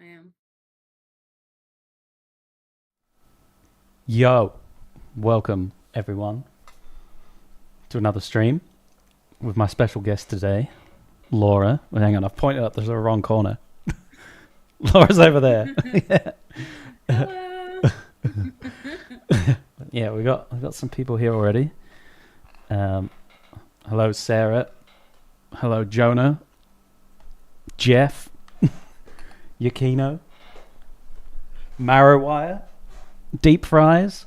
I am. Yo, welcome everyone to another stream with my special guest today, Laura. Well, hang on, I've pointed up the wrong corner. Laura's over there. Hello. Yeah, we got some people here already. Um, hello, Sarah. Hello, Jonah. Jeff. Yakino. Marrowwire. Deep Fries.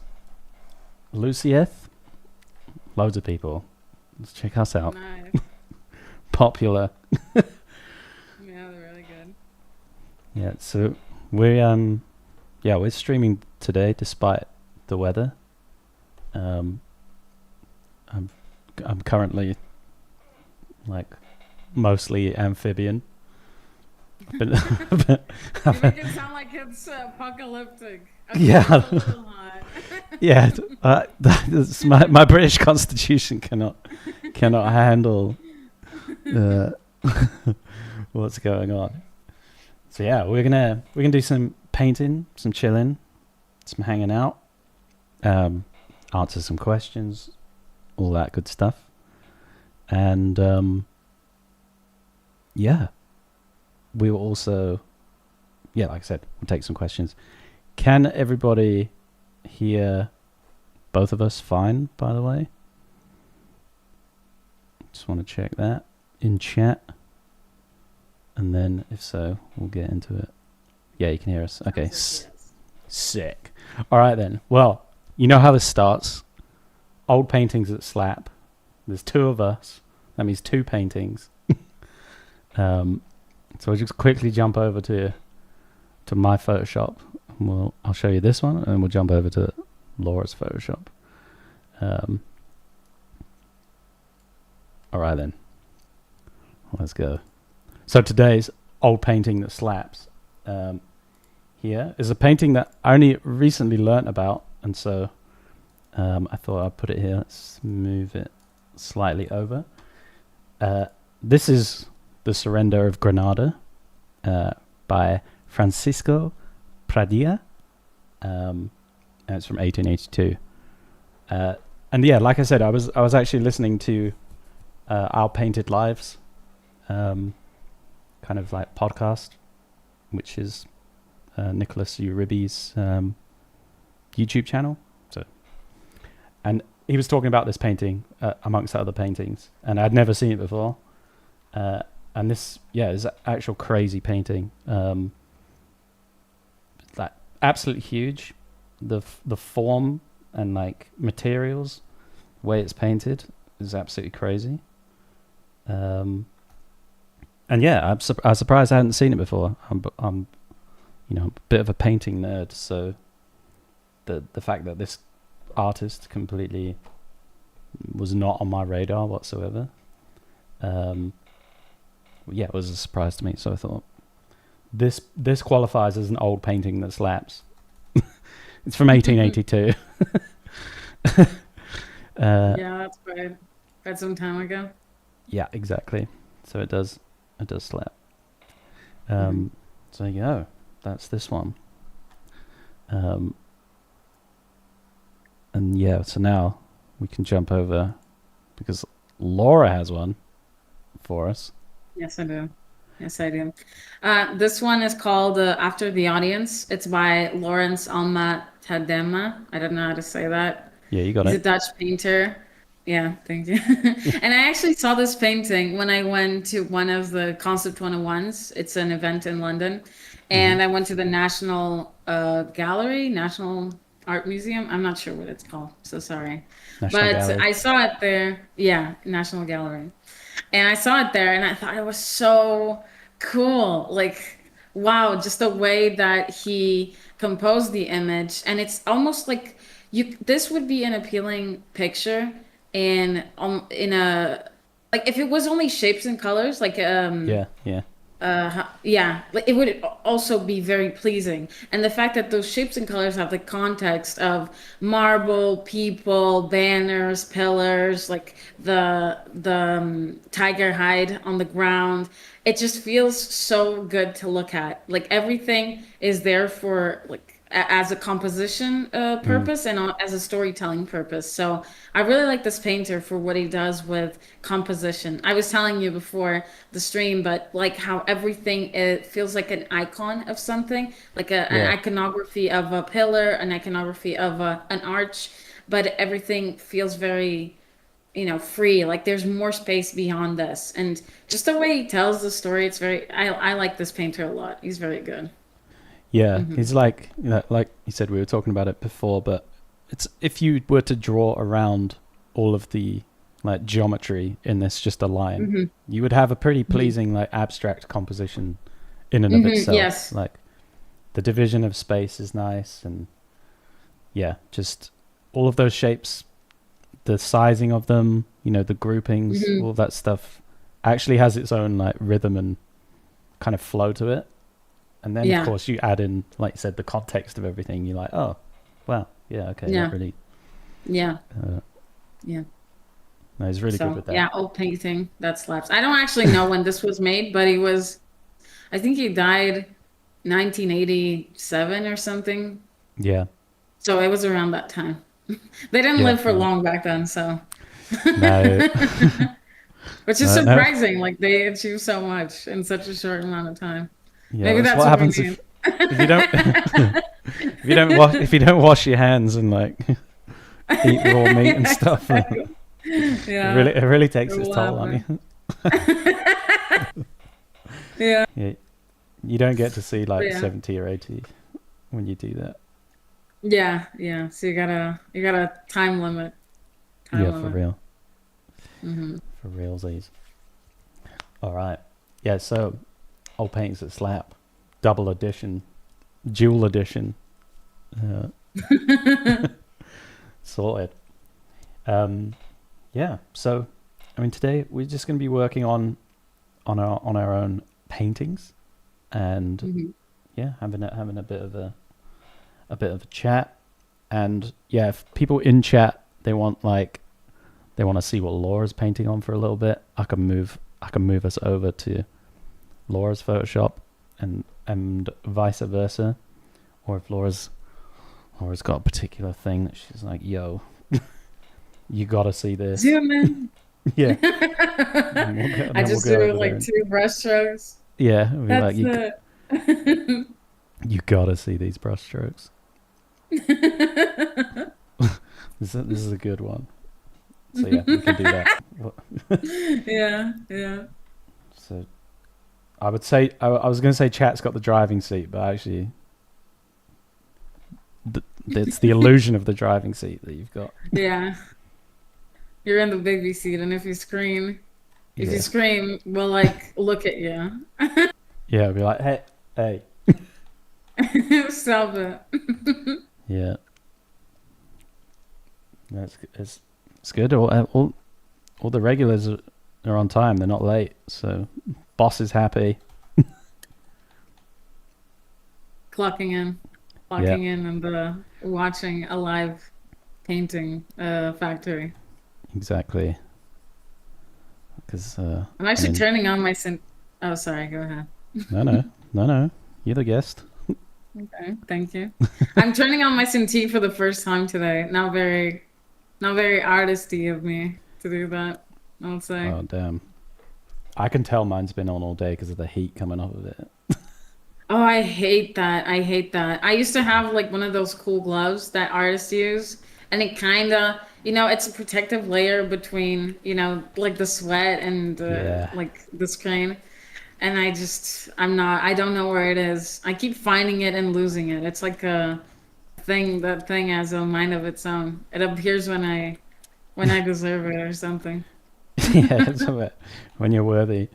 Lucieth. Loads of people. Let's check us out. Nice. Popular. Yeah, they're really good. Yeah, so we're streaming today despite the weather. Um, I'm I'm currently like mostly amphibian. I've been, You make it sound like it's apocalyptic. Okay, yeah, it's a little hot. yeah. That's my British constitution cannot handle uh, what's going on. So yeah, we're gonna do some painting, some chilling, some hanging out, um, answer some questions, all that good stuff, and yeah, we will also, yeah, like I said, we'll take some questions. Can everybody hear both of us fine? By the way, just want to check that in chat, and then if so, we'll get into it. Yeah, you can hear us. Okay, Yes. sick. All right then. Well, you know how this starts. Old paintings that slap. There's two of us. That means two paintings. So I'll just quickly jump over to my Photoshop. I'll show you this one, and then we'll jump over to Laura's Photoshop. All right then. Let's go. So today's old painting that slaps. Here is a painting that I only recently learnt about, and so I thought I'd put it here. Let's move it slightly over. This is The Surrender of Granada by Francisco Pradilla, and it's from 1882. And yeah, like I said, I was actually listening to Our Painted Lives, kind of like podcast, which is Nicholas Uribe's YouTube channel. So, and he was talking about this painting amongst other paintings, and I'd never seen it before. And this, yeah, is an actual crazy painting. Like absolutely huge. The form and like materials, the way it's painted is absolutely crazy. And yeah, I'm surprised I hadn't seen it before. I'm a bit of a painting nerd, so the fact that this artist completely was not on my radar whatsoever, yeah, it was a surprise to me. So I thought this qualifies as an old painting that slaps. It's from 1882. Yeah, that's quite some time ago. Yeah, exactly. So it does slap. Mhm. So there you go. That's this one. And yeah, so now we can jump over because Laura has one for us. Yes, I do. Yes, I do. This one is called After the Audience. It's by Lawrence Alma Tadema. I don't know how to say that. Yeah, you got He's a it. Dutch painter. Yeah, thank you. And I actually saw this painting when I went to one of the Concept 101s. It's an event in London. Hmm. And I went to the National Gallery, National Art Museum. I'm not sure what it's called, so sorry. National But Gallery. I saw it there. Yeah, National Gallery. And I saw it there and I thought it was so cool. Like, wow, just the way that he composed the image. And it's almost like this would be an appealing picture in a like if it was only shapes and colors, like Yeah, yeah. yeah, like it would also be very pleasing. And the fact that those shapes and colors have the context of marble, people, banners, pillars, like the tiger hide on the ground, it just feels so good to look at. Like everything is there for like as a composition Mm, purpose and as a storytelling purpose. So I really like this painter for what he does with composition. I was telling you before the stream, but like how everything it feels like an icon of something, like an yeah, iconography of a pillar, an iconography of an arch, but everything feels very, free. Like there's more space beyond this, and just the way he tells the story, it's very. I like this painter a lot. He's very good. yeah. Hmm. He's like, like you said, we were talking about it before, but it's if you were to draw around all of the like geometry in this just a line, Hmm. you would have a pretty Hmm. pleasing like abstract composition in and of Hmm. itself. Yes. Like the division of space is nice, and yeah, just all of those shapes, the sizing of them, the groupings, Hmm. all of that stuff actually has its own like rhythm and kind of flow to it. And then of Yeah. course you add in, like you said, the context of everything. You're like, oh, wow, yeah, okay, that Yeah. really, Yeah. uh, Yeah. no, he's really good So with that. yeah, old painting that slaps. I don't actually know when this was made, but I think he died 1987 or something. Yeah, So it was around that time. They didn't yeah, live for no, long back then, so. no, Which is no, no. surprising. Like they achieved so much in such a short amount of time. Yeah, Maybe that's that's what what we happens need. if you don't if you don't wash your hands and like eat raw meat and stuff. Exactly. Yeah, It really it takes its will toll on happen. you. Yeah, Yeah, you don't get to see but like yeah. 70 or 80 when you do that. Yeah, yeah. So you gotta time limit. Time Yeah, for limit. real. Hmm. For realsies. All right. Yeah, so old paintings that slap. Double edition, dual edition. Uh, sorted. Um, yeah, so I mean today we're just going to be working on our own paintings and Hmm. yeah, having a bit of a chat. And yeah, if people in chat they want to see what Laura's painting on for a little bit, I can move us over to Laura's Photoshop and vice versa. Or if Laura's got a particular thing that she's like, yo, you gotta see this. Zoom in. Yeah. I Then we'll just go do over there like and two brush strokes. yeah, we'll be like, That's it. you gotta see these brush strokes. This is a good one. So yeah, we can do that. Yeah, yeah. So I would say I was going to say chat's got the driving seat, but actually, it's the illusion of the driving seat that you've got. Yeah. You're in the baby seat, and if you Yeah, scream, we'll like look at you. yeah. I'd be like, hey, hey. Stop it. Yeah, no, it's good. All the regulars are on time. They're not late. So boss is happy. Clocking in, Yeah, clocking in, and watching a live painting factory. exactly. Because I'm I actually mean, turning on my synth. Oh, sorry. Go ahead. no, no, no, no. You're the guest. Okay, thank you. I'm turning on my Cintiq for the first time today. Not very artisty of me to do that, I'll say. Oh damn. I can tell mine's been on all day because of the heat coming off of it. Oh, I hate that. I hate that. I used to have like one of those cool gloves that artists use, and it kind of, it's a protective layer between, like the sweat and Yeah. like the screen. And I don't know where it is. I keep finding it and losing it. It's like that thing has a mind of its own. It appears when I deserve it or something. Yeah, it's a bit when you're worthy.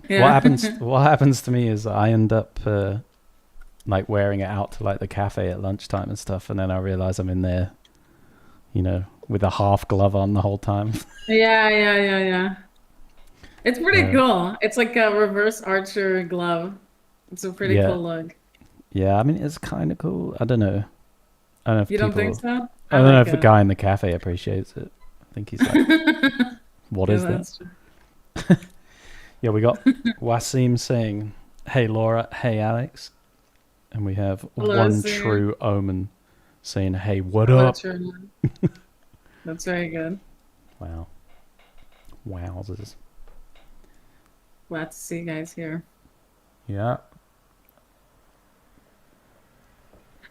Yeah. What happens to me is I end up like wearing it out to like the cafe at lunchtime and stuff, and then I realize I'm in there, with a half glove on the whole time. Yeah, yeah, yeah, yeah. It's pretty Uh, cool. It's like a reverse archer glove. It's a pretty yeah, cool look. yeah. I mean, it's kind of cool. I don't know. I don't know if You don't think people. so? I I don't know like if the it. guy in the cafe appreciates it. I think he's like, "What Yeah, is that?" that's true. Yeah, we got Wasim saying, "Hey Laura, hey Alex," and we have Hello, one Sue. true omen saying, "Hey, what Hello, up?" Truman. That's very good. Wow, wowzers. Glad to see you guys here. Yeah,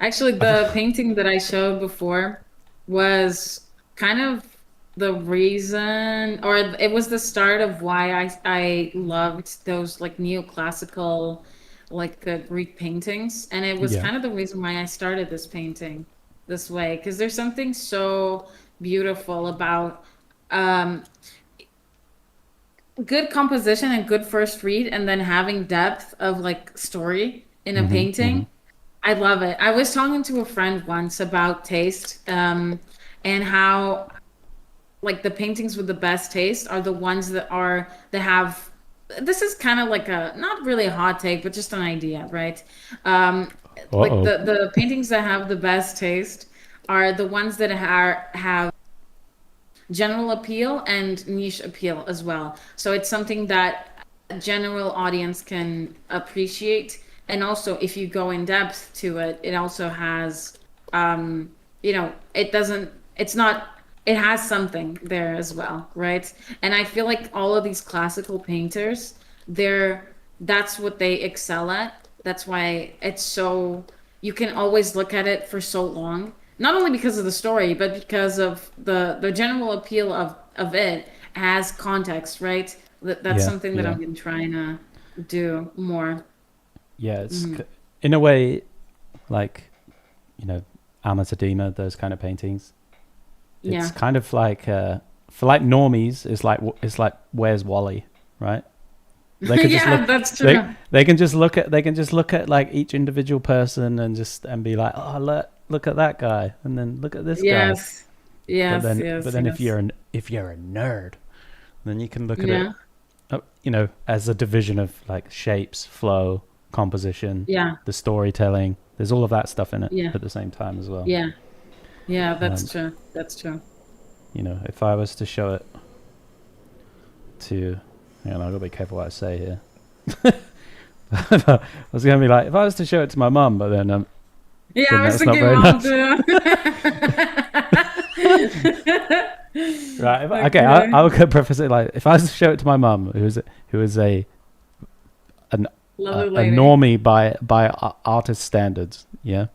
Actually, I th- the painting that I showed before was kind of the reason, or it was the start of why I loved those like neoclassical, like Greek paintings, and it was yeah, kind of the reason why I started this painting this way, because there's something so beautiful about um, good composition and good first read, and then having depth of like story in a mm-hmm, mm-hmm. painting. I love it. I was talking to a friend once about taste, and how like the paintings with the best taste are the ones that have this is kind of like a not really a hot take, but just an idea, right? Um, Uh like oh, the paintings that have the best taste are the ones that have general appeal and niche appeal as well. So it's something that a general audience can appreciate. And also, if you go in depth to it, it also has, um, it doesn't, it's not, it has something there as well, right? And I feel like all of these classical painters, that's what they excel at. That's why it's so, you can always look at it for so long, not only because of the story, but because of the general appeal of it as context, right? That's yeah, something that yeah, I've been trying to do more. yeah. Hmm. In a way like Amatadima, those kind of paintings. It's Yeah. kind of like for like normies, it's like where's Wally, right? They could just look Yeah, that's they true. they can just look at like each individual person and be like, oh look at that guy, and then look at this guy. Yes. But Yes, then but yes, then if yes. you're a nerd, then you can look at it, Yeah. as a division of like shapes, flow, composition, Yeah. the storytelling. There's all of that stuff in it Yeah. at the same time as well. Yeah. Yeah, that's Um, true. That's true. if I was to show it to, I gotta be careful what I say here. I was gonna be like, if I was to show it to my mum, but Yeah, then I was that's not thinking very mom nice. too. Right? Okay, Okay. I would preface it like, if I was to show it to my mum, who is an Lovely a lady. normie by artist standards, yeah,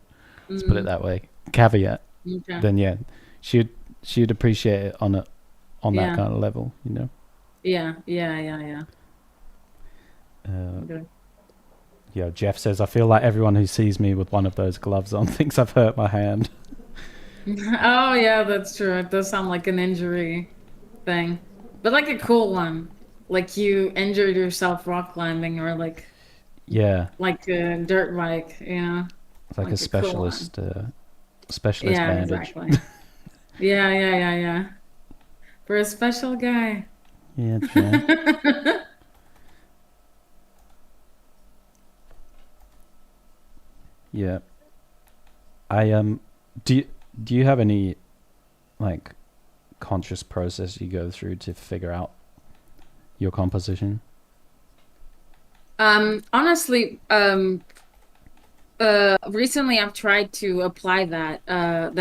let's put it Mm, that way. Caveat. okay. Then yeah, she'd she'd appreciate it on that Yeah. kind of level. Yeah. Yeah. Yeah. Yeah. Uh, Okay. Yeah, Jeff says, I feel like everyone who sees me with one of those gloves on thinks I've hurt my hand. Oh yeah, that's true. It does sound like an injury thing, but like a cool one. Like you injured yourself rock climbing, or Yeah, like a dirt bike, it's like a like a cool one. specialist Yeah, bandage. exactly. Yeah, yeah, yeah, yeah. For a special guy. Yeah, Jeff. Yeah. I do you, do you have any like conscious process you go through to figure out your composition? Honestly, recently I've tried to apply that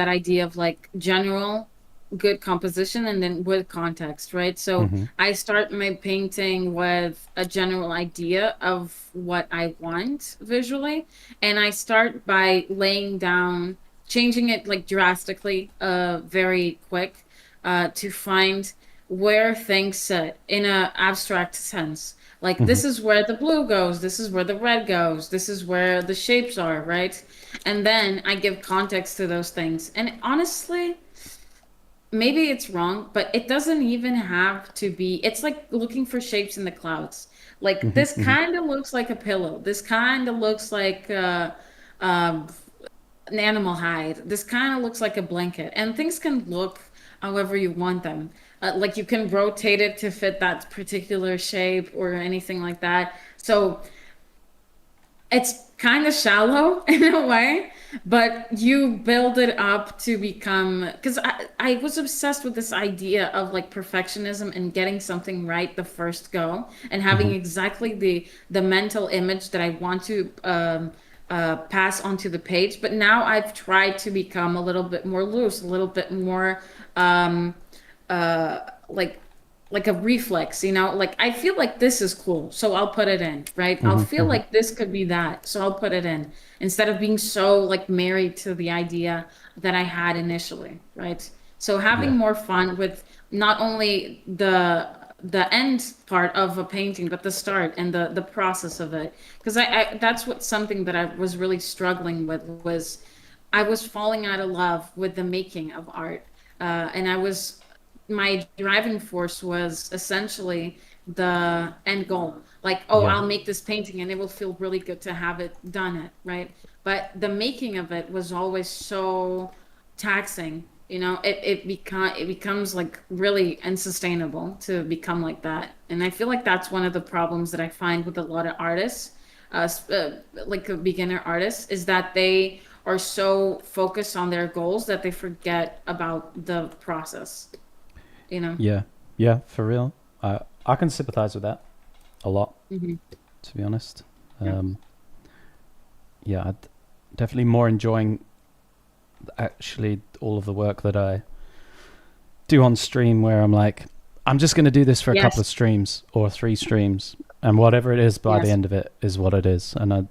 idea of like general good composition and then with context, right? So Mm-hmm. I start my painting with a general idea of what I want visually, and I start by laying down, changing it like drastically, very quick, to find where things sit in a abstract sense. Like Mm-hmm. this is where the blue goes, this is where the red goes, this is where the shapes are, right? And then I give context to those things. And honestly, maybe it's wrong, but it doesn't even have to be. It's like looking for shapes in the clouds. Like Mm-hmm. this Mm-hmm. kind of looks like a pillow. This kind of looks like um, an animal hide. This kind of looks like a blanket. And things can look however you want them. like you can rotate it to fit that particular shape or anything like that. So it's kind of shallow in a way, but you build it up to become, because I was obsessed with this idea of like perfectionism and getting something right the first go and having Hmm. exactly the mental image that I want to pass onto the page. But now I've tried to become a little bit more loose, a little bit more um, uh like like a reflex, you know, like I feel like this is cool, so I'll put it in, right? I'll Hmm. feel Hmm. like this could be that, so I'll put it in instead of being so like married to the idea that I had initially, right? So Yeah. having more fun with not only the end part of a painting, but the start and the process of it. Because I that's what something that I was really struggling with was I was falling out of love with the making of art. And I was my driving force was essentially the end goal. Like, oh, Yeah. I'll make this painting and it will feel really good to have it done it, right? But the making of it was always so taxing. You know, it becomes like really unsustainable to become like that. And I feel like that's one of the problems that I find with a lot of artists, like a beginner artists, is that they are so focused on their goals that they forget about the process, you know? Yeah. Yeah. For real. I can sympathize with that a lot, Hmm. to be honest. Yeah. Um, yeah, definitely more enjoying actually all of the work that I do on stream, where I'm like, I'm just going to do this for a couple Yes. of streams or 3 streams, and whatever it is by the Yes. end of it is what it is. And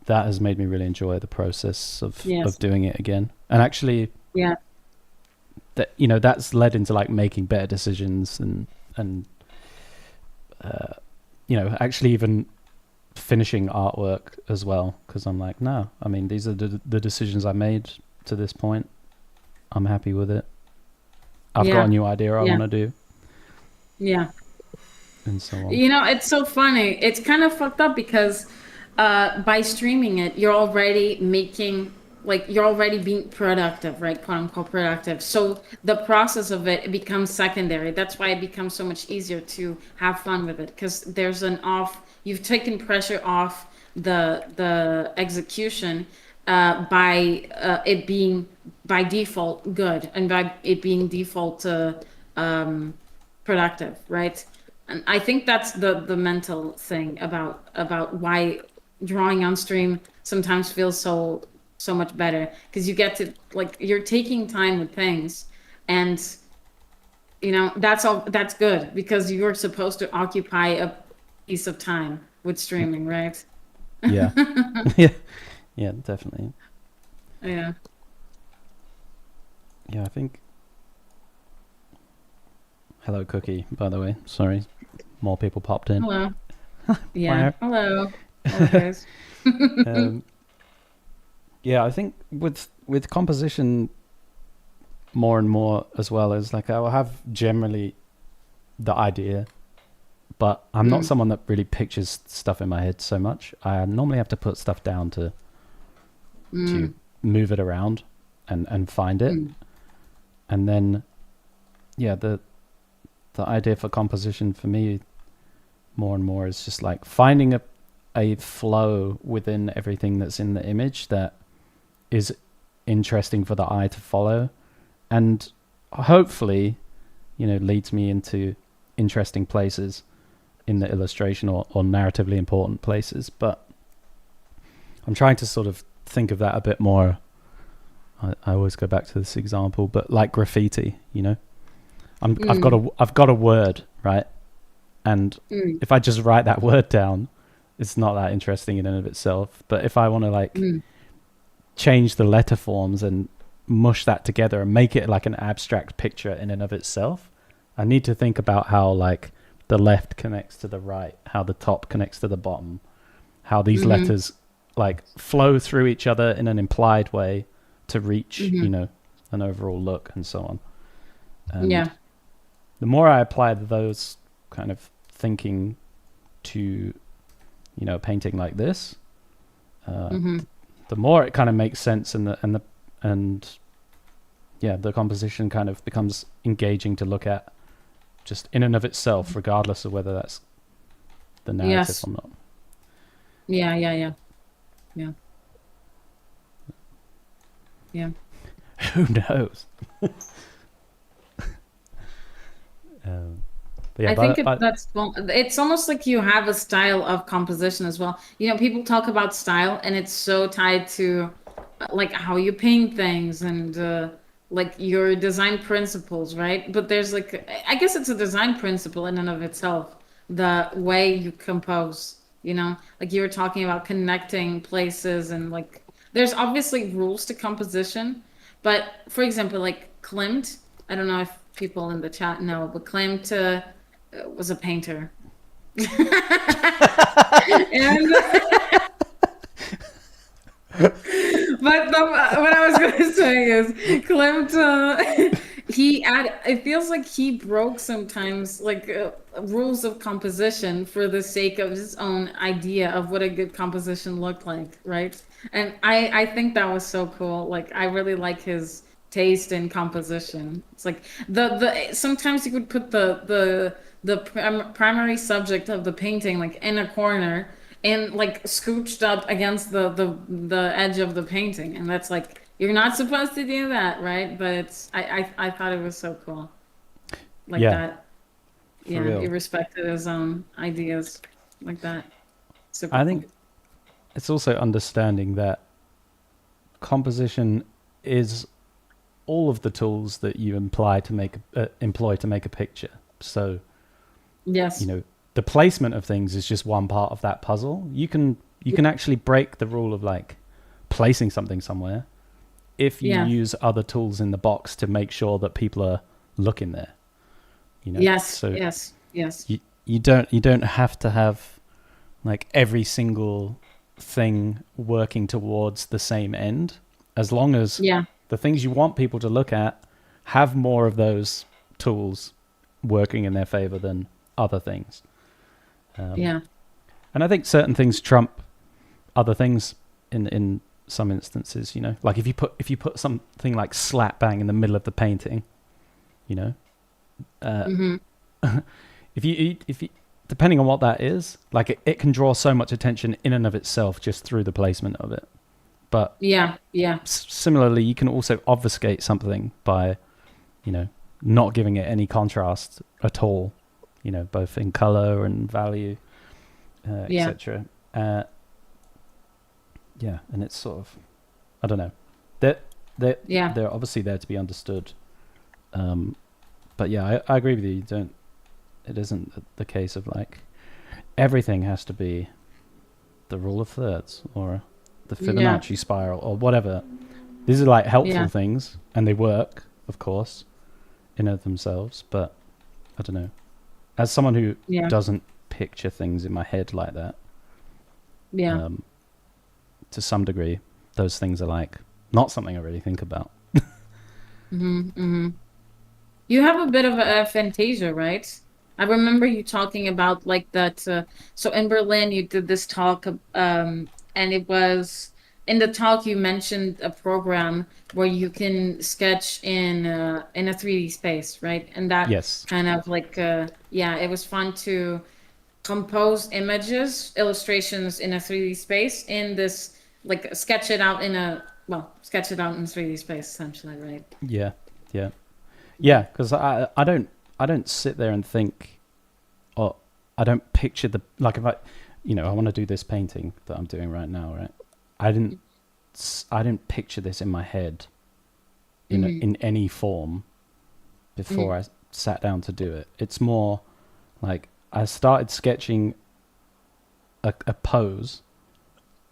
that has made me really enjoy the process of Yes. doing it again. And actually, Yeah. that that's led into like making better decisions and uh, actually even finishing artwork as well, because I'm like, no, I mean, these are the decisions I made to this point. I'm happy with it. I've got a Yeah. new idea I Yeah. want to do, Yeah. and so on. You know, it's so funny. It's kind of fucked up because by streaming it, you're already making like you're already being productive, right? Quote unquote productive. So the process of it, it becomes secondary. That's why it becomes so much easier to have fun with it because there's an off, you've taken pressure off the execution by it being by default good and by it being default um, productive, right? And I think that's the mental thing about why drawing on stream sometimes feels so much better because you get to like you're taking time with things and you know that's all that's good because you're supposed to occupy a piece of time with streaming, right? Yeah. Yeah. Yeah, definitely. Yeah. Yeah, I think. Hello, Cookie. By the way, sorry, more people popped in. Hello. Yeah. Wow. Hello. Hello, guys. Um, yeah, I think with composition more and more as well as like I will have generally the idea, but I'm not Mm, someone that really pictures stuff in my head so much. I normally have to put stuff down to mm, move it around and find it, mm, and then yeah, the idea for composition for me more and more is just like finding a flow within everything that's in the image that is interesting for the eye to follow, and hopefully leads me into interesting places in the illustration or narratively important places. But I'm trying to sort of think of that a bit more. I always go back to this example, but like graffiti, mm, I've got a word, right? And mm, if I just write that word down, it's not that interesting in and of itself. But if I want to like mm, change the letter forms and mush that together and make it like an abstract picture in and of itself, I need to think about how like the left connects to the right, how the top connects to the bottom, how these mm-hmm, letters like flow through each other in an implied way to reach, mm-hmm. an overall look and so on. And Yeah. the more I apply those kind of thinking to, a painting like this, uh, Mm-hmm. the more it kind of makes sense, and yeah, the composition kind of becomes engaging to look at just in and of itself, regardless of whether that's the narrative Yes. or not. Yeah, yeah, yeah. Yeah. Yeah. Who knows? Um, but yeah, I think but that's well, it's almost like you have a style of composition as well. You know, people talk about style and it's so tied to like how you paint things and like your design principles, right? But there's like I guess it's a design principle in and of itself, the way you compose, you know? Like you were talking about connecting places and like there's obviously rules to composition, but for example, like Klimt, I don't know if people in the chat know, but Klimt was a painter. And what I was going to say is Klimt, it feels like he broke sometimes like rules of composition for the sake of his own idea of what a good composition looked like, right? And I think that was so cool. Like I really like his taste in composition. It's like the sometimes you could put the primary subject of the painting like in a corner and like scooched up against the edge of the painting, and that's like you're not supposed to do that, right? But it's I thought it was so cool like yeah, that. for Yeah, he real. respected his own ideas like that. Super I cool. think it's also understanding that composition is all of the tools that you employ to make a picture. So you Yes. know, the placement of things is just one part of that puzzle. You can actually break the rule of like placing something somewhere if you Yeah. use other tools in the box to make sure that people are looking there. You know, Yes. so Yes. Yes. you don't have to have like every single thing working towards the same end, as long as Yeah. the things you want people to look at have more of those tools working in their favor than other things. Um, Yeah. and I think certain things trump other things in some instances. You know, like if you put something like slap bang in the middle of the painting, you know, uh, Hmm. if you depending on what that is, like it can draw so much attention in and of itself just through the placement of it. But Yeah. Yeah. similarly, you can also obfuscate something by, you know, not giving it any contrast at all. You know, both in color and value, Yeah. etc. Uh, yeah, and it's sort of, I don't know, they're they're Yeah. they're obviously there to be understood. Um, but yeah, I agree with you. You don't. It isn't the case of like everything has to be the rule of thirds or the Yeah. Fibonacci spiral or whatever. These are like helpful Yeah. things, and they work, of course, in and of themselves. But I don't know. As someone who Yeah. doesn't picture things in my head like that, Yeah. um, to some degree, those things are like not something I really think about. Hmm. Hmm. You have a bit of a fantasia, right? I remember you talking about like that. So in Berlin, you did this talk, and it was in the talk you mentioned a program where you can sketch in a 3D space, right? And that Yes. kind of like, yeah, it was fun to compose images, illustrations in a 3D space in this, like sketch it out in 3D space, essentially, right? Yeah. Yeah. Yeah. Because I don't sit there and think, or I don't picture the like if I want to do this painting that I'm doing right now, right? I didn't I didn't picture this in my head Hmm. in any form before I sat down to do it. It's more like I started sketching a pose,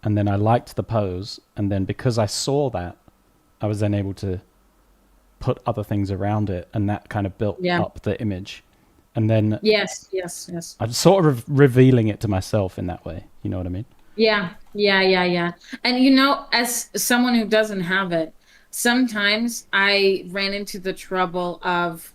and then I liked the pose, and then because I saw that, I was then able to put other things around it, and that kind of built Yeah. up the image. And then Yes, yes, yes. I'm sort of revealing it to myself in that way. You know what I mean? Yeah, yeah, yeah, yeah. And you know, as someone who doesn't have it, sometimes I ran into the trouble of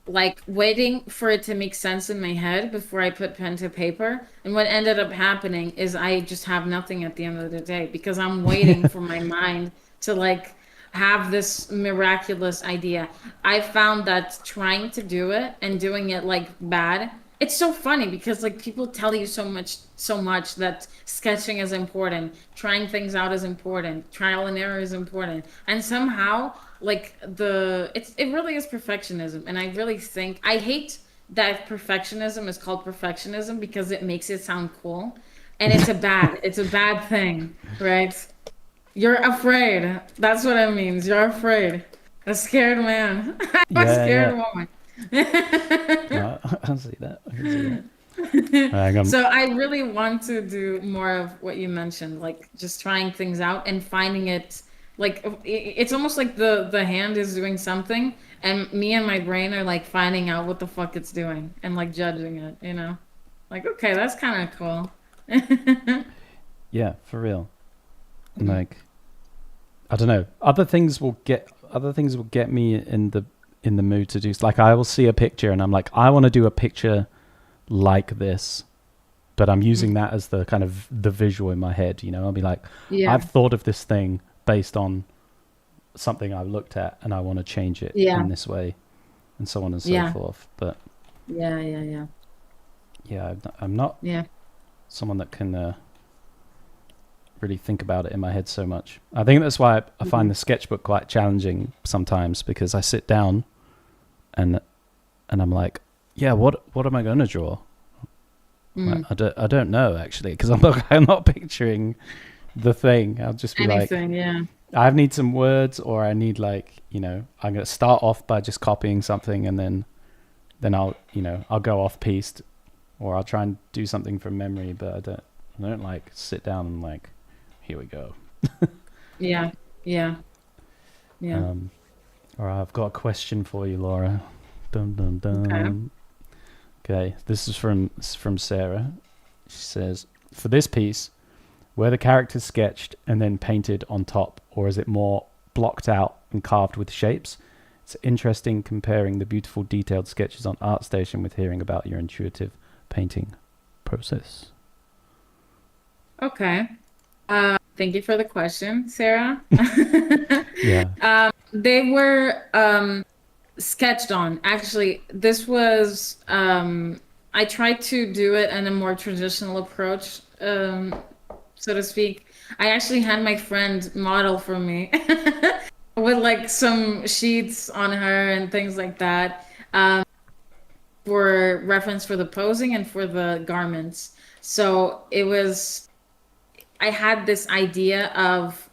like waiting for it to make sense in my head before I put pen to paper. And what ended up happening is I just have nothing at the end of the day because I'm waiting for my mind to like have this miraculous idea. I found that trying to do it and doing it like bad, it's so funny because like people tell you so much that sketching is important, trying things out is important, trial and error is important. And somehow like it really is perfectionism. And I really think I hate that perfectionism is called perfectionism because it makes it sound cool. And it's a bad thing, right? You're afraid. That's what it means. You're afraid. A scared man. I'm a Yeah, scared yeah. woman. No, I can see that. I can see that. Hang on. So I really want to do more of what you mentioned, like just trying things out and finding it like it's almost like the hand is doing something and me and my brain are like finding out what the fuck it's doing and like judging it, you know? Like, okay, that's kind of cool. Yeah, for real. Like, I don't know. Other things will get me in the mood to do. Like, I will see a picture and I'm like, I want to do a picture like this, but I'm using that as the kind of the visual in my head. I'll be like, Yeah. I've thought of this thing based on something I've looked at, and I want to change it Yeah. in this way, and so on and so Yeah. forth. But Yeah. Yeah. Yeah. yeah, I'm not Yeah. someone that can really think about it in my head so much. I think that's why I find Mhm. the sketchbook quite challenging sometimes, because I sit down and I'm like, yeah, what am I going to draw? Like, Mm. I don't know actually, because I'm not picturing the thing. I'll just be like, Anything. Yeah. I need some words, or I need like, I'm going to start off by just copying something, and then I'll go off piste, or I'll try and do something from memory, but I don't like sit down and like, here we go. Yeah. Yeah. Yeah. Um, all right, I've got a question for you, Laura. Dun dun Okay. dun. Okay, this is from Sarah. She says, for this piece, were the characters sketched and then painted on top, or is it more blocked out and carved with shapes? It's interesting comparing the beautiful detailed sketches on ArtStation with hearing about your intuitive painting process. Okay. Thank you for the question, Sarah. Yeah. They were sketched on. Actually, this was I tried to do it in a more traditional approach, so to speak. I actually had my friend model for me with like some sheets on her and things like that for reference for the posing and for the garments. So it was I had this idea of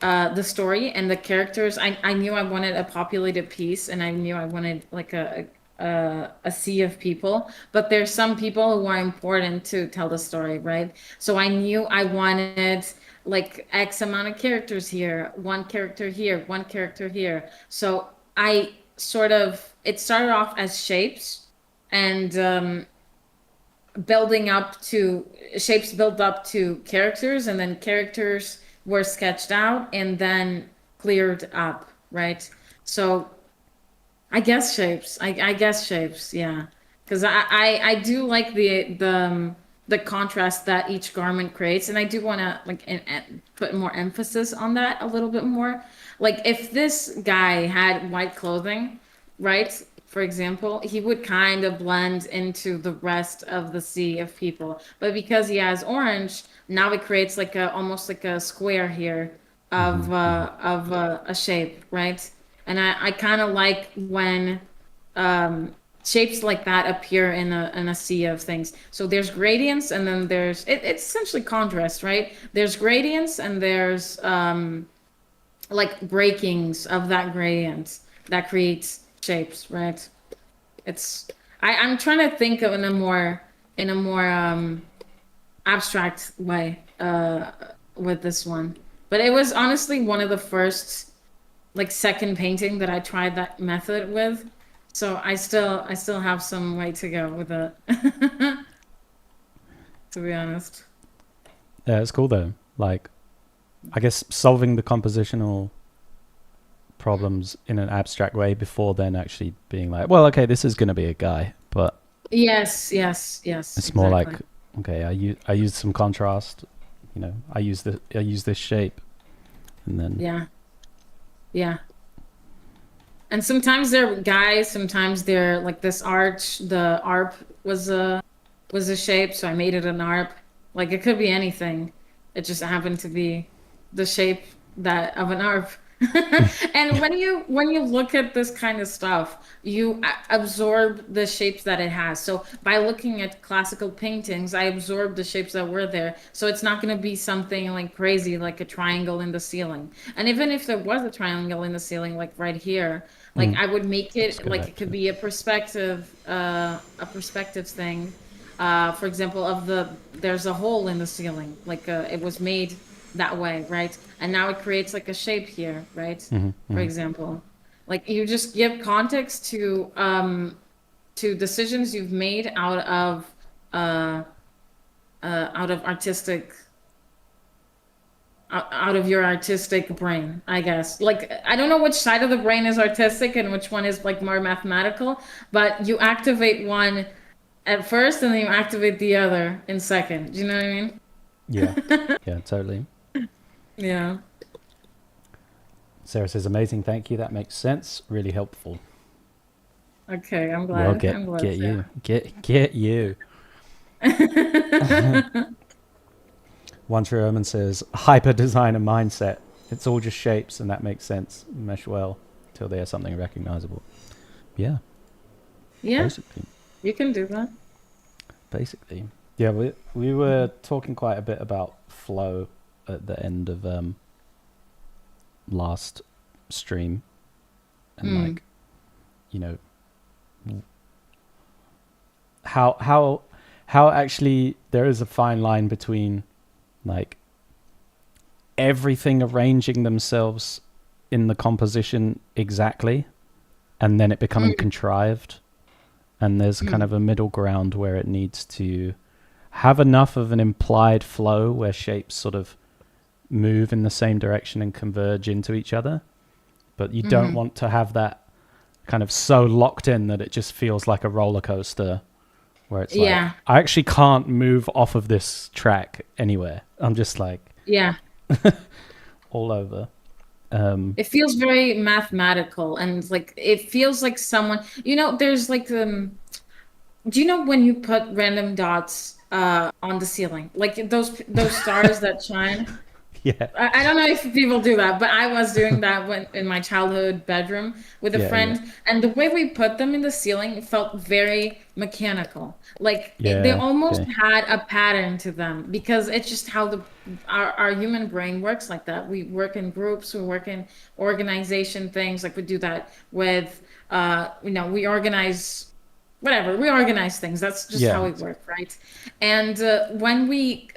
the story and the characters. I knew I wanted a populated piece and I knew I wanted like a sea of people, but there's some people who are important to tell the story, right? So I knew I wanted like X amount of characters here, one character here, one character here. So I sort of it started off as shapes and building up to shapes build up to characters and then characters were sketched out and then cleared up, right? So I guess shapes, yeah. Because I do like the contrast that each garment creates, and I do want to like put more emphasis on that a little bit more. Like if this guy had white clothing, right? For example, he would kind of blend into the rest of the sea of people. But because he has orange, now it creates like a almost like a square here Hmm. Hmm. of a shape, right? And I kind of like when shapes like that appear in a sea of things. So there's gradients, and then it's essentially contrast, right? There's gradients, and there's like breakings of that gradient that creates shapes, right? It's I'm trying to think of in a more abstract way with this one. But it was honestly one of the first like second painting that I tried that method with. So I still have some way to go with it, to be honest. Yeah, it's cool though. Like, I guess solving the compositional problems in an abstract way before then actually being like, well, okay, this is going to be a guy, but Yes, yes, yes, it's more like, exactly. okay, I used some contrast, I use this shape, and then Yeah. Yeah. And sometimes they're guys, sometimes they're like this arch. The arp was a shape, so I made it an arp. Like it could be anything. It just happened to be the shape that of an arp. And when you look at this kind of stuff, you absorb the shapes that it has. So by looking at classical paintings, I absorb the shapes that were there. So it's not going to be something like crazy, like a triangle in the ceiling. And even if there was a triangle in the ceiling, like right here, like Mm. I would make That's it good like it could actually. be a perspective thing. For example, of there's a hole in the ceiling, like it was made that way, right? And now it creates like a shape here, right? Hmm. For Hmm. example, like you just give context to decisions you've made uh out of artistic out of your artistic brain, I guess. Like, I don't know which side of the brain is artistic and which one is like more mathematical, but you activate one at first and then you activate the other in second. Do you know what I mean? Yeah. Yeah, totally. Yeah. Sarah says, amazing, thank you. That makes sense. Really helpful. Okay, I'm Well, glad. I'm glad, get you. Get you. Sarah. One True Omen says, hyper designer mindset. It's all just shapes, and that makes sense. Mesh well till they are something recognizable. Yeah, Yeah, basically. you can do that. Basically. Yeah, we were talking quite a bit about flow at the end of last stream, and Mm, like, you know, how how actually there is a fine line between like everything arranging themselves in the composition exactly and then it becoming mm, contrived, and there's kind mm, of a middle ground where it needs to have enough of an implied flow where shapes sort of move in the same direction and converge into each other, but you don't mm. want to have that kind of so locked in that it just feels like a roller coaster where it's like Yeah, I actually can't move off of this track anywhere. I'm just like yeah. all over. It feels very mathematical and like it feels like someone, there's like do you know when you put random dots on the ceiling? Like those stars that shine? Yeah, I don't know if people do that, but I was doing that when in my childhood bedroom with a yeah, yeah, friend, and the way we put them in the ceiling felt very mechanical. Like they yeah. almost Okay. had a pattern to them because it's just how our human brain works like that. We work in groups, we work in organization things, like we do that with we organize whatever, we organize things. That's just how Yeah, we work, right? And when we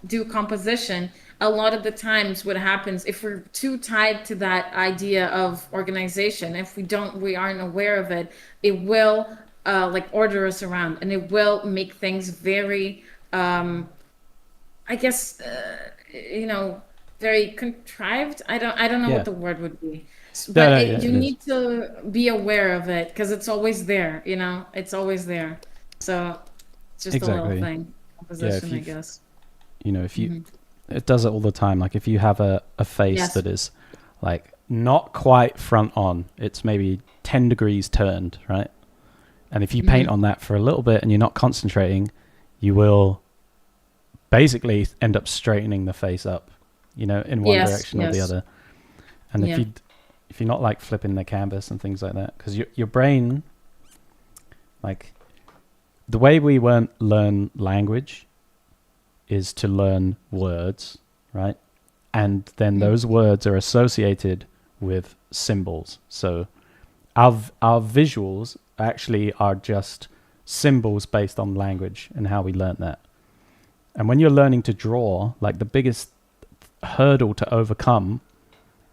do composition, a lot of the times what happens if we're too tied to that idea of organization, if we aren't aware of it, it will like order us around and it will make things very I guess very contrived. I don't know what yeah. the word would be. No, But no, yeah, you it is. need to be aware of it because it's always there, it's always there. So it's just a little Exactly. thing, Yeah, composition, I guess. if you, Hmm. it does it all the time. Like if you have a face Yes. that is like not quite front on, it's maybe 10 degrees turned, right? And if you paint Hmm. on that for a little bit and you're not concentrating, you will basically end up straightening the face up, in one Yes, direction or the yes. other. And Yeah. if you're not like flipping the canvas and things like that, because your brain, like the way we learn language is to learn words, right? And then Mhm. those words are associated with symbols. So our visuals actually are just symbols based on language and how we learn that. And when you're learning to draw, like the biggest hurdle to overcome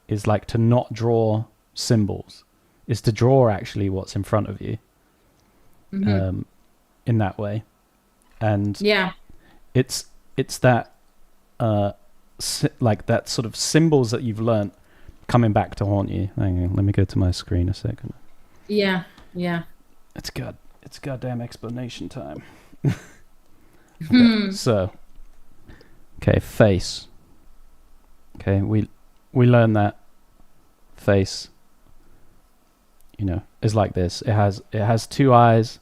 is like to not draw symbols, is to draw actually what's in front of you, Hmm. um, in that way. And Yeah. it's that uh, like that sort of symbols that you've learnt coming back to haunt you. Hang on, let me go to my screen a second. Yeah. Yeah. It's goddamn explanation time. Okay, Hmm. so okay, face. Okay, we learn that face, is like this. It has two eyes,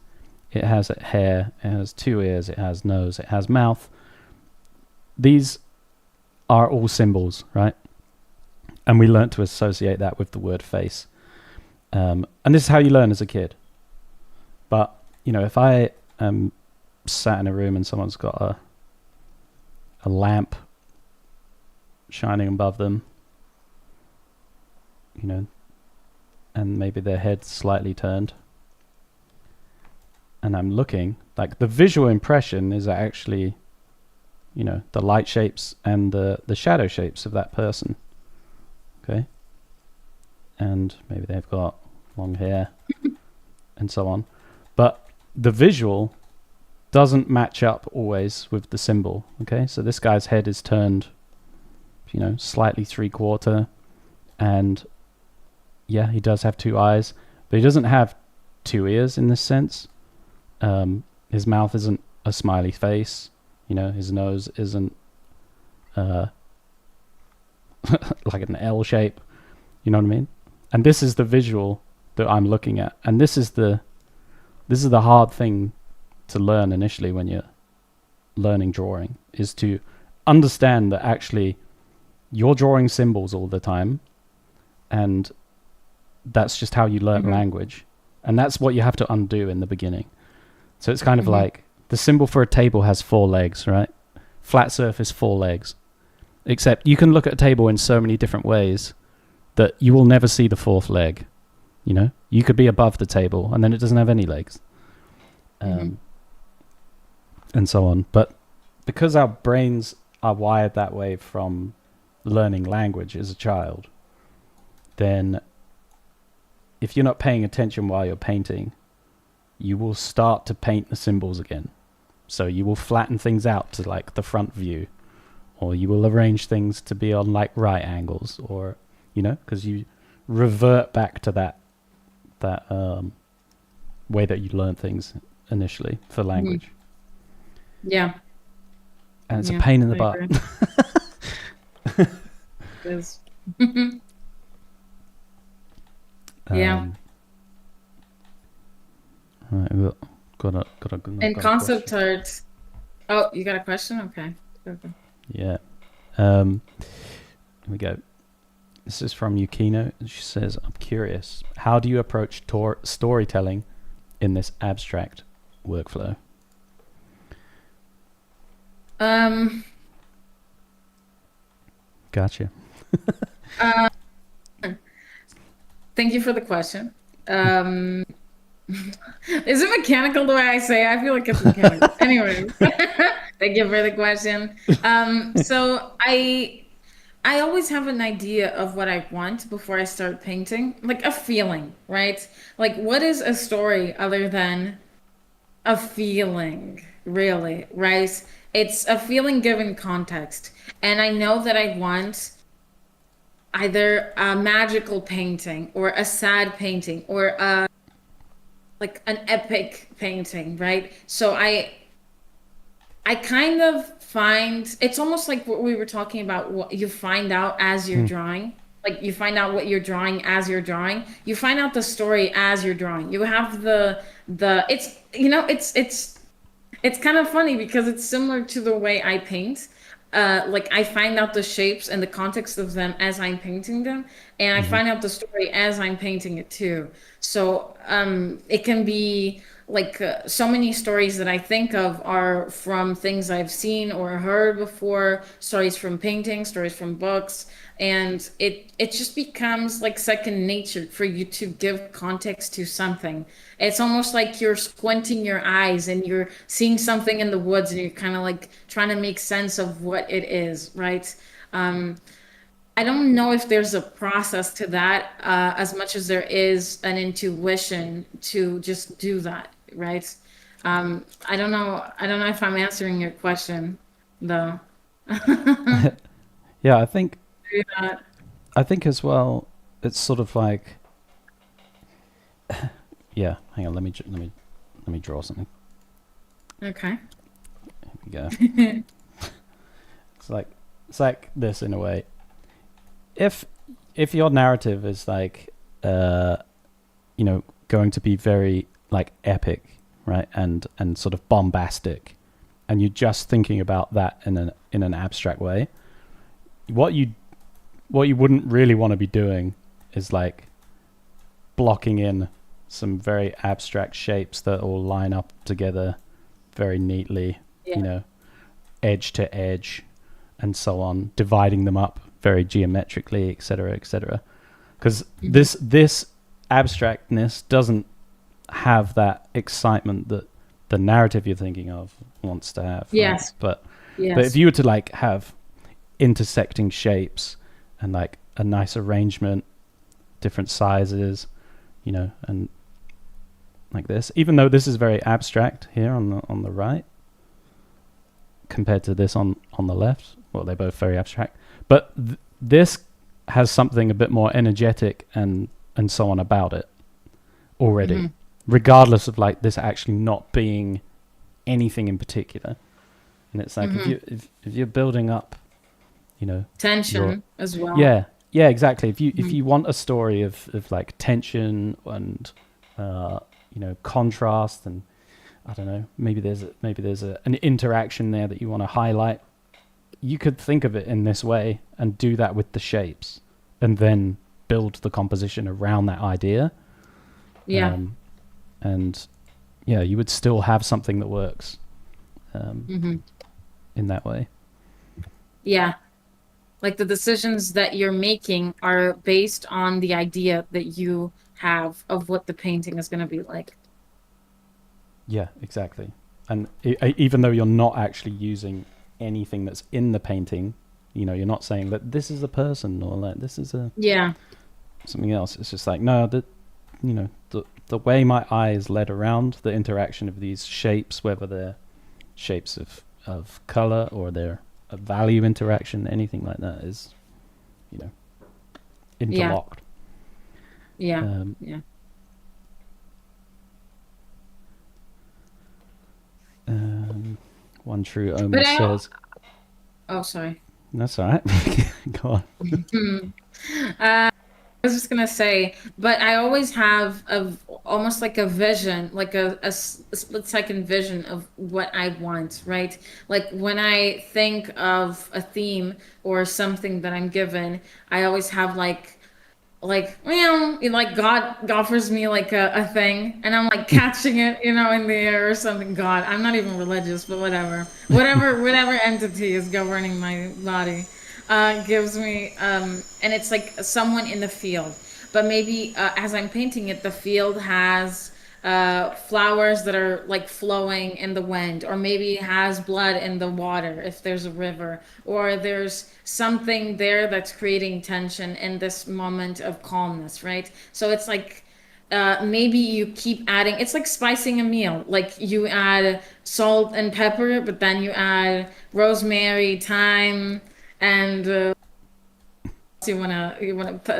it has hair, it has two ears, it has nose, it has mouth. These are all symbols, right? And we learnt to associate that with the word face. And this is how you learn as a kid. But, if I am sat in a room and someone's got a lamp shining above them, and maybe their head's slightly turned, and I'm looking, like, the visual impression is actually, the light shapes and the shadow shapes of that person. Okay? And maybe they've got long hair and so on. But the visual doesn't match up always with the symbol. Okay? So this guy's head is turned, slightly three-quarter, and yeah, he does have two eyes, but he doesn't have two ears in this sense. His mouth isn't a smiley face. His nose isn't like an L shape. You know what I mean? And this is the visual that I'm looking at. And this is the hard thing to learn initially when you're learning drawing, is to understand that actually you're drawing symbols all the time, and that's just how you learn language. And that's what you have to undo in the beginning. So it's kind of like the symbol for a table has 4 legs, right? Flat surface, 4 legs. Except you can look at a table in so many different ways that you will never see the 4th leg. You could be above the table and then it doesn't have any legs. And so on. But because our brains are wired that way from learning language as a child, then if you're not paying attention while you're painting, you will start to paint the symbols again. So you will flatten things out to like the front view, or you will arrange things to be on like right angles, or because you revert back to that way that you learn things initially for language. Yeah. And it's a pain in the butt. It is. Yeah. All right, we've got a And concept art. Oh, you got a question? Okay. Yeah. Here we go. This is from Yukino. She says, I'm curious, how do you approach storytelling in this abstract workflow? Gotcha. Thank you for the question. Is it mechanical the way I say? I feel like it's mechanical. Anyway, thank you for the question. So I always have an idea of what I want before I start painting, like a feeling, right? Like, what is a story other than a feeling, really, right? It's a feeling given context. And I know that I want either a magical painting or a sad painting or like an epic painting, right? So I kind of find it's almost like what we were talking about, what you find out as you're drawing. Like you find out what you're drawing as you're drawing. You find out the story as you're drawing. You have the it's it's kind of funny because it's similar to the way I paint. Like I find out the shapes and the context of them as I'm painting them, and I find out the story as I'm painting it too. So it can be like so many stories that I think of are from things I've seen or heard before, stories from painting, stories from books, and it just becomes like second nature for you to give context to something. It's almost like you're squinting your eyes and you're seeing something in the woods and you're kind of like trying to make sense of what it is, right? I don't know if there's a process to that, as much as there is an intuition to just do that, right? I don't know. I don't know if I'm answering your question, though. Yeah, I think Maybe not. I think as well. It's sort of like, yeah. Hang on, let me draw something. Okay. Here we go. It's like this in a way. If if your narrative is like, uh, going to be very like epic, right, and sort of bombastic, and you're just thinking about that in an abstract way, what you wouldn't really want to be doing is like blocking in some very abstract shapes that all line up together very neatly, Yeah. edge to edge, and so on, dividing them up very geometrically, etc., etc. Because Hmm. this abstractness doesn't have that excitement that the narrative you're thinking of wants to have, right? Yes. But if Yes. you were to like have intersecting shapes and like a nice arrangement, different sizes, and like this, even though this is very abstract here on the right compared to this on the left, well, they're both very abstract, but this has something a bit more energetic and so on about it already, Hmm. regardless of like this actually not being anything in particular. And it's like Hmm. if you're building up, you know, your Tension as well. yeah, yeah, exactly. If Hmm. you want a story of like tension and contrast, and I don't know, maybe there's an interaction there that you want to highlight, you could think of it in this way and do that with the shapes, and then build the composition around that idea. Yeah. Um, and yeah, you would still have something that works um, Hmm. in that way. Yeah. Like the decisions that you're making are based on the idea that you have of what the painting is going to be like. Yeah, exactly. And even though you're not actually using anything that's in the painting, you're not saying that this is a person or like this is a Yeah. something else. It's just like no, the way my eye is led around the interaction of these shapes, whether they're shapes of color or they're a value interaction, anything like that is you know Yeah. interlocked. Yeah. Um, Yeah. um, One true omen But says, oh, sorry. "That's all right. Go on." Hmm. I was just gonna say, but I always have almost like a vision, like a split second vision of what I want, right? Like when I think of a theme or something that I'm given, I always have like God offers me like a thing and I'm like catching it, in the air or something. God, I'm not even religious, but whatever entity is governing my body gives me and it's like someone in the field, but maybe as I'm painting it, the field has flowers that are like flowing in the wind, or maybe it has blood in the water if there's a river, or there's something there that's creating tension in this moment of calmness, right? So it's like maybe you keep adding, it's like spicing a meal. Like you add salt and pepper, but then you add rosemary, thyme, and you wanna put,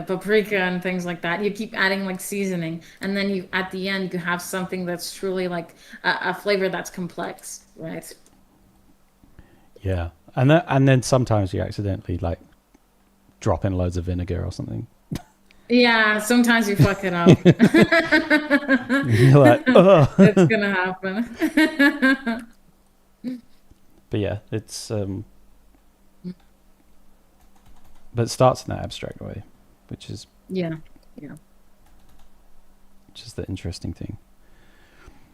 paprika and things like that. You keep adding like seasoning, and then you at the end you have something that's truly like a flavor that's complex, right? Yeah, and then sometimes you accidentally like drop in loads of vinegar or something. Yeah, sometimes you fuck it up. You're like, oh. It's gonna happen. But yeah, but it starts in that abstract way, which is Yeah, yeah. just the interesting thing.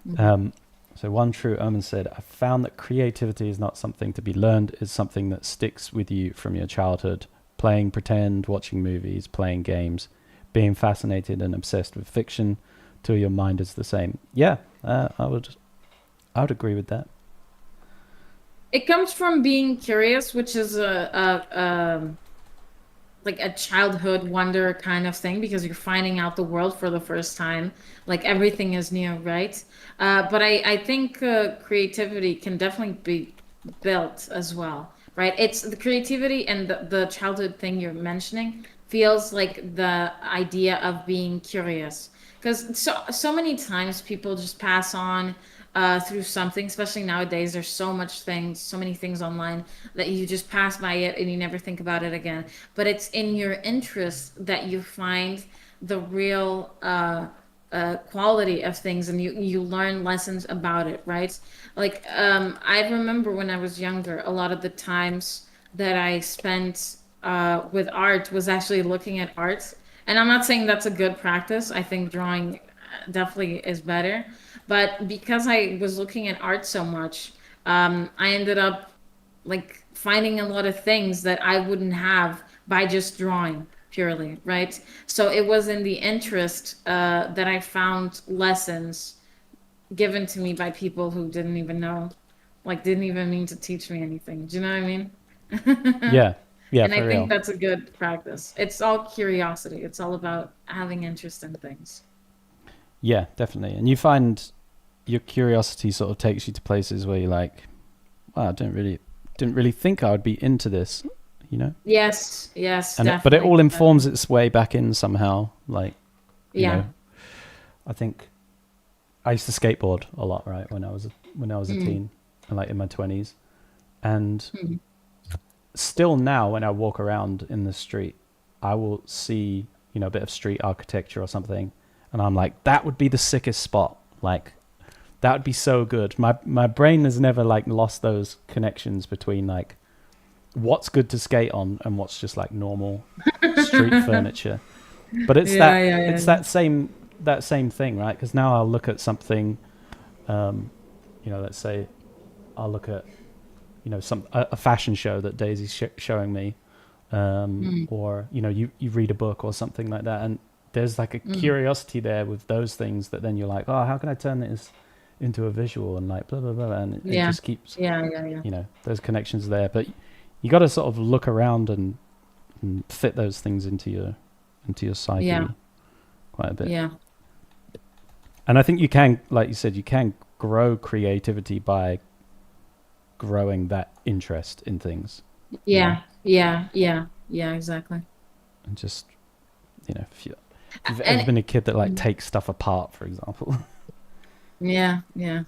Hmm. Um, so one true omen said, "I found that creativity is not something to be learned; it's something that sticks with you from your childhood. Playing pretend, watching movies, playing games, being fascinated and obsessed with fiction, till your mind is the same." Yeah, I would agree with that. It comes from being curious, which is a like a childhood wonder kind of thing, because you're finding out the world for the first time. Like everything is new, right? But I think creativity can definitely be built as well, right? It's the creativity and the childhood thing you're mentioning feels like the idea of being curious. Because so many times people just pass on through something, especially nowadays. There's so much things, so many things online that you just pass by it and you never think about it again. But it's in your interest that you find the real quality of things, and you learn lessons about it, right? Like I remember when I was younger, a lot of the times that I spent with art was actually looking at art. And I'm not saying that's a good practice. I think drawing definitely is better. But because I was looking at art so much, I ended up like finding a lot of things that I wouldn't have by just drawing purely, right? So it was in the interest that I found lessons given to me by people who didn't even know, like didn't even mean to teach me anything. Do you know what I mean? Yeah, yeah, And I for think real. that's a good practice. It's all curiosity. It's all about having interest in things. Yeah, definitely. And you find your curiosity sort of takes you to places where you're like, wow, I didn't really think I would be into this, you know? Yes, yes, But it definitely, all informs definitely. its way back in somehow. Like, you know, Yeah. I think I used to skateboard a lot, right, when I was a Mm, teen, and like in my 20s, and mm, still now when I walk around in the street, I will see, a bit of street architecture or something, and I'm like, that would be the sickest spot. Like, that would be so good. My brain has never like lost those connections between like what's good to skate on and what's just like normal street furniture. But it's yeah, that yeah, it's yeah. that same thing, right? Because now I'll look at something, um, let's say I'll look at a fashion show that Daisy's showing me, Mm, or you read a book or something like that, and there's like a mm, curiosity there with those things that then you're like, oh, how can I turn this into a visual, and like blah blah blah, and it yeah, just keeps, yeah, yeah, yeah. those connections there. But you got to sort of look around and fit those things into your Yeah, psyche quite a bit. yeah, And I think you can, like you said, you can grow creativity by growing that interest in things, you know, yeah, yeah, yeah, yeah, exactly. and just, if you've ever And been a kid that like mm, takes stuff apart, for example. yeah, yeah.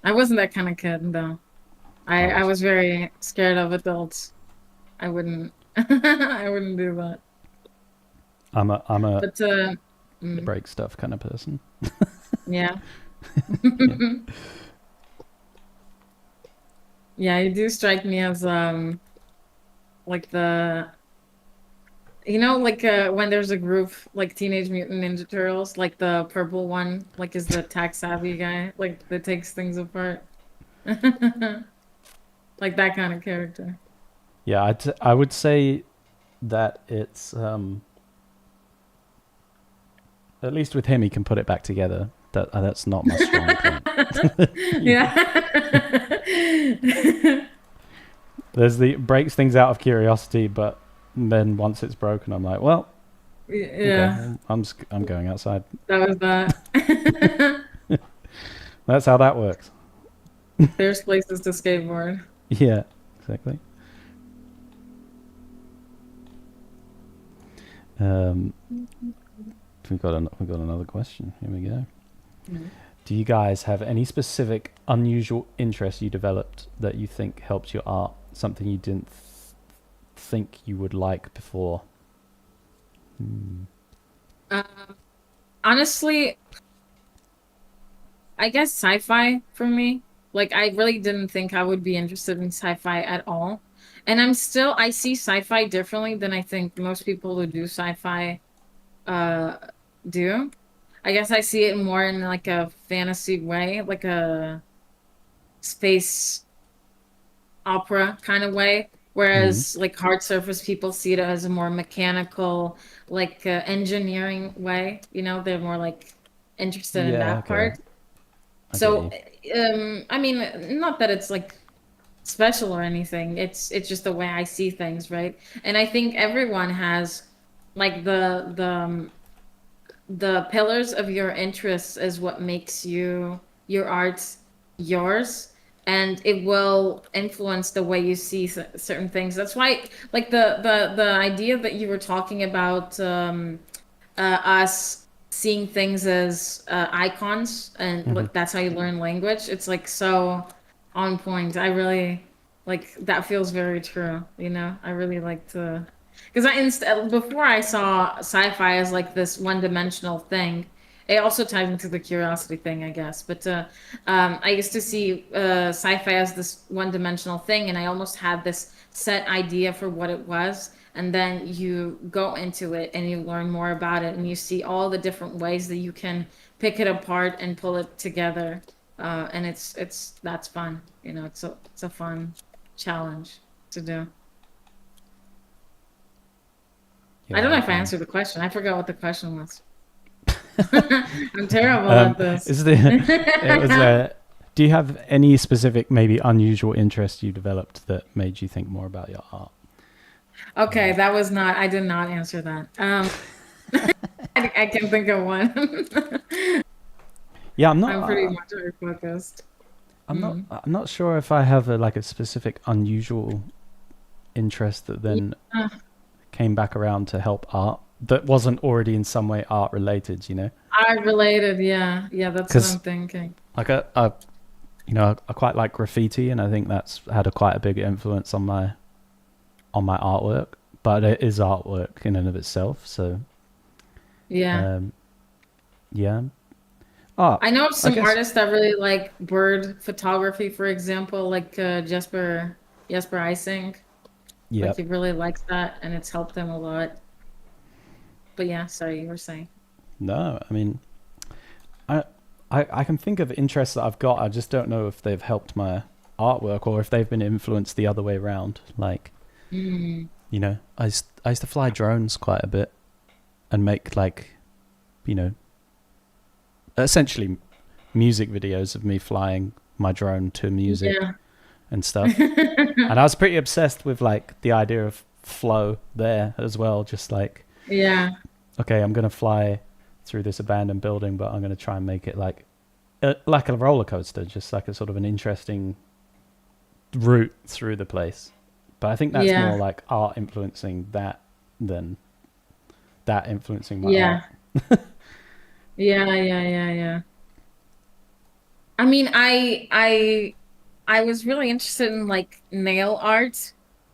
I wasn't that kind of kid though. I I was. was very scared of adults. I wouldn't I wouldn't do that. I'm a But mm, break stuff kind of person. yeah. Yeah. Yeah, you do strike me as like the like when there's a group like Teenage Mutant Ninja Turtles, like the purple one, like is the tech savvy guy, like that takes things apart. Like that kind of character. Yeah, I would say that it's at least with him he can put it back together. That's not my strong point. You know? Yeah. There's the breaks things out of curiosity, but then once it's broken, I'm like, well, okay, Yeah, well, I'm going outside. that was that. That's how that works. There's places to skateboard. Yeah, exactly. Um, we've got another question. Here we go. Mm. Do you guys have any specific unusual interest you developed that you think helped your art? Something you didn't think you would like before? Hmm. Um, Honestly, I guess sci-fi for me. Like I really didn't think I would be interested in sci-fi at all. And I see sci-fi differently than I think most people who do sci-fi uh do. I guess I see it more in like a fantasy way, like a space opera kind of way. Hmm. Whereas like hard surface people see it as a more mechanical, like engineering way. They're more like interested in Yeah. that Okay. part. I get So, you. I mean, not that it's like special or anything. It's just the way I see things, right? And I think everyone has like the pillars of your interests is what makes your art yours, and it will influence the way you see certain things. That's why, like the idea that you were talking about, us seeing things as icons, and Hmm. like that's how you learn language. It's like so on point. I really like that feels very true, you know? I really like to because before I saw sci-fi as like this one-dimensional thing. It also ties into the curiosity thing, I guess. But I used to see sci-fi as this one-dimensional thing, and I almost had this set idea for what it was. And then you go into it and you learn more about it, and you see all the different ways that you can pick it apart and pull it together. And it's that's fun. You know, it's a fun challenge to do. I Yeah, don't I know if I agree. answered the question. I forgot what the question was. I'm terrible at this. Is the it was do you have any specific maybe unusual interest you developed that made you think more about your art? Okay, that was not, I did not answer that. I can think of one. Yeah, I'm not. I'm pretty much art focused. I'm not. Mm. I'm not sure if I have like a specific unusual interest that then Yeah, came back around to help art that wasn't already in some way art related. You know, art related, yeah. Yeah, that's what because I'm thinking. like I quite like graffiti, and I think that's had a quite a big influence on my artwork. But it is artwork in and of itself. So Yeah. um, yeah. Oh, I know of I some guess. artists that really like bird photography, for example, like Jesper Ising. Like he Yep. really likes that and it's helped him a lot. But yeah, sorry, you were saying. No, I mean, I, I can think of interests that I've got. I just don't know if they've helped my artwork or if they've been influenced the other way around. Like, Mm. you know, I used to fly drones quite a bit and make like, you know, essentially music videos of me flying my drone to music Yeah. and stuff. And I was pretty obsessed with like the idea of flow there as well. Just like, Yeah. okay, I'm gonna fly through this abandoned building, but I'm gonna try and make it like a roller coaster, just like a sort of an interesting route through the place. But I think that's more Yeah. like art influencing that than that influencing my art. Yeah. Yeah, yeah, yeah, yeah. I mean, I was really interested in like nail art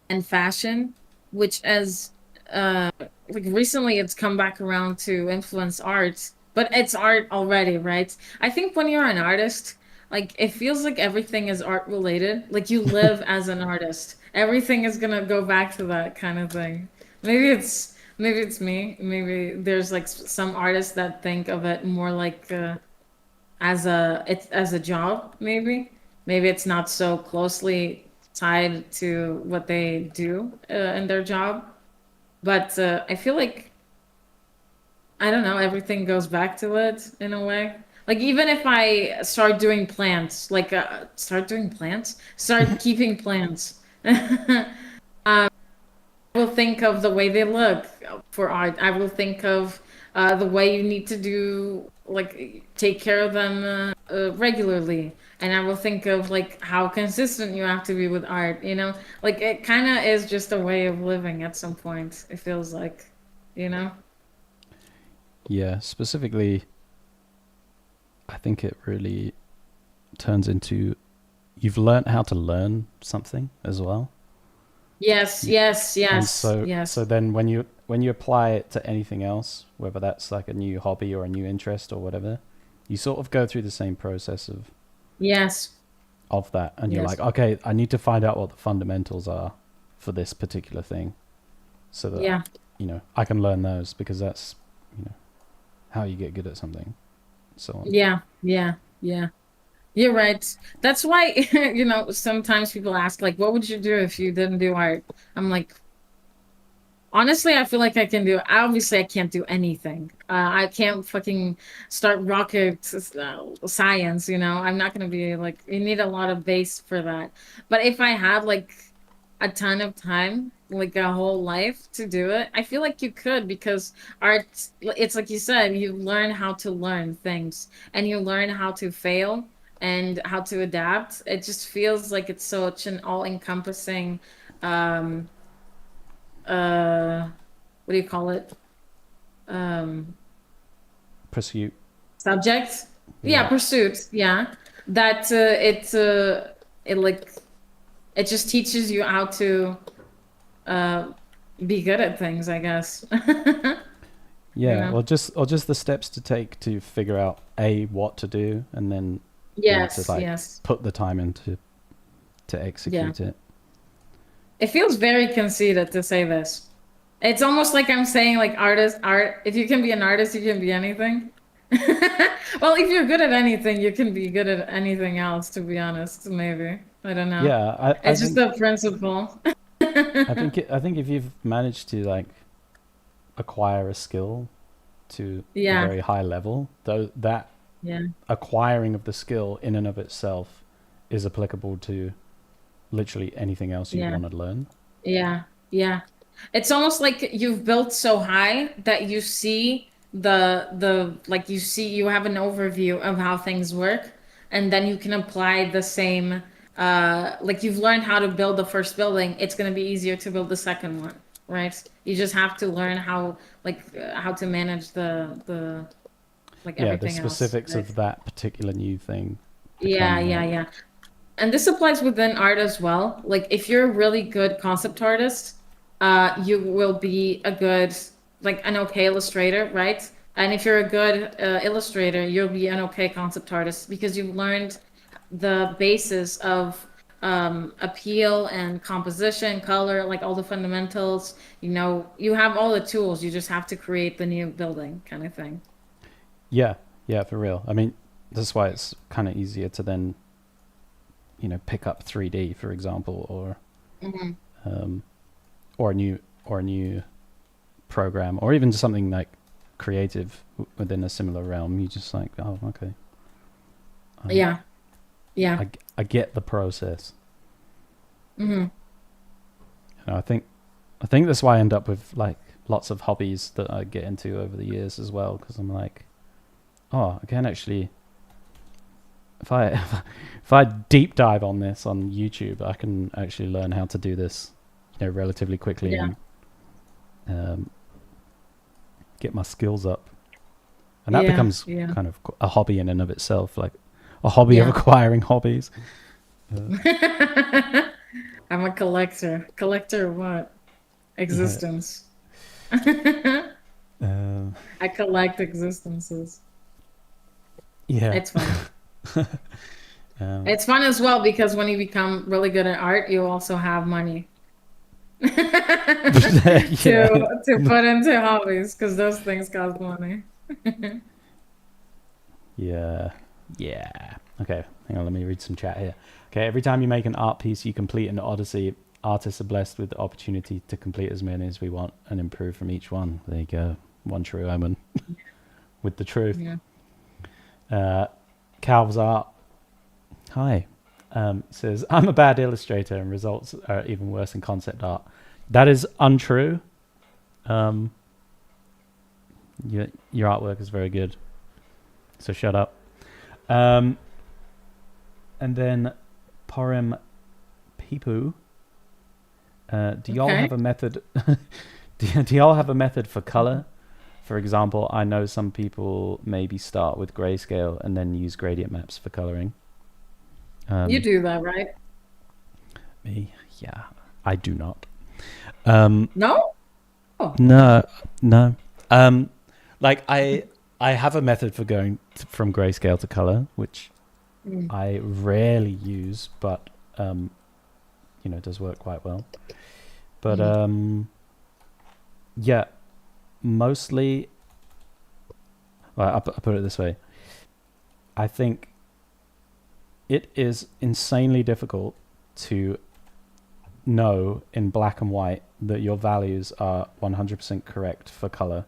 and fashion, which as like recently it's come back around to influence art, but it's art already, right? I think when you're an artist, like it feels like everything is art related. Like you live as an artist. Everything is gonna go back to that kind of thing. Maybe it's me. Maybe there's like some artists that think of it more like as a job, maybe it's not so closely tied to what they do in their job, but I feel like I don't know, everything goes back to it in a way. Like even if I start doing plants, like start keeping plants. Will think of the way they look for art. I will think of the way you need to do, like, take care of them regularly. And I will think of, like, how consistent you have to be with art, you know? Like, it kind of is just a way of living at some point, it feels like, you know? Yeah, specifically, I think it really turns into you've learned how to learn something as well. Yes, You, yes, and yes, yes, so then when you apply it to anything else, whether that's like a new hobby or a new interest or whatever, you sort of go through the same process yes, of that, and you're like, yes, okay, I need to find out what the fundamentals are for this particular thing, so that yeah, you know I can learn those because that's you know how you get good at something, so on. yeah, yeah, yeah. You're right. That's why, you know, sometimes people ask, like, what would you do if you didn't do art? I'm like, honestly, I feel like I can do, obviously, I can't do anything. I can't fucking start rocket science, you know? I'm not going to be like, you need a lot of base for that. But if I had like a ton of time, like a whole life to do it, I feel like you could because art, it's like you said, you learn how to learn things and you learn how to fail and how to adapt. It just feels like it's such an all-encompassing, um, what do you call it? Um, pursuit. subject. Yeah, Yeah, pursuit. Yeah, that it like it just teaches you how to uh be good at things, I guess. You yeah, know? or just the steps to take to figure out a what to do, and then b to Yes, like yes. put the time into to Yeah. execute it. It feels very conceited to say this. It's almost like I'm saying like art, if you can be an artist, you can be anything. Well, if you're good at anything, you can be good at anything else, to be honest, maybe. I don't know. Yeah, I It's just think a principle. I think if you've managed to like acquire a skill to a Yeah, very high level, though that yeah, acquiring of the skill in and of itself is applicable to literally anything else you'd yeah. want to learn. Yeah, yeah. It's almost like you've built so high that you see the like you see you have an overview of how things work, and then you can apply the same like you've learned how to build the first building, it's going to be easier to build the second one, right? You just have to learn how to manage the like Yeah, the everything else, specifics right? of that particular new thing Yeah, become yeah, like, yeah. And this applies within art as well. Like if you're a really good concept artist, you will be a good, like an okay illustrator, right? And if you're a good illustrator, you'll be an okay concept artist because you've learned the basis of appeal and composition, color, like all the fundamentals. You know, you have all the tools. You just have to create the new building kind of thing. yeah, yeah, for real. I mean, that's why it's kind of easier to then, you know, pick up 3D, for example, Hmm. um, or a new program, or even just something like creative within a similar realm. You just like, oh, okay, I, Yeah, yeah. I get the process. Hmm. You know, I think that's why I end up with like lots of hobbies that I get into over the years as well, because I'm like, oh, I can actually, if I if I deep dive on this on YouTube, I can actually learn how to do this, you know, relatively quickly Yeah, and um, get my skills up, and that yeah, becomes yeah, kind of a hobby in and of itself, like a hobby of yeah. acquiring hobbies. I'm a collector. Collector of what? Yeah, Existence. I uh, collect existences. yeah, It's fun. um, It's fun as well because when you become really good at art, you also have money yeah, to put into hobbies because those things cost money. yeah, yeah. Okay, hang on. Let me read some chat here. Okay, every time you make an art piece, you complete an odyssey. Artists are blessed with the opportunity to complete as many as we want and improve from each one. There you go. One true omen with the truth. Yeah. Uh, Calv's art. Hi. Says, I'm a bad illustrator and results are even worse in concept art. That is untrue. Um, your artwork is very good. So shut up. Um, and then Porim Pipu. Do y'all Okay. have a method? Do y'all have a method for color? For example, I know some people maybe start with grayscale and then use gradient maps for coloring. You Um, do that, right? me, yeah, I do not. Um, No? Oh. no, no. Um, like I have a method for going from grayscale to color, which Mm. I rarely use, but you know, does work quite well. But Mhm. yeah, mostly. Well, I put it this way. I think it is insanely difficult to know in black and white that your values are 100% correct for color,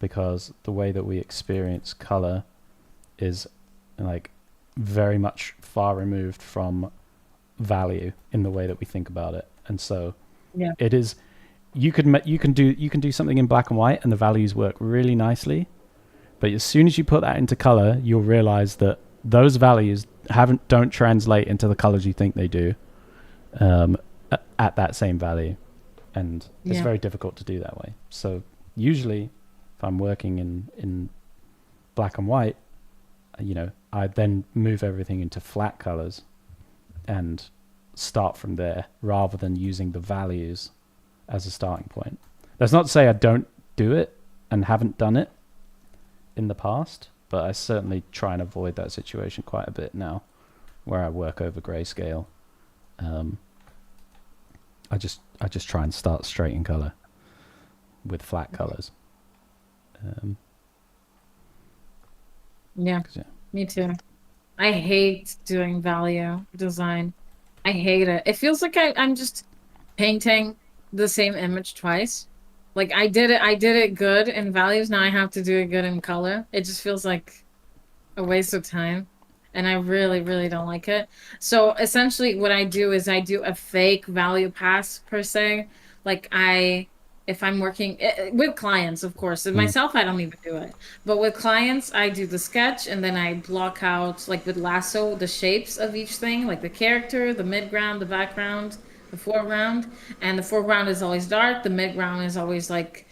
because the way that we experience color is like very much far removed from value in the way that we think about it. And so Yeah. it is, you can do something in black and white and the values work really nicely, but as soon as you put that into color, you'll realize that those values don't translate into the colors you think they do, um, at that same value, and it's Yeah. very difficult to do that way. So usually, if I'm working in black and white, I then move everything into flat colors and start from there rather than using the values as a starting point. That's not to say I don't do it and haven't done it in the past, but I certainly try and avoid that situation quite a bit now where I work over grayscale. I just try and start straight in color with flat colors. Yeah, Yeah. me too. I hate doing value design. I hate it. It feels like I'm just painting the same image twice. Like I did it good in values, now I have to do it good in color. It just feels like a waste of time. And I really, really don't like it. So essentially what I do is I do a fake value pass per se. Like if I'm working with clients, of course. And Mm. myself, I don't even do it. But with clients, I do the sketch and then I block out, like with lasso, the shapes of each thing, like the character, the midground, the background, the foreground. And the foreground is always dark. The midground is always like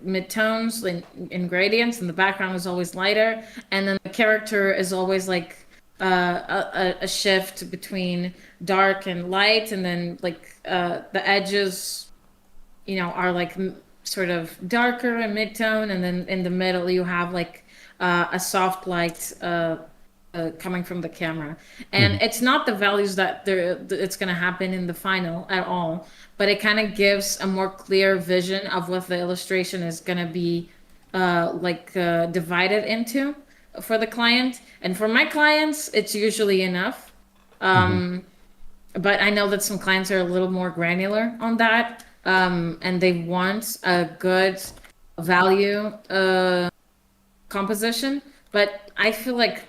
mid-tones in gradients, and the background is always lighter. And then the character is always like a shift between dark and light, and then like the edges, are like sort of darker and mid-tone, and then in the middle you have like a soft light coming from the camera. And Mhm. it's not the values that it's going to happen in the final at all, but it kind of gives a more clear vision of what the illustration is going to be divided into for the client. And for my clients, it's usually enough. Mhm. But I know that some clients are a little more granular on that, and they want a good value composition. But I feel like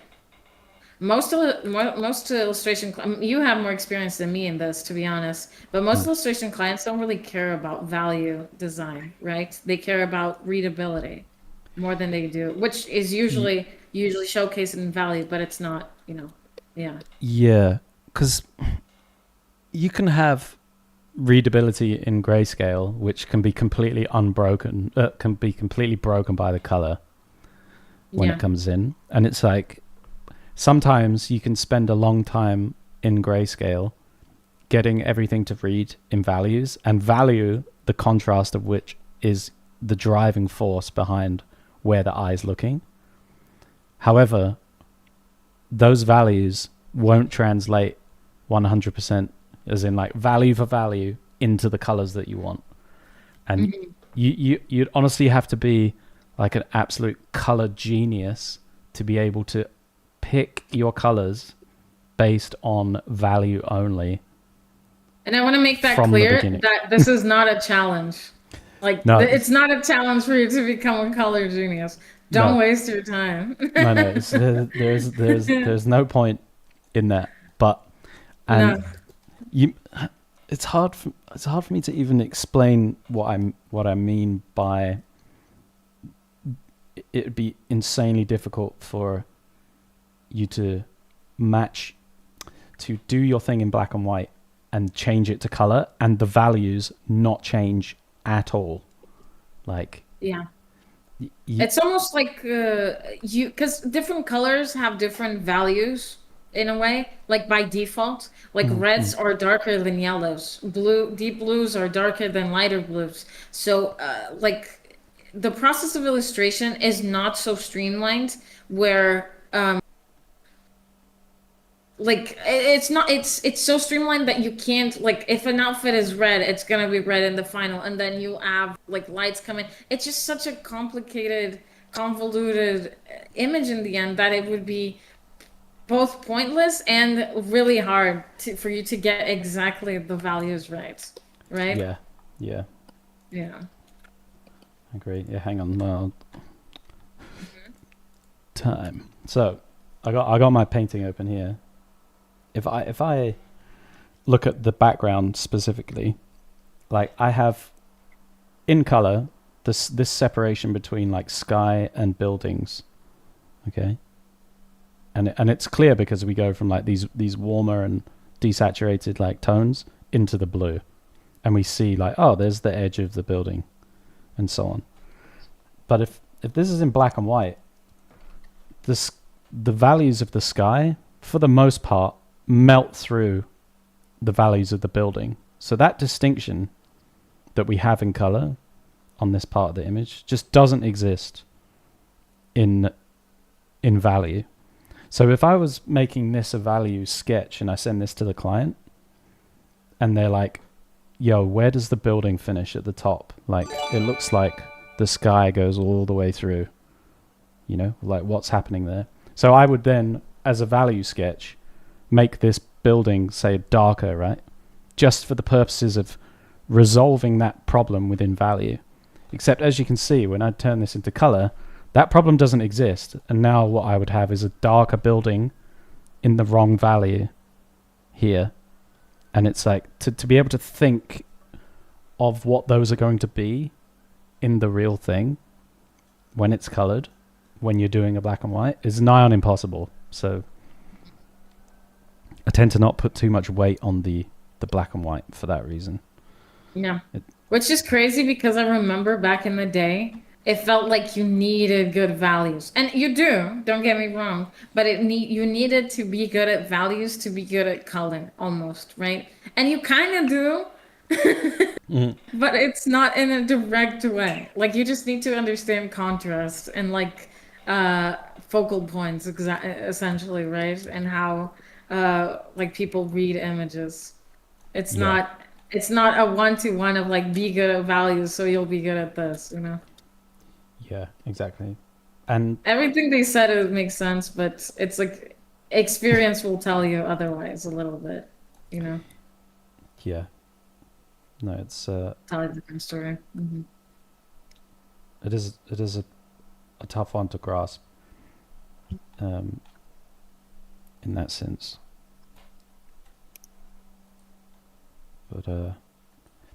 most illustration you have more experience than me in this, to be honest. But most Mm. illustration clients don't really care about value design, right? They care about readability more than they do, which is Y- usually showcased in value, but it's not, yeah. yeah, because you can have readability in grayscale, which can be completely unbroken, can be completely broken by the color when it Yeah. comes in. And it's like sometimes you can spend a long time in grayscale getting everything to read in values, and value, the contrast of which is the driving force behind where the eye's looking. However, those values won't translate 100%, as in like value for value, into the colors that you want. And Mhm. you'd honestly have to be like an absolute color genius to be able to pick your colors based on value only And I want to make that from the clear beginning. that this is not a challenge. No, It's not a challenge for you to become a color genius. no, Don't waste your time. no. There's no point in that. But and No. you, it's hard for me to even explain what I mean by it'd be insanely difficult for you to match to do your thing in black and white and change it to color and the values not change at all. Like Yeah. y- It's almost like because different colors have different values in a way, like by default. Like mm, reds mm, are darker than yellows. Deep blues are darker than lighter blues. So, like the process of illustration is not so streamlined where it's not it's so streamlined that you can't, like, if an outfit is red, it's gonna be red in the final, and then you have like lights coming. It's just such a complicated, convoluted image in the end that it would be both pointless and really hard for you to get exactly the values right. yeah, yeah, Yeah. I agree. Yeah, hang on, time. So I got my painting open here. If I look at the background specifically, like I have in color this separation between like sky and buildings, okay, and it's clear because we go from like these warmer and desaturated like tones into the blue, and we see like, oh, there's the edge of the building and so on. But if this is in black and white, this the values of the sky, for the most part, melt through the values of the building. So that distinction that we have in color on this part of the image just doesn't exist in value. So if I was making this a value sketch and I send this to the client and they're like, yo, where does the building finish at the top? Like, it looks like the sky goes all the way through, you know, like what's happening there? So I would then, as a value sketch, make this building, say, darker, right? Just for the purposes of resolving that problem within value. Except, as you can see, when I turn this into color, that problem doesn't exist. And now what I would have is a darker building in the wrong value here. And it's like, to be able to think of what those are going to be in the real thing when it's colored, when you're doing a black and white, is nigh on impossible. So I tend to not put too much weight on the black and white for that reason. Yeah. Which is crazy because I remember back in the day, it felt like you needed good values. And you do, don't get me wrong, but you needed to be good at values to be good at color almost, right? And you kind of do, but it's not in a direct way. Like you just need to understand contrast and like focal points essentially, right? And how like people read images. It's Yeah. not it's not a one-to-one of like be good at values so you'll be good at this, you know. Yeah, exactly. And Everything they said it makes sense, but it's like experience will tell you otherwise a little bit, you know. yeah, no, it's Tell a different story. Hmm. it is a tough one to grasp, um, in that sense. But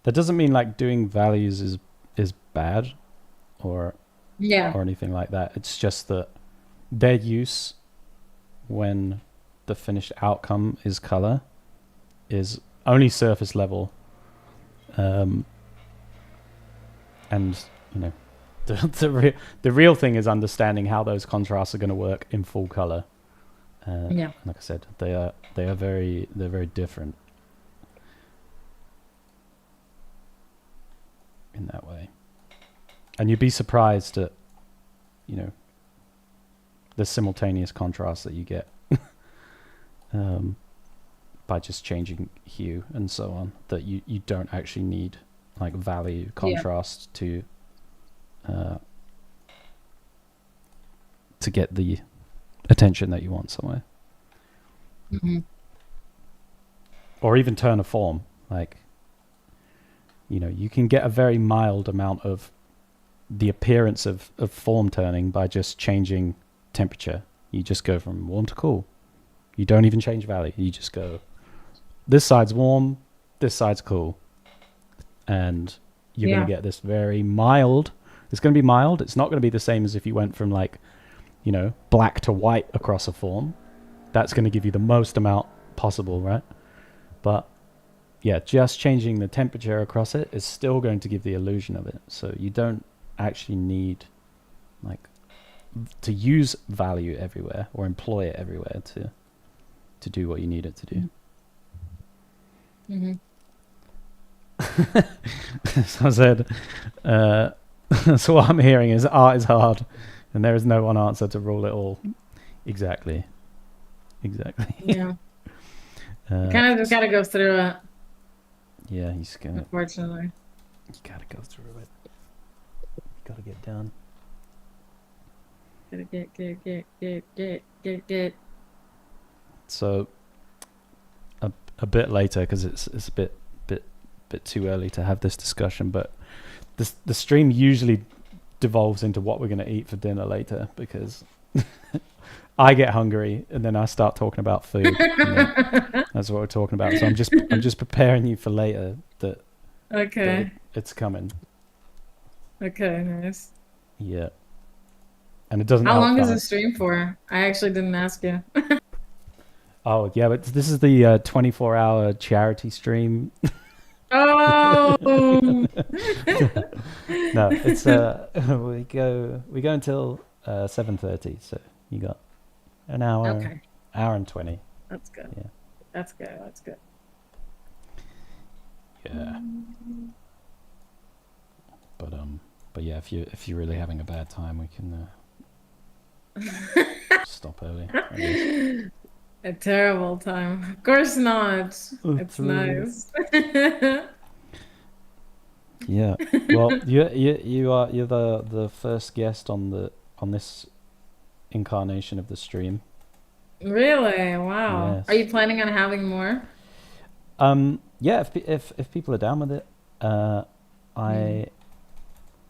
that doesn't mean like doing values is bad or Yeah. anything like that. It's just that their use when the finished outcome is color is only surface level, and you know the real thing is understanding how those contrasts are going to work in full color. Yeah. Like I said, they're very different in that way, and you'd be surprised at the simultaneous contrast that you get by just changing hue and so on, that you don't actually need like value contrast to get the attention that you want somewhere. Hmm. Or even turn a form. Like, you can get a very mild amount of the appearance of form turning by just changing temperature. You just go from warm to cool. You don't even change value. You just go, this side's warm, this side's cool. And you're going to get this very mild. It's going to be mild. It's not going to be the same as if you went from like, black to white across a form. That's going to give you the most amount possible, right? But yeah, just changing the temperature across it is still going to give the illusion of it. So you don't actually need like to use value everywhere or employ it everywhere to do what you need it to do. Hmm. So I said, so what I'm hearing is art is hard and there is no one answer to rule it all. Exactly. Yeah. You kind of just got to go through it. Yeah, Unfortunately. You gotta go through it. You gotta get done. Gotta get. So a bit later, because it's a bit too early to have this discussion, but the stream usually devolves into what we're going to eat for dinner later, because I get hungry and then I start talking about food. That's what we're talking about. So I'm just preparing you for later that Okay. it's coming. Okay, nice. Yeah. And it doesn't How help long is that the stream for? I actually didn't ask you. Oh, yeah, but this is the 24-hour charity stream. Oh. No, it's we go until 7:30. So You got an hour, Okay, hour and 20. that's good. Yeah. That's good. That's good. Yeah. But but yeah, if you're really having a bad time, we can stop early, I guess. A terrible time. Of course not. It's Terrible. nice. Yeah. Well, you're the first guest on this incarnation of the stream. Really? Wow. Are Yes. you planning on having more? Yeah. If people are down with it, Hmm. I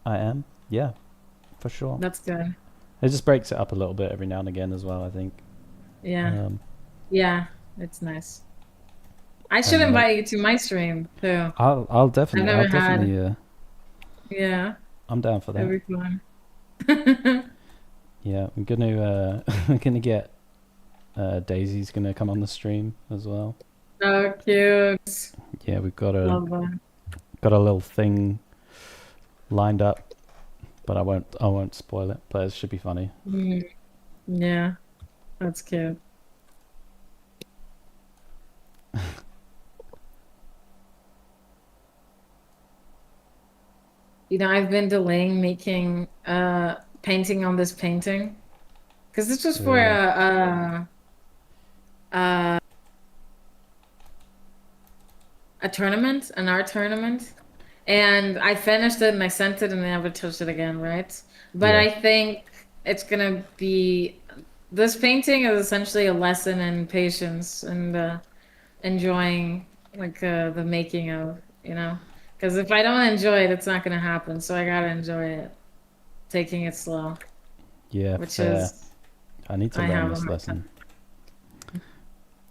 I am. Yeah, for sure. That's good. It just breaks it up a little bit every now and again as well. I think. Yeah. Um, Yeah. It's nice. I should and like invite you to my stream too. I've I'll never had. definitely Yeah. I'm down for that. It'd be fun. Yeah, I'm gonna I'm gonna get Daisy's gonna come on the stream as well. So cute. Yeah, we've Love that. got a little thing lined up, but I won't spoil it. But it should be funny. Mm, yeah. That's cute. I've been delaying making painting on this painting because this was for Really. a a tournament, an art tournament. And I finished it and I sent it and I never touched it again, right? But Yeah. I think it's gonna be this painting is essentially a lesson in patience and enjoying the making of, Because if I don't enjoy it, it's not gonna happen. So I gotta enjoy it, taking it slow, Yeah. which Fair. is I need to I learn have a this hard time. lesson.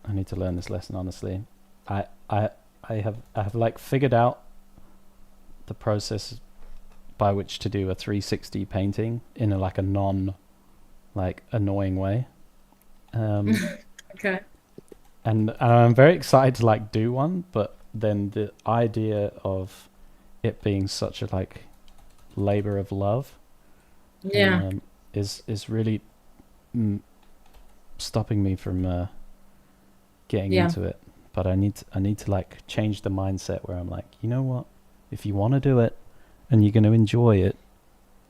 I need to learn this lesson honestly. I I I have like figured out the process by which to do a 360 painting in a like a non like annoying way. Um, Okay. and I'm very excited to like do one, but then the idea of it being such a like labor of love Yeah. is really mm, stopping me from getting Yeah. into it. But I need to like change the mindset where I'm like, you know what? If you want to do it and you're going to enjoy it,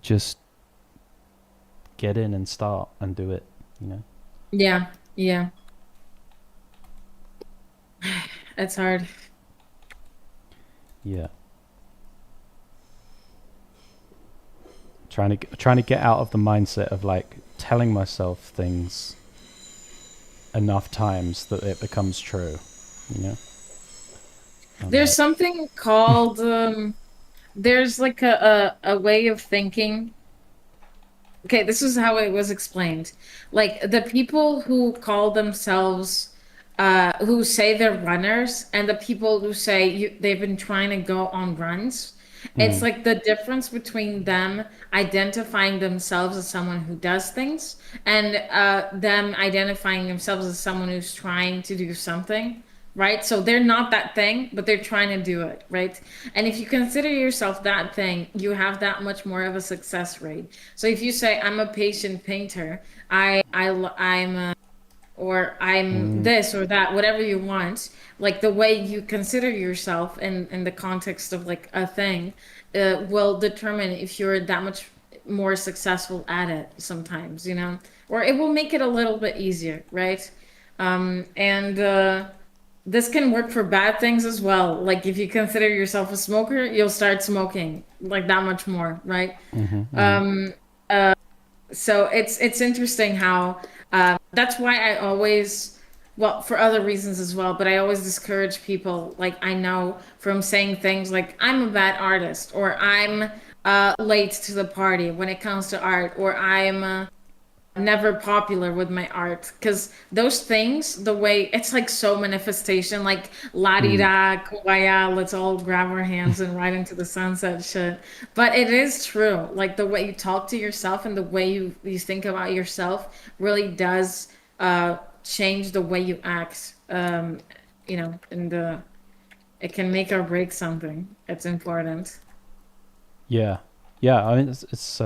just get in and start and do it. You know? Yeah. Yeah. It's hard. Yeah. Trying to get out of the mindset of like telling myself things enough times that it becomes true. You know? I'm There's like, something called there's like a way of thinking. Okay, this is how it was explained. Like the people who call themselves who say they're runners and the people who say they've been trying to go on runs. It's mm, like the difference between them identifying themselves as someone who does things and them identifying themselves as someone who's trying to do something, right? So they're not that thing, but they're trying to do it, right? And if you consider yourself that thing, you have that much more of a success rate. So if you say I'm a patient painter, I'm a or I'm mm, this or that, whatever you want, like the way you consider yourself in the context of like a thing, will determine if you're that much more successful at it sometimes, or it will make it a little bit easier, right? And this can work for bad things as well. Like if you consider yourself a smoker, you'll start smoking like that much more, right? mm-hmm, mm-hmm, Um, so it's interesting how that's why I always, well, for other reasons as well, but I always discourage people like I know from saying things like I'm a bad artist or I'm late to the party when it comes to art or I'm never popular with my art because those things, the way it's like so manifestation, like la di mm, da, kumbaya, let's all grab our hands and ride into the sunset shit. But it is true. Like the way you talk to yourself and the way you think about yourself really does change the way you act. And it can make or break something. It's important. yeah, yeah. I mean, it's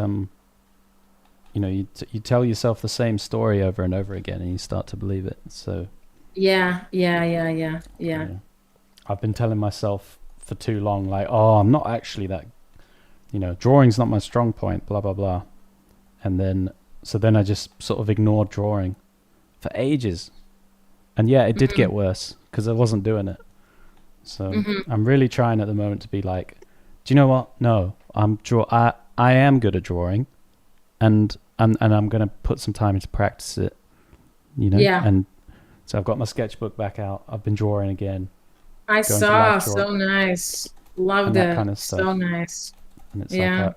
you tell yourself the same story over and over again, and you start to believe it. So Yeah, yeah, yeah, yeah, yeah. yeah, I've been telling myself for too long, like, oh, I'm not actually that. Drawing's not my strong point. Blah blah blah. And then I just sort of ignored drawing for ages. And yeah, it did get Hmm. worse because I wasn't doing it. So Hmm. I'm really trying at the moment to be like, do you know what? No, I am good at drawing, and I'm gonna put some time into practice it. Yeah, And so I've got my sketchbook back out. I've been drawing again, I going to live saw. drawing So nice. and Loved that it. kind of So stuff. nice. And it's like Yeah,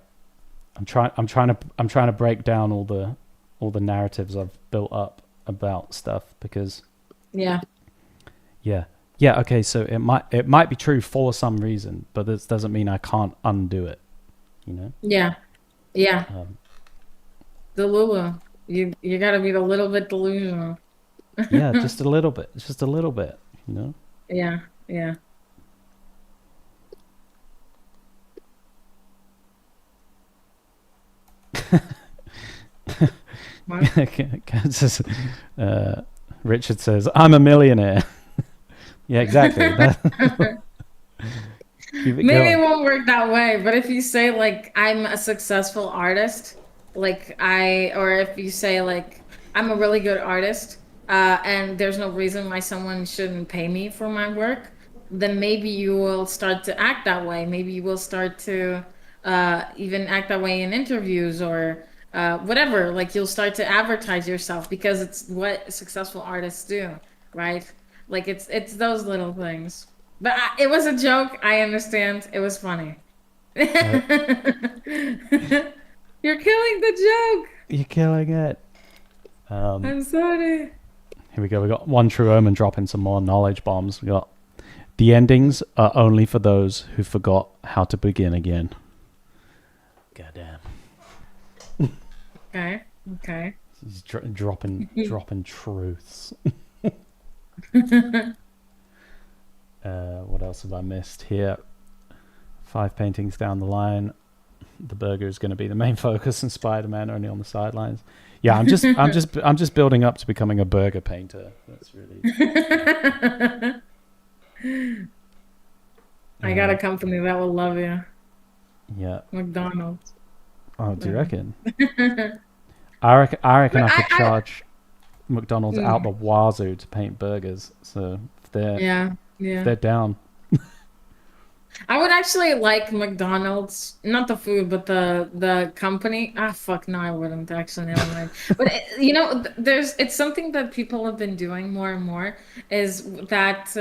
I'm trying to break down all the narratives I've built up about stuff because yeah, yeah. Yeah, okay, so it might be true for some reason, but this doesn't mean I can't undo it, you know? yeah, yeah. Um, Delulu. You gotta be a little bit delusional. yeah, just a little bit. Just a little bit, you know? Yeah, yeah. What? Kansas, uh, Richard says, I'm a millionaire. Yeah, exactly. Keep it Maybe it going. won't work that way, but if you say like I'm a successful artist, or if you say like I'm a really good artist, and there's no reason why someone shouldn't pay me for my work, then maybe you will start to act that way. Maybe you will start to even act that way in interviews or whatever. Like you'll start to advertise yourself because it's what successful artists do, right? Like it's those little things. But it was a joke. I understand. It was funny. You're Uh, killing the joke. you're killing it. Um, I'm sorry. Here we go. We got one true omen dropping some more knowledge bombs. We got the endings are only for those who forgot how to begin again. Goddamn. Okay. Okay. He's dropping truths. What else have I missed here? 5 paintings down the line. The burger is going to be the main focus, and Spider-Man only on the sidelines. Yeah, I'm just building up to becoming a burger painter. That's really. I got Uh, a company that will love you. yeah. McDonald's. Oh, do you Yeah. reckon? I reckon But I could I charge McDonald's out mm, the wazoo to paint burgers. So if they're yeah, if yeah. they're down, I would actually like McDonald's, not the food, but the company. Ah, fuck, no, I wouldn't actually. Never mind. But it's something that people have been doing more and more is that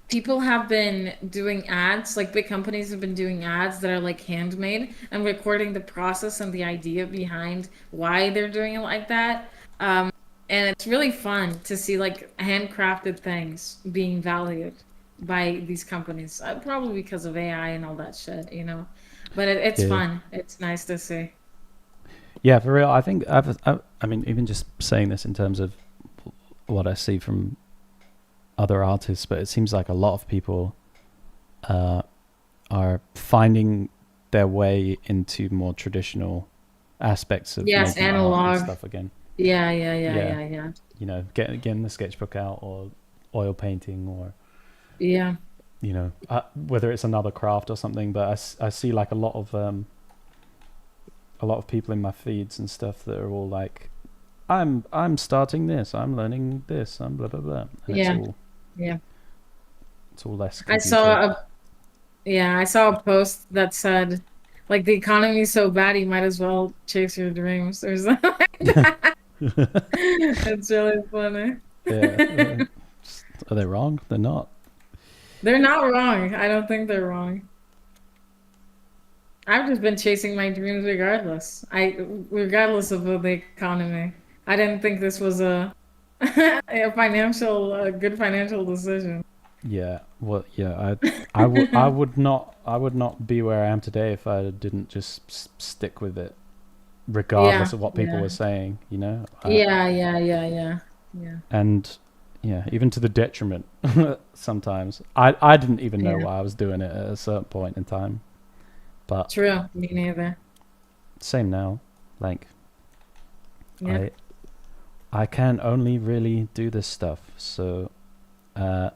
people have been doing ads, like big companies have been doing ads that are like handmade and recording the process and the idea behind why they're doing it like that. And it's really fun to see like handcrafted things being valued by these companies, probably because of AI and all that shit. But it's yeah, fun. It's nice to see. yeah, for real. I think I mean, even just saying this in terms of what I see from other artists, but it seems like a lot of people uh, are finding their way into more traditional aspects of Yes, making art and analog. stuff again. Yeah, yeah, yeah, Yeah, yeah, yeah. getting the sketchbook out or oil painting or Yeah. whether it's another craft or something. But I see like a lot of people in my feeds and stuff that are all like, I'm starting this, I'm learning this, I'm blah blah blah, and it's Yeah. all Yeah. it's all less I computer. saw a Yeah, I saw a post that said, like, the economy's so bad, you might as well chase your dreams or something like that. It's really funny. Yeah, are they wrong? They're not. They're not wrong. I don't think they're wrong. I've just been chasing my dreams regardless of the economy. I didn't think this was a good financial decision. Yeah, well, yeah, I would not be where I am today if I didn't just stick with it, regardless Yeah, of what people yeah, were saying. yeah, yeah, yeah, yeah, yeah, And yeah, even to the detriment sometimes. I didn't even know yeah. why I was doing it at a certain point in time, but True. Me neither. same now. Like Yeah. I I can only really do this stuff. So uh,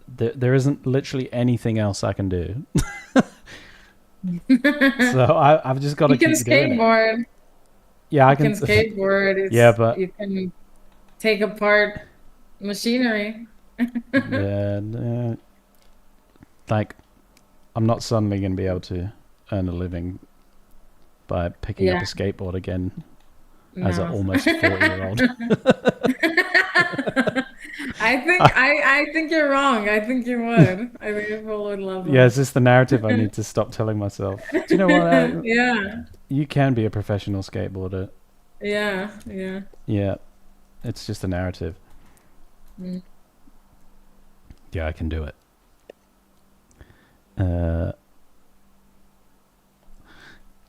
there isn't literally anything else I can do. So I've just got to You can keep doing it. skateboard. Yeah, I You can can. skateboard. Yeah, It's but you can take apart machinery. yeah, like I'm not suddenly going to be able to earn a living by picking up Yeah, a skateboard again as an no. almost 40-year-old. I think you're wrong. I think you would. I think people would love Yeah, that. it's just the narrative I need to stop telling myself. Do you know what? Yeah, You can be a professional skateboarder. yeah, yeah. Yeah, it's just a narrative. Mm. Yeah, I can do it. Uh,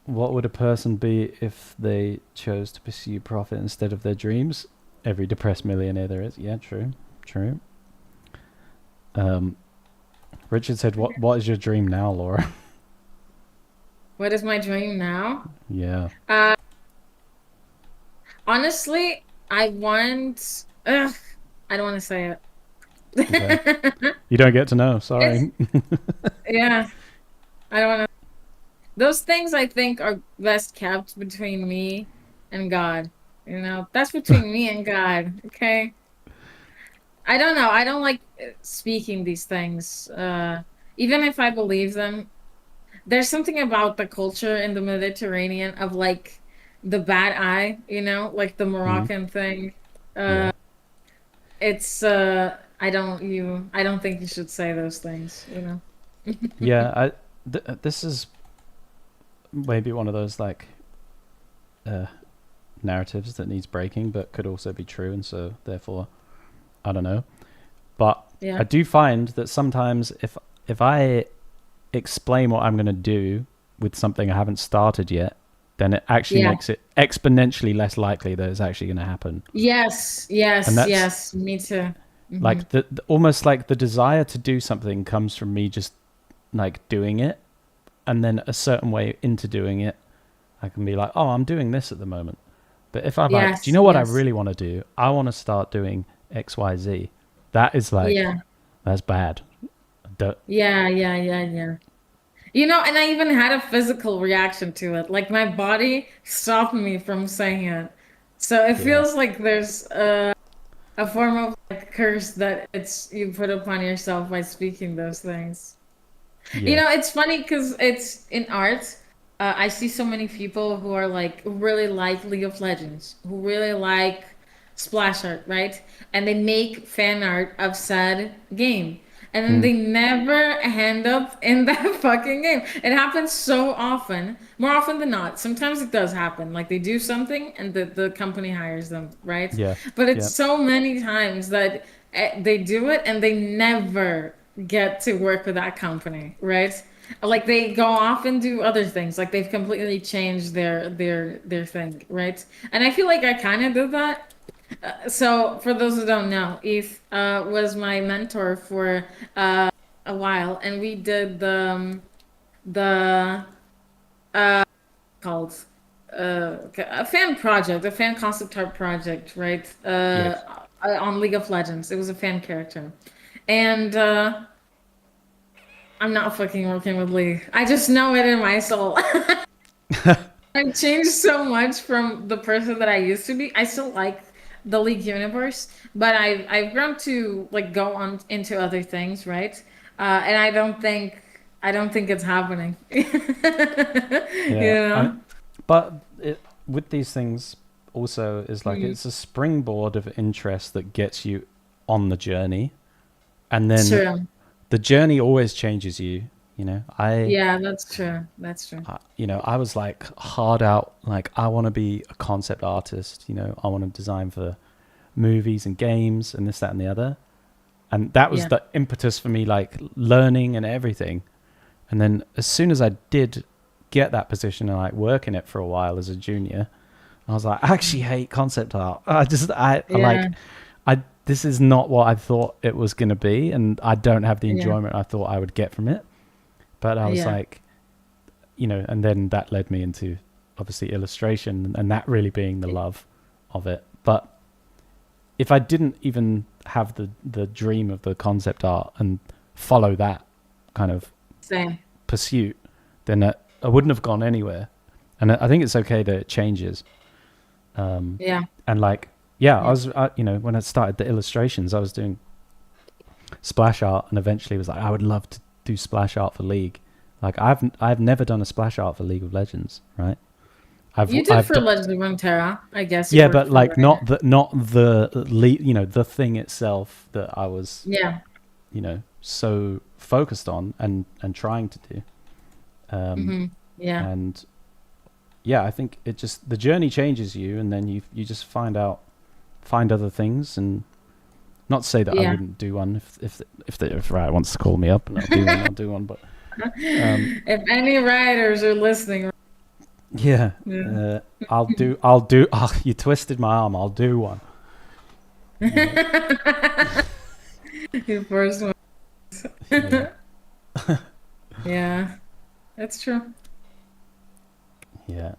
what would a person be if they chose to pursue profit instead of their dreams? Every depressed millionaire there is. Yeah, true, true. Um, Richard said, "What is your dream now, Laura?" What is my dream now? Yeah. Uh, honestly, I want. Ugh, I don't want to say Okay. it. You don't get to know. It's Sorry. yeah. I don't want to. Those things I think are best kept between me and God. You know, that's between me and God. Okay. I don't know. I don't like speaking these things. Even if I believe them, there's something about the culture in the Mediterranean of like the bad eye, you know, like the Mm, Moroccan thing. yeah. I don't think you should say those things, you know. Yeah. This is maybe one of those like uh, narratives that needs breaking, but could also be true, and so therefore I don't know. But Yeah. I do find that sometimes if I explain what I'm going to do with something I haven't started yet, then it actually Yeah. makes it exponentially less likely that it's actually going to happen. Yes, And yes, that's yes. Me too. Hmm. like almost like the desire to do something comes from me just like doing it, and then a certain way into doing it, I can be like, oh, I'm doing this at the moment. But if I'm like, do you Yes, know what I yes. really want to do? I want to start doing X, Y, Z. That is like, Yeah. that's bad. Don't- Yeah, yeah, yeah, yeah. You know, and I even had a physical reaction to it. Like my body stopped me from saying it. So it yeah. feels like there's a form of like curse that it's you put upon yourself by speaking those things. You Yeah. know, it's funny because it's in art. I see so many people who are like really like League of Legends, who really like splash art, right? And they make fan art of said game. And then Mm, they never end up in that fucking game. It happens so often, more often than not. Sometimes it does happen. Like they do something and the company hires them, right? yeah. But it's Yeah. so many times that they do it and they never get to work with that company, right? Like they go off and do other things. Like they've completely changed their thing, right? And I feel like I kind of did that. So for those who don't know, Heath was my mentor for a while, and we did the called a fan project, a fan concept art project, right? Yes. On League of Legends. It was a fan character, and I'm not fucking working with League. I just know it in my soul. I've changed so much from the person that I used to be. I still like the League universe, but I've grown to like go on into other things, right? And I don't think it's happening. You Yeah. know? But with these things also is like Mm. it's a springboard of interest that gets you on the journey, and then True. the journey always changes you. You know, Yeah, that's true. That's true. I was like hard out, like I want to be a concept artist. I want to design for movies and games and this, that, and the other. And that was Yeah. the impetus for me, like learning and everything. And then as soon as I did get that position and like work in it for a while as a junior, I was like, I actually hate concept art. I Yeah. like, this is not what I thought it was going to be. And I don't have the Yeah. enjoyment I thought I would get from it. But I was Yeah. like, and then that led me into obviously illustration and that really being the love of it. But if I didn't even have the dream of the concept art and follow that kind of Same. pursuit, then I wouldn't have gone anywhere. And I think it's okay that it changes. Yeah. And like, yeah, Yeah. when I started the illustrations, I was doing splash art, and eventually was like, I would love to do splash art for League. Like I've never done a splash art for League of Legends, right? You did for Legend of Runeterra, I guess. You Yeah, worked but for like Riot. not the the thing itself that I was Yeah. so focused on and trying to do. Hmm. Yeah. And yeah, I think it just the journey changes you, and then you just find other things. And not to say that I Yeah. wouldn't do one if Riot wants to call me up and I'll do one. But If any writers are listening, yeah, yeah. I'll do. Oh, you twisted my arm. I'll do one. Yeah, Your first one. yeah, Yeah, that's true. yeah.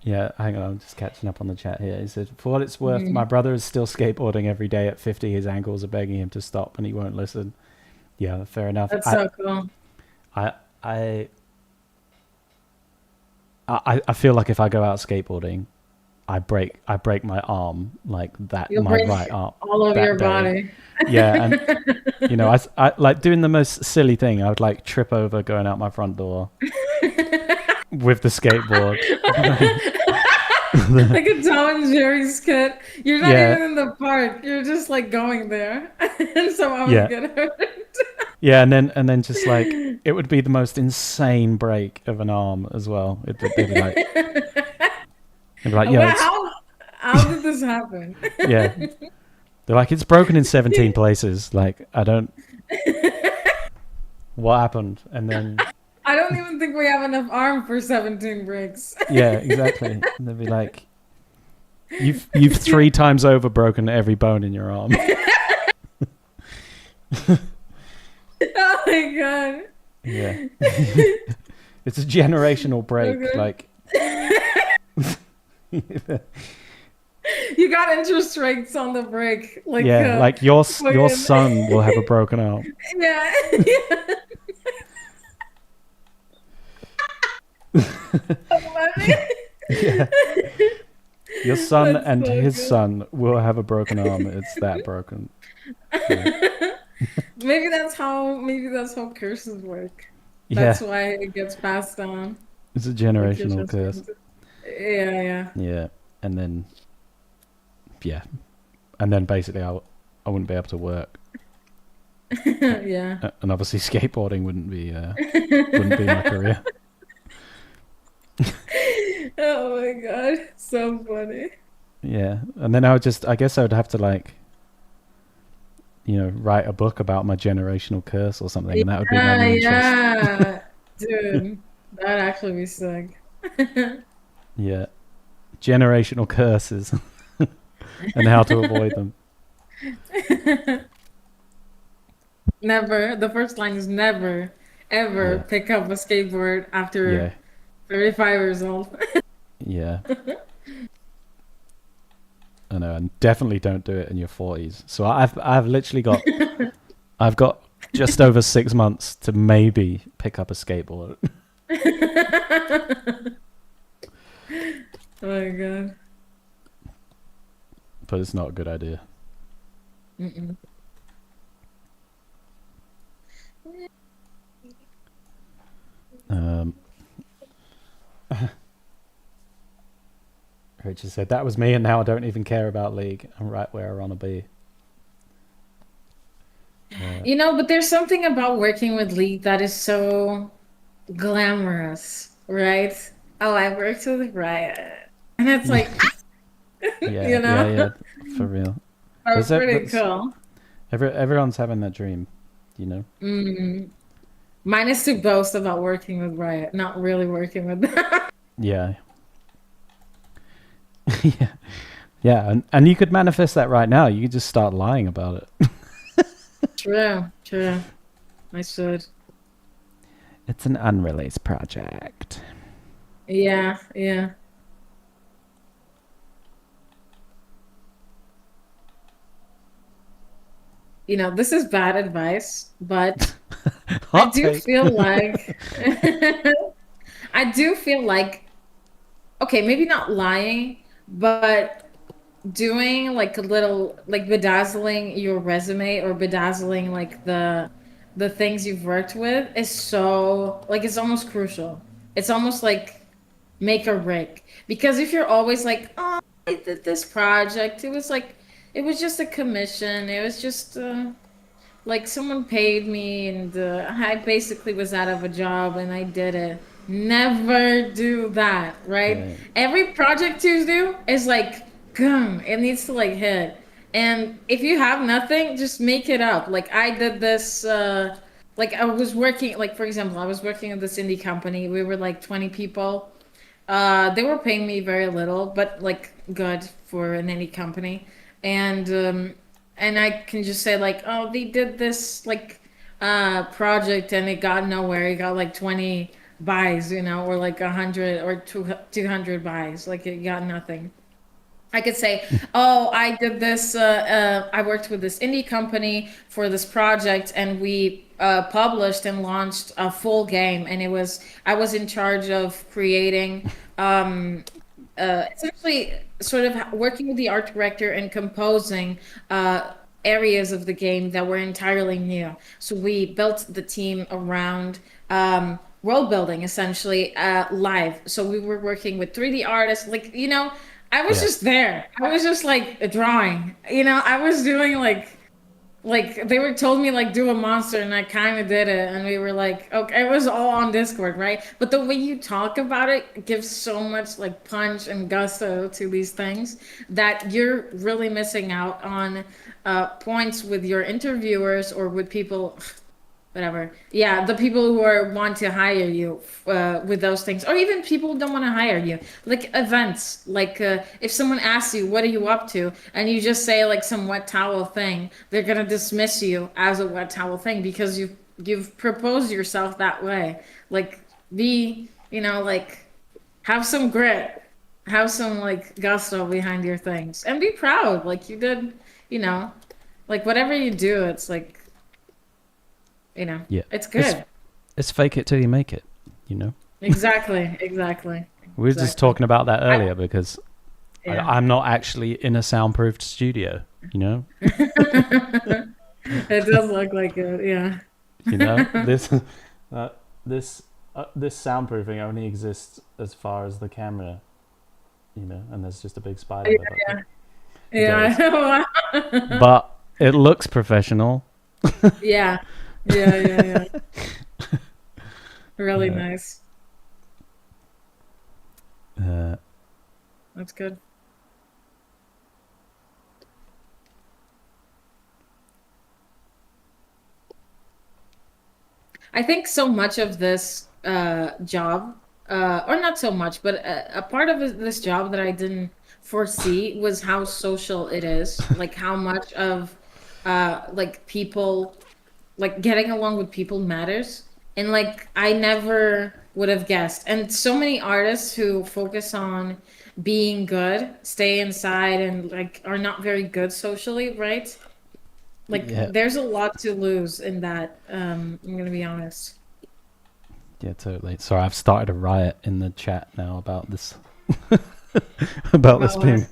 Yeah, hang on, I'm just catching up on the chat here. He said, for what it's worth, my Mhm. brother is still skateboarding every day at 50. His ankles are begging him to stop and he won't listen. Yeah, fair enough. That's so cool. I, I, I feel like if I go out skateboarding, I break my arm like that, You'll my break right arm all over that your day. body. Yeah, and I like doing the most silly thing. I would like trip over going out my front door with the skateboard. Like a Tom and Jerry skit. You're not Yeah, even in the park. You're just like going there, and someone would yeah, get hurt. yeah, and then just like it would be the most insane break of an arm as well. They'd be like, yo, Well, it's how did this happen? yeah. They're like, it's broken in 17 places. Like, I don't. What happened? And then I don't even think we have enough arm for 17 breaks. yeah, exactly. And they'd be like, you've 3 times over broken every bone in your arm. Oh my god. Yeah. It's a generational break. Okay. Like, You got interest rates on the break. Like, yeah, like your fucking, son will have a broken arm. yeah. Yeah. Your son That's and so his good. son will have a broken arm. It's that broken. Yeah. Maybe that's how curses work. Yeah. That's why it gets passed on. It's a Like you're generational just curse. yeah, Yeah. And then, yeah. And then basically I wouldn't be able to work. yeah. Yeah. And obviously skateboarding wouldn't be my career. Oh my god. So funny. Yeah. And then I guess I would have to like, write a book about my generational curse or something, and that would be my Yeah, new interest. yeah. Dude, that'd actually be sick. Yeah. Generational curses and how to avoid them. Never. The first line is never, ever Yeah. pick up a skateboard Yeah. after 35 years old. Yeah. I know, and definitely don't do it in your 40s. So I've literally I've got just over 6 months to maybe pick up a skateboard. Oh my god. But it's not a good idea. Mm-mm. Um, Richard said, that was me, and now I don't even care about League. I'm right where I want to be. But there's something about working with League that is so glamorous, right? Oh, I worked with Riot. And it's Yeah, like, yeah, yeah, yeah, so for real. There's, pretty there's cool. everyone's having that dream, you know? Mm. Mine is to boast about working with Riot, not really working with them. Yeah. Yeah. Yeah, and you could manifest that right now. You could just start lying about it. True, true. I should. It's an unreleased project. Yeah, yeah. This is bad advice, but I Hot do take. feel like I do feel like okay, maybe not lying, but doing like a little like bedazzling your resume or bedazzling like the things you've worked with is so like it's almost crucial. It's almost like make or break. Because if you're always like, oh, I did this project, it was just a commission. It was just like someone paid me and I basically was out of a job and I did it. Never do that, right? Yeah. Every project you do is like, gum, it needs to like hit. And if you have nothing, just make it up. Like I did this, like I was working, like for example, I was working at this indie company. We were like 20 people. They were paying me very little, but like good for an indie company. And I can just say like, oh, they did this like project and it got nowhere. It got like 20 buys, or like 100 or 200 buys. Like it got nothing. I could say, oh, I did this. I worked with this indie company for this project, and we published and launched a full game. And I was in charge of creating, essentially, sort of working with the art director and composing areas of the game that were entirely new. So we built the team around world building, essentially, live. So we were working with 3D artists, like, I was Yeah. just there. I was just like drawing. I was doing like they were told me like do a monster and I kind of did it and we were like okay, it was all on Discord, right? But the way you talk about it gives so much like punch and gusto to these things that you're really missing out on points with your interviewers or with people whatever. Yeah, the people who want to hire you with those things, or even people who don't want to hire you. Like events, like if someone asks you, "What are you up to?" and you just say like some wet towel thing, they're gonna dismiss you as a wet towel thing because you've proposed yourself that way. Like like have some grit, have some like gusto behind your things, and be proud. Like you did, you know, like whatever you do, it's like Yeah. it's It's good. it's fake it till you make it. You know. Exactly, exactly, We were just exactly. talking about that I, earlier because yeah. I'm not actually in a soundproofed studio. You know. It does look like it, yeah. You know this. Uh, this soundproofing only exists as far as the camera. You know, and there's just a big spider web up there. It Yeah, goes, yeah. but it looks professional. Yeah, yeah, yeah, yeah. Really Uh, nice. uh, That's good. I think so much of this job, or not so much, but a part of this job that I didn't foresee was how social it is. Like how much of like people like getting along with people matters. And like I never would have guessed. And so many artists who focus on being good, stay inside and like are not very good socially, right? Like yeah, there's a lot to lose in that. I'm gonna be honest. yeah, totally. Sorry, I've started a riot in the chat now about this, about this About what? being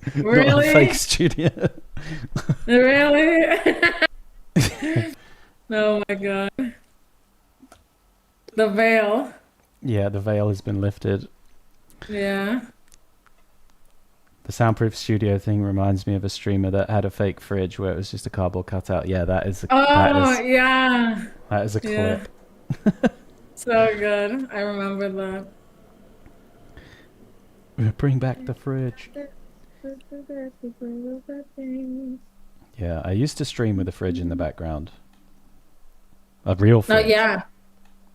not a fake Really? studio. Really? Oh my God. The veil. Yeah, the veil has been lifted. Yeah. The soundproof studio thing reminds me of a streamer that had a fake fridge where it was just a cardboard cutout. Yeah, Oh, yeah. that is a Yeah. clip. So good. I remember that. Bring back the fridge. Yeah, I used to stream with a fridge in the background. A real Oh, fridge. yeah.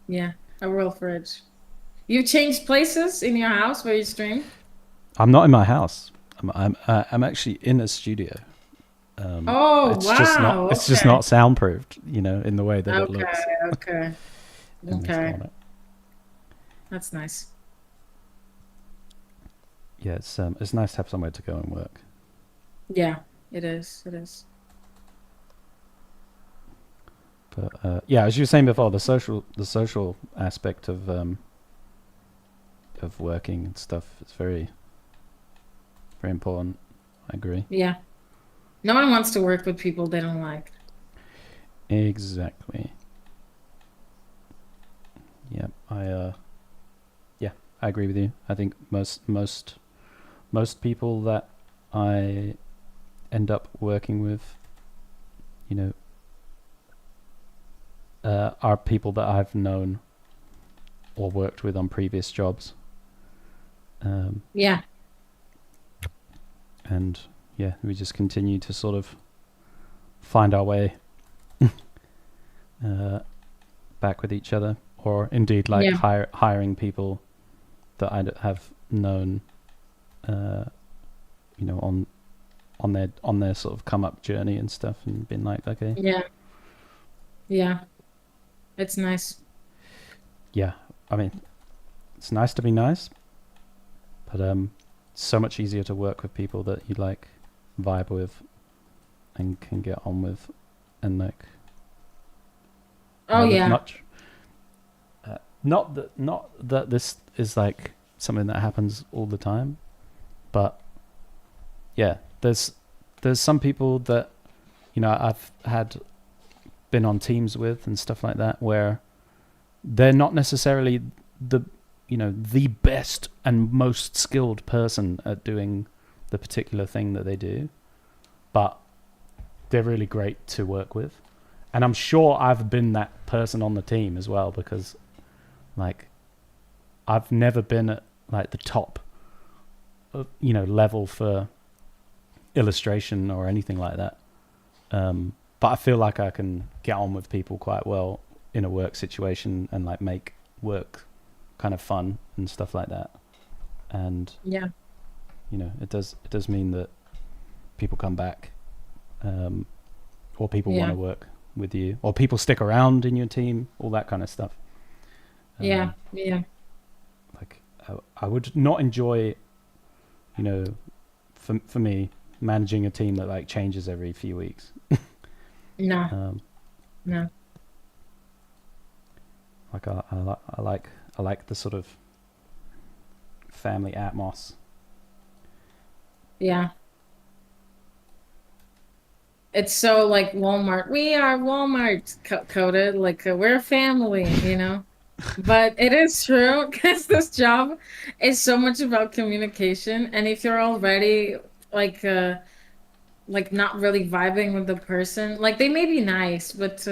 Yeah. A real fridge. You changed places in your house where you stream? I'm not in my house. I'm actually in a studio. Oh, wow. It's just Okay. not soundproofed, in the way that it Okay. looks Okay. in this Okay. helmet. That's nice. Yeah, it's nice to have somewhere to go and work. Yeah, it is. It is. But yeah, as you were saying before, the social aspect of working and stuff is very very important. I agree. Yeah. No one wants to work with people they don't like. Exactly. Yeah, yeah, I agree with you. I think most people that I end up working with, you know, are people that I've known or worked with on previous jobs. Um, Yeah. and yeah, we just continue to sort of find our way uh, back with each other, or indeed like Yeah. hiring people that I have known, uh, on their sort of come up journey and stuff, and been like, okay, Yeah. Yeah. It's nice. yeah, I mean, it's nice to be nice, but it's so much easier to work with people that you like vibe with and can get on with, and like Oh, yeah. much. Not that this is like something that happens all the time, but yeah, there's some people that I've had been on teams with and stuff like that where they're not necessarily the best and most skilled person at doing the particular thing that they do, but they're really great to work with. And I'm sure I've been that person on the team as well, because like I've never been at like the top level for illustration or anything like that. But I feel like I can get on with people quite well in a work situation and like make work kind of fun and stuff like that. And Yeah. it does mean that people come back, or people want Yeah. to work with you, or people stick around in your team, all that kind of stuff. Yeah. Um, Yeah. like I would not enjoy, for me, managing a team that like changes every few weeks. No. Um, No. like I like the sort of family atmos. Yeah. It's so like Walmart. We are Walmart coded. Like we're a family. But it is true because this job is so much about communication. And if you're already like uh like not really vibing with the person, like they may be nice, but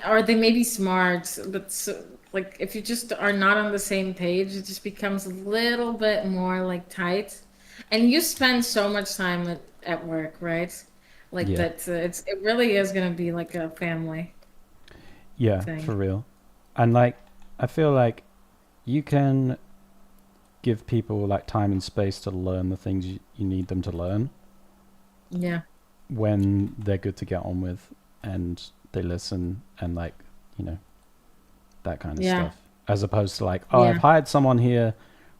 or they may be smart, but like if you just are not on the same page, it just becomes a little bit more like tight. And you spend so much time at work, right? Like Yeah, that, it really is gonna be like a family yeah, thing. for real. And like I feel like you can give people like time and space to learn the things you need them to learn Yeah, when they're good to get on with, and they listen, and like you know that kind of yeah, stuff, as opposed to like, oh, I've yeah. hired someone here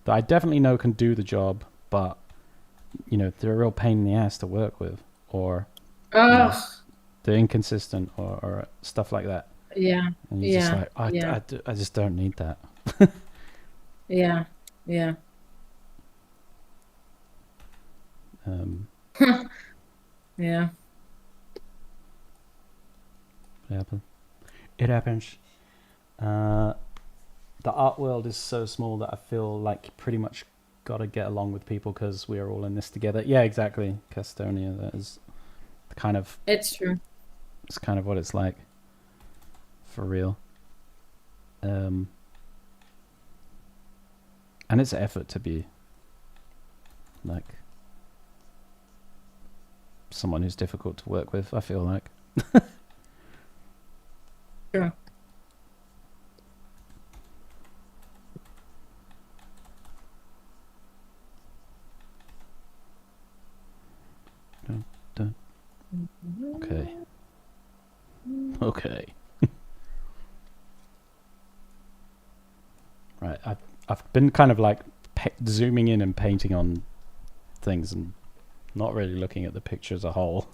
that I definitely know can do the job, but they're a real pain in the ass to work with, or you know Oh, they're inconsistent, or stuff like that, yeah, and you're just yeah, like, yeah, I just don't need that. yeah, yeah. um Yeah, it happens. It happens. uh the art world is so small that I feel like pretty much got to get along with people because we are all in this together. Yeah, exactly, Castonia. That is kind of it's true. it's kind of what it's like, for real. Um, and it's effort to be like someone who's difficult to work with, I feel like. True. Dun, dun. Okay. Right. I've been kind of like zooming in and painting on things and not really looking at the picture as a whole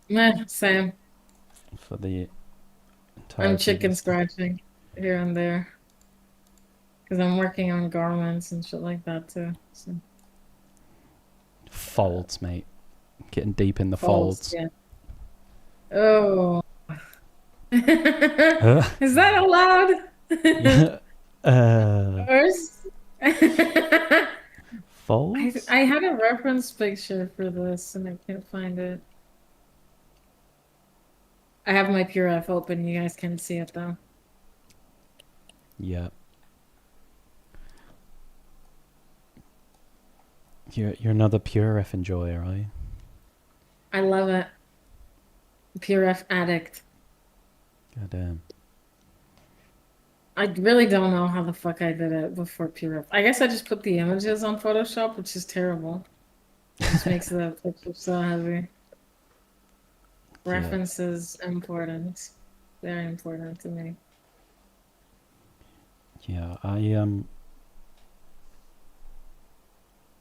Meh, same. for the I'm entirety of chicken this. scratching here and there because I'm working on garments and shit like that too. So Folds, mate. Getting deep in the folds, folds. yeah. Oh, Huh? is that allowed? uh, Or I folds? I had a reference picture for this and I can't find it. I have my Pure F open. You guys can't see it though. Yeah. You're another Pure F enjoyer, are you? I love it. Pure F addict. God damn. I really don't know how the fuck I did it before Pure F. I guess I just put the images on Photoshop, which is terrible. It just makes the picture so heavy. Yeah. References important. Very important to me. Yeah.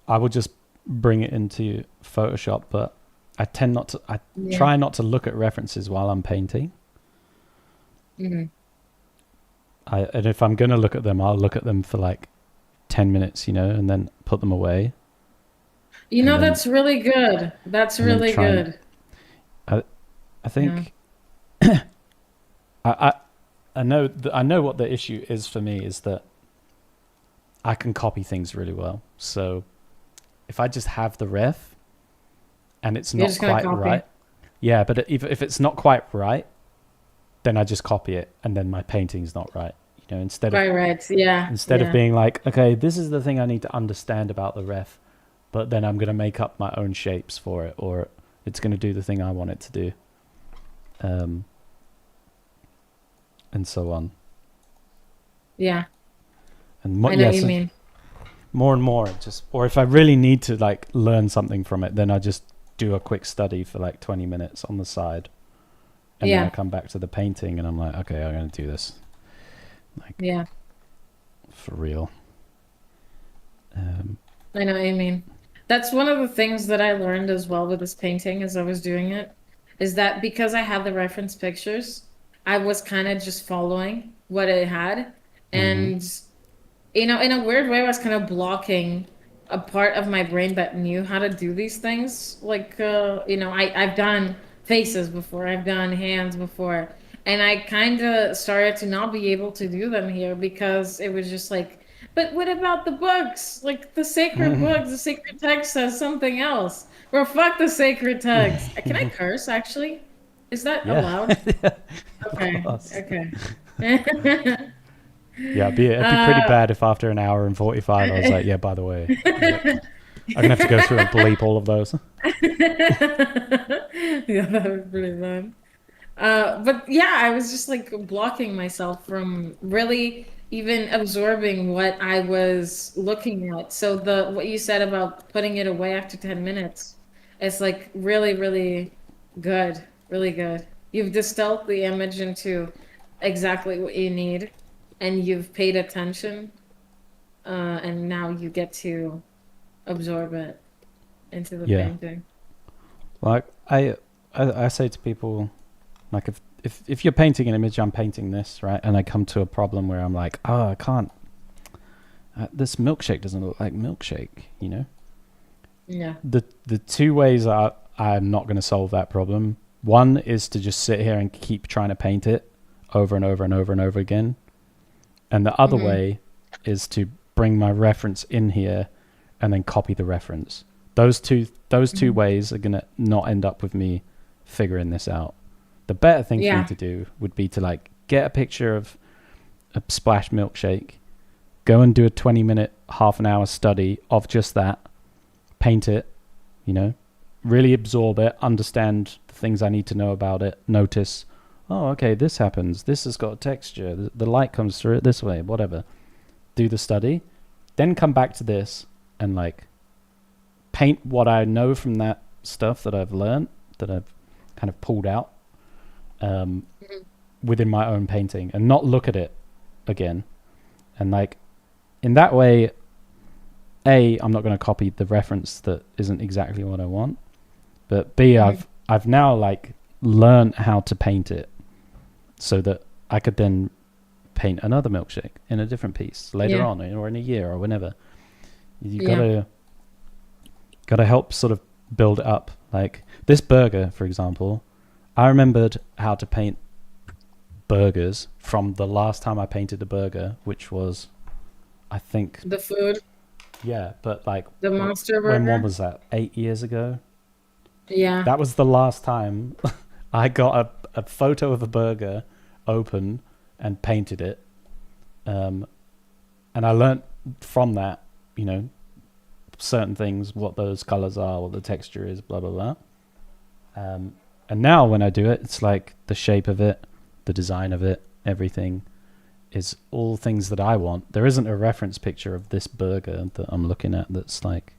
I would just bring it into Photoshop, but I tend not to. I Yeah. try not to look at references while I'm painting. Hmm. And if I'm gonna look at them, I'll look at them for like 10 minutes, and then put them away, You and know, then that's really good. That's and then really try and. good. I I Yeah. think I I know what the issue is for me is that I can copy things really well. So if I just have the ref and it's You're not just gonna quite copy. right, yeah. But if it's not quite right, then I just copy it, and then my painting's not right. Right, right. Yeah, Instead of yeah. being like, okay, this is the thing I need to understand about the ref, but then I'm gonna make up my own shapes for it, or it's gonna do the thing I want it to do, um, and so on. Yeah. And I know what yeah, you so mean. more and more, just or if I really need to like learn something from it, then I just do a quick study for like 20 minutes on the side, and then I Yeah, come back to the painting, and I'm like, okay, I'm gonna do this like yeah. for real. Um, I know what you mean. That's one of the things that I learned as well with this painting as I was doing it, is that because I had the reference pictures, I was kind of just following what it had. mhm. And in a weird way, I was kind of blocking a part of my brain that knew how to do these things. Like, I've done faces before, I've done hands before, and I kind of started to not be able to do them here because it was just like, but what about the books? Like the sacred books, the sacred text says something else. Or fuck the sacred text. Can I curse actually? Is that Yeah, allowed? of Okay, course. okay. Yeah, it'd be pretty uh, bad if after an hour and 45 I was like, yeah, by the way, like I'm gonna have to go through and bleep all of those. Yeah, that was pretty fun. But yeah, I was just like blocking myself from really even absorbing what I was looking at. So the what you said about putting it away after 10 minutes, it's like really, really good. Really good. You've distilled the image into exactly what you need, and you've paid attention, and now you get to absorb it into the Yeah, painting. like I say to people, like if you're painting an image, I'm painting this, right, and I come to a problem where I'm like, oh, I can't. This milkshake doesn't look like milkshake. Yeah. The two ways I'm not going to solve that problem. One is to just sit here and keep trying to paint it over and over and over and over again, and the other Hmm. way is to bring my reference in here and then copy the reference. Those two Hmm. ways are gonna not end up with me figuring this out. The better thing for me Yeah. to do would be to like get a picture of a splash milkshake, go and do a 20-minute, half an hour study of just that, paint it, you know, really absorb it, understand the things I need to know about it, notice, oh, okay, this happens, this has got a texture, the light comes through it this way, whatever. Do the study, then come back to this and like paint what I know from that stuff that I've learned, that I've kind of pulled out, um, Mhm. within my own painting and not look at it again. And like in that way, I'm not going to copy the reference that isn't exactly what I want, but B, Mhm. I've now like learned how to paint it so that I could then paint another milkshake in a different piece later Yeah. on or in a year or whenever. You Yeah. gotta help sort of build it up. Like this burger, for example, I remembered how to paint burgers from the last time I painted a burger, which was, I think, The food, yeah, but like, the monster when one burger. was that? 8 years ago. Yeah. That was the last time I got a photo of a burger open and painted it. Um, and I learnt from that, you know, certain things, what those colors are, what the texture is, blah, blah, blah. And now when I do it, it's like the shape of it, the design of it, everything is all things that I want. There isn't a reference picture of this burger that I'm looking at that's like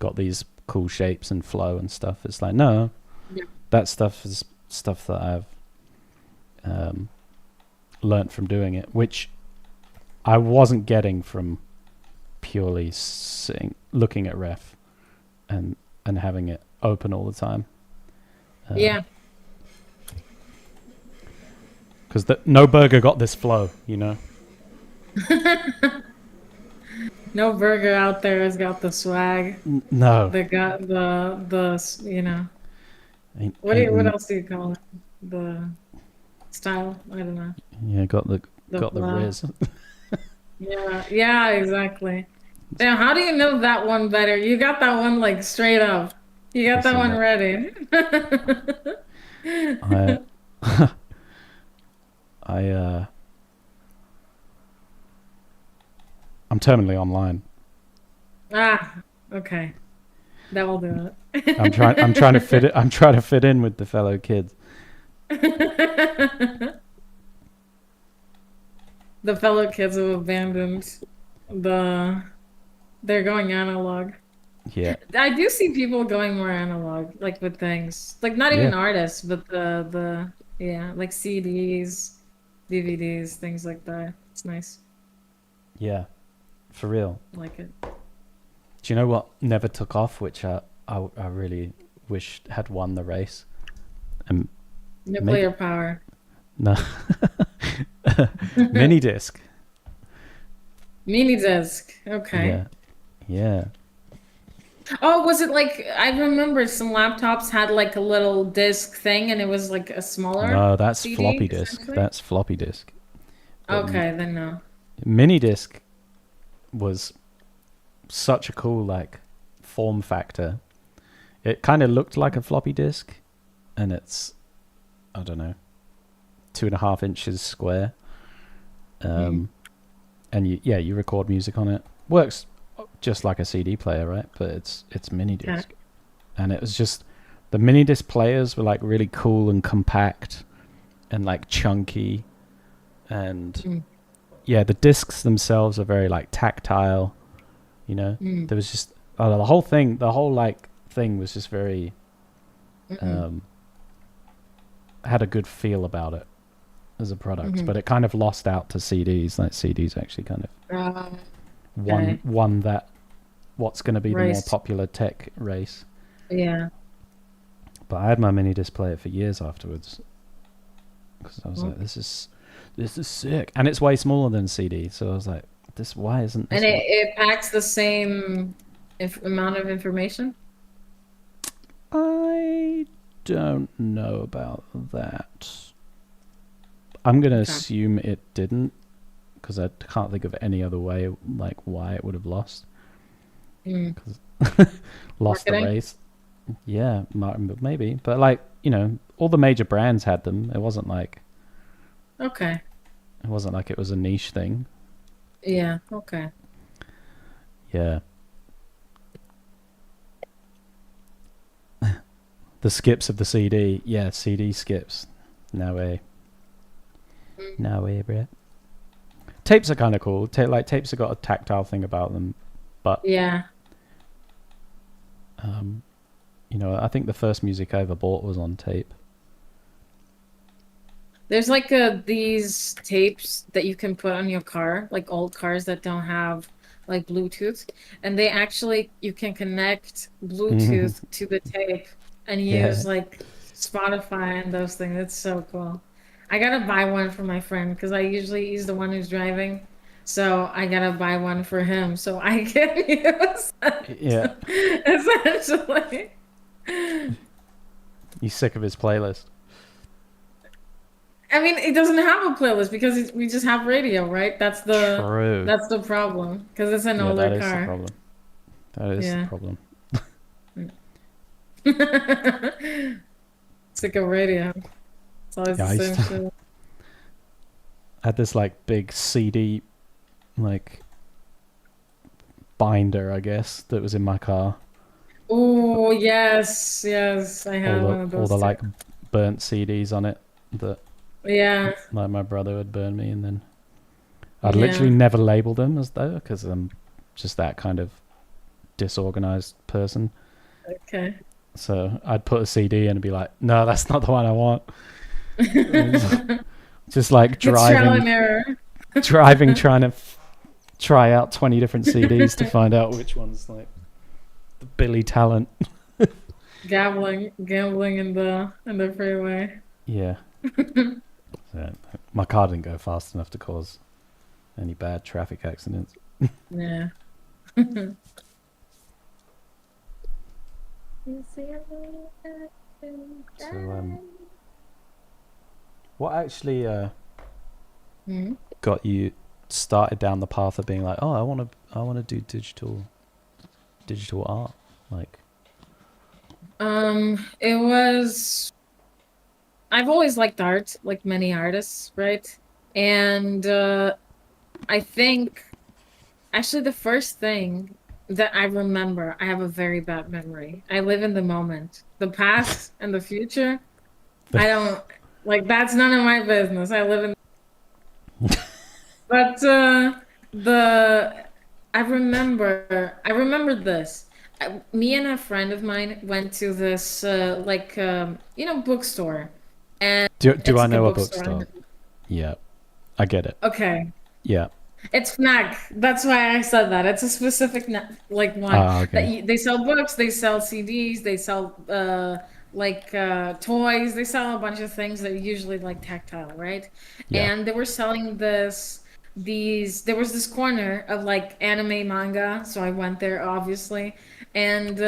got these cool shapes and flow and stuff. It's like, no, Yeah. that stuff is stuff that I've learnt from doing it, which I wasn't getting from purely looking at ref and having it open all the time. Yeah. Because no burger got this flow, you know. No burger out there has got the swag. No, They got you know, what ain't else do you call it? The style? I don't know. yeah, The got the flow. riz. Yeah, yeah, exactly. Now, how do you know that one better? You got that one like straight up. You got that Listen, one ready. I I I'm terminally online. Ah, okay. That will do I'm trying to fit it. it. I'm trying to fit in with the fellow kids. The fellow kids have abandoned the they're going analog. Yeah, I do see people going more analog, like with things. Like not yeah, even artists, but the yeah, like CDs, DVDs, things like that. It's nice. yeah, for real. I like it. Do you know what never took off, which I really wish had won the race? And maybe Nuclear power. no mini disc. Mini disc. Okay. Yeah, yeah. Oh, was it like I remember some laptops had like a little disc thing and it was like a smaller No, that's CD floppy disk. essentially? That's floppy disk. But Okay, then no. mini disc was such a cool like form factor. It kind of looked like a floppy disk, and it's, I don't know, 2.5 inches square. Mm. Um, and you record music on it. Works just like a CD player, right? But it's mini Okay. disc, and it was just the mini disc players were like really cool and compact and like chunky, and Mm. yeah, the discs themselves are very like tactile. You know, Mm. there was just the whole like thing was just very Mm. um, had a good feel about it as a product, Mm. but it kind of lost out to CDs. Like CDs actually kind of Uh, okay. won that what's going to be the more Race. popular tech race. Yeah. But I had my mini disc player for years afterwards because I was Well, like, this is sick, and it's way smaller than CD. So I was like, this why isn't and this what it packs the same amount of information? I don't know about that. I'm gonna Okay. assume it didn't because I can't think of any other way like why it would have lost. Mm. Lost the Marketing? race. Yeah, maybe, but like all the major brands had them. Okay. It wasn't like it was a niche thing. Yeah. Okay. Yeah, the skips of the CD. Yeah, CD skips. No way. Mm. No way, bro. Tapes are kind of cool. Tapes have got a tactile thing about them, but Yeah. I think the first music I ever bought was on tape. There's like these tapes that you can put on your car, like old cars that don't have like Bluetooth, and they actually you can connect Bluetooth to the tape and use Yeah. like Spotify and those things. It's so cool. I gotta buy one for my friend because I usually he's the one who's driving, so I gotta buy one for him so I can use Yeah. it essentially. You sick of his playlist? I mean, it doesn't have a playlist because we just have radio, right? True. That's the problem because it's an Yeah, older that is the car. problem. That is the Yeah. problem. Sick of radio. It's always Yeah, the I used same to shit. had this like big CD like binder, I guess, that was in my car. Oh, yes, yes. I All had the one of all those the too. like burnt CDs on it that Yeah, like my brother would burn me, and then I'd literally yeah. never label them as though because I'm just that kind of disorganized person. Okay. So I'd put a CD and be like, no, that's not the one I want. Just like It's trial and error. driving, trying to try out 20 different CDs to find out which one's like the Billy Talent. Gambling in the freeway. Yeah. So my car didn't go fast enough to cause any bad traffic accidents. Yeah. So, what actually Hmm? got you started down the path of being like, oh, I want to do digital art? Like, It was I've always liked art, like many artists, right? And I think actually the first thing that I remember, I have a very bad memory. I live in the moment. The past and the future, I don't like that's none of my business. I live in but the I remember this. Me and a friend of mine went to this bookstore, and do it's I like a know a bookstore. bookstore? Yeah, I get it. Okay. Yeah. It's Fnac. That's why I said that. It's a specific like one Ah, that okay. they sell books, they sell CDs, they sell toys, they sell a bunch of things that are usually like tactile, right? Yeah. And they were selling these there was this corner of like anime manga, so I went there obviously. And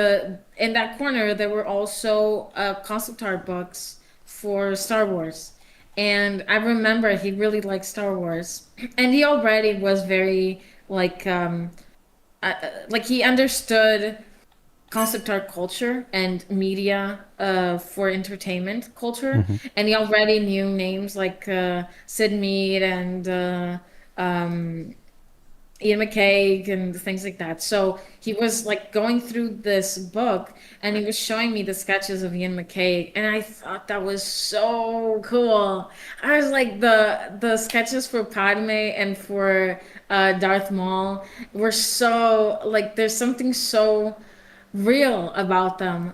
in that corner there were also concept art books for Star Wars. And I remember he really liked Star Wars, and he already was very like he understood concept art culture and media for entertainment culture, Hmm. and he already knew names like Sid Mead and Ian McKay and things like that. So he was like going through this book and he was showing me the sketches of Ian McKay, and I thought that was so cool. I was like the sketches for Padme and for Darth Maul were so like there's something so real about them.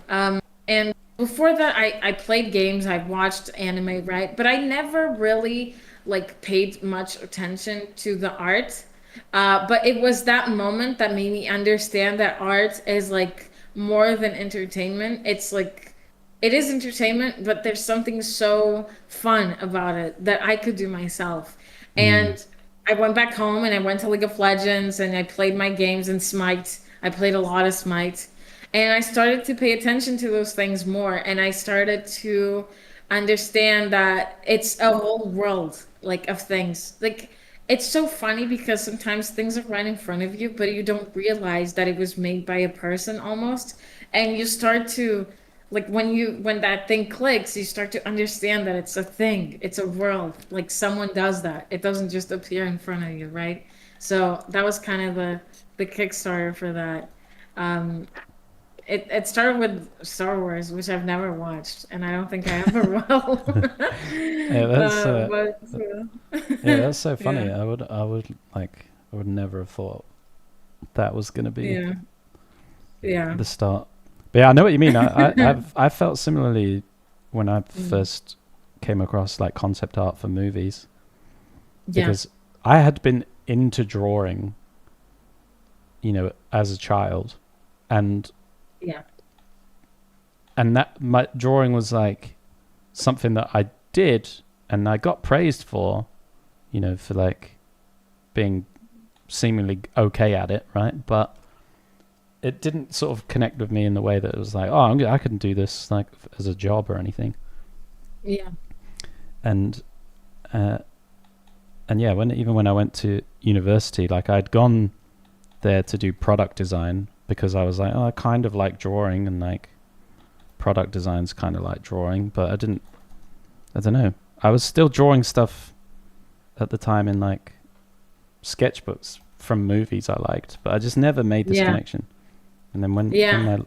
And before that, I played games, I watched anime, right? But I never really like paid much attention to the art. But it was that moment that made me understand that art is like more than entertainment. It's like it is entertainment, but there's something so fun about it that I could do myself. Mm. And I went back home and I went to League of Legends and I played my games in Smite. I played a lot of Smite. And I started to pay attention to those things more. And I started to understand that it's a whole world like of things. Like it's so funny because sometimes things are right in front of you, but you don't realize that it was made by a person almost. And you start to like when that thing clicks, you start to understand that it's a thing, it's a world. Like someone does that. It doesn't just appear in front of you, right? So that was kind of the Kickstarter for that. Um, it started with Star Wars, which I've never watched, and I don't think I ever will. Yeah, that's But yeah, that's so funny. yeah, I would never have thought that was gonna be yeah, yeah. the start. But yeah, I know what you mean. I felt similarly when I Mm, first came across like concept art for movies, Yeah. because I had been into drawing, as a child, and Yeah. that my drawing was like something that I did and I got praised for, for like being seemingly okay at it, right? But it didn't sort of connect with me in the way that it was like, oh, I couldn't do this like as a job or anything. Yeah. And uh, and yeah, when I went to university, like I'd gone there to do product design because I was like, oh, I kind of like drawing, and like product design's kind of like drawing, but I don't know. I was still drawing stuff at the time in like sketchbooks from movies I liked, but I just never made this Yeah. connection. And then when Yeah.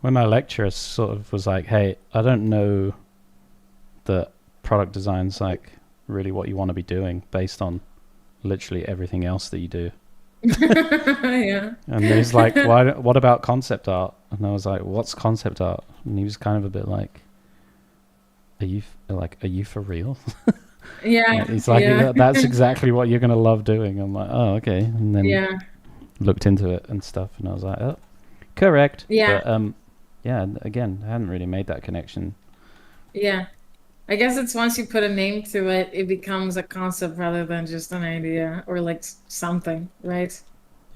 my lecturer sort of was like, "Hey, I don't know that product design's like really what you want to be doing based on literally everything else that you do." Yeah. And then he's like, "Why? What about concept art?" And I was like, "What's concept art?" And he was kind of a bit like, are you for real?" Yeah. He's like, Yeah. That's exactly what you're gonna love doing." I'm like, "Oh, okay." And then Yeah. looked into it and stuff, and I was like, "Oh, correct." Yeah. But yeah. Again, I hadn't really made that connection. Yeah. I guess it's once you put a name to it, it becomes a concept rather than just an idea or like something, right?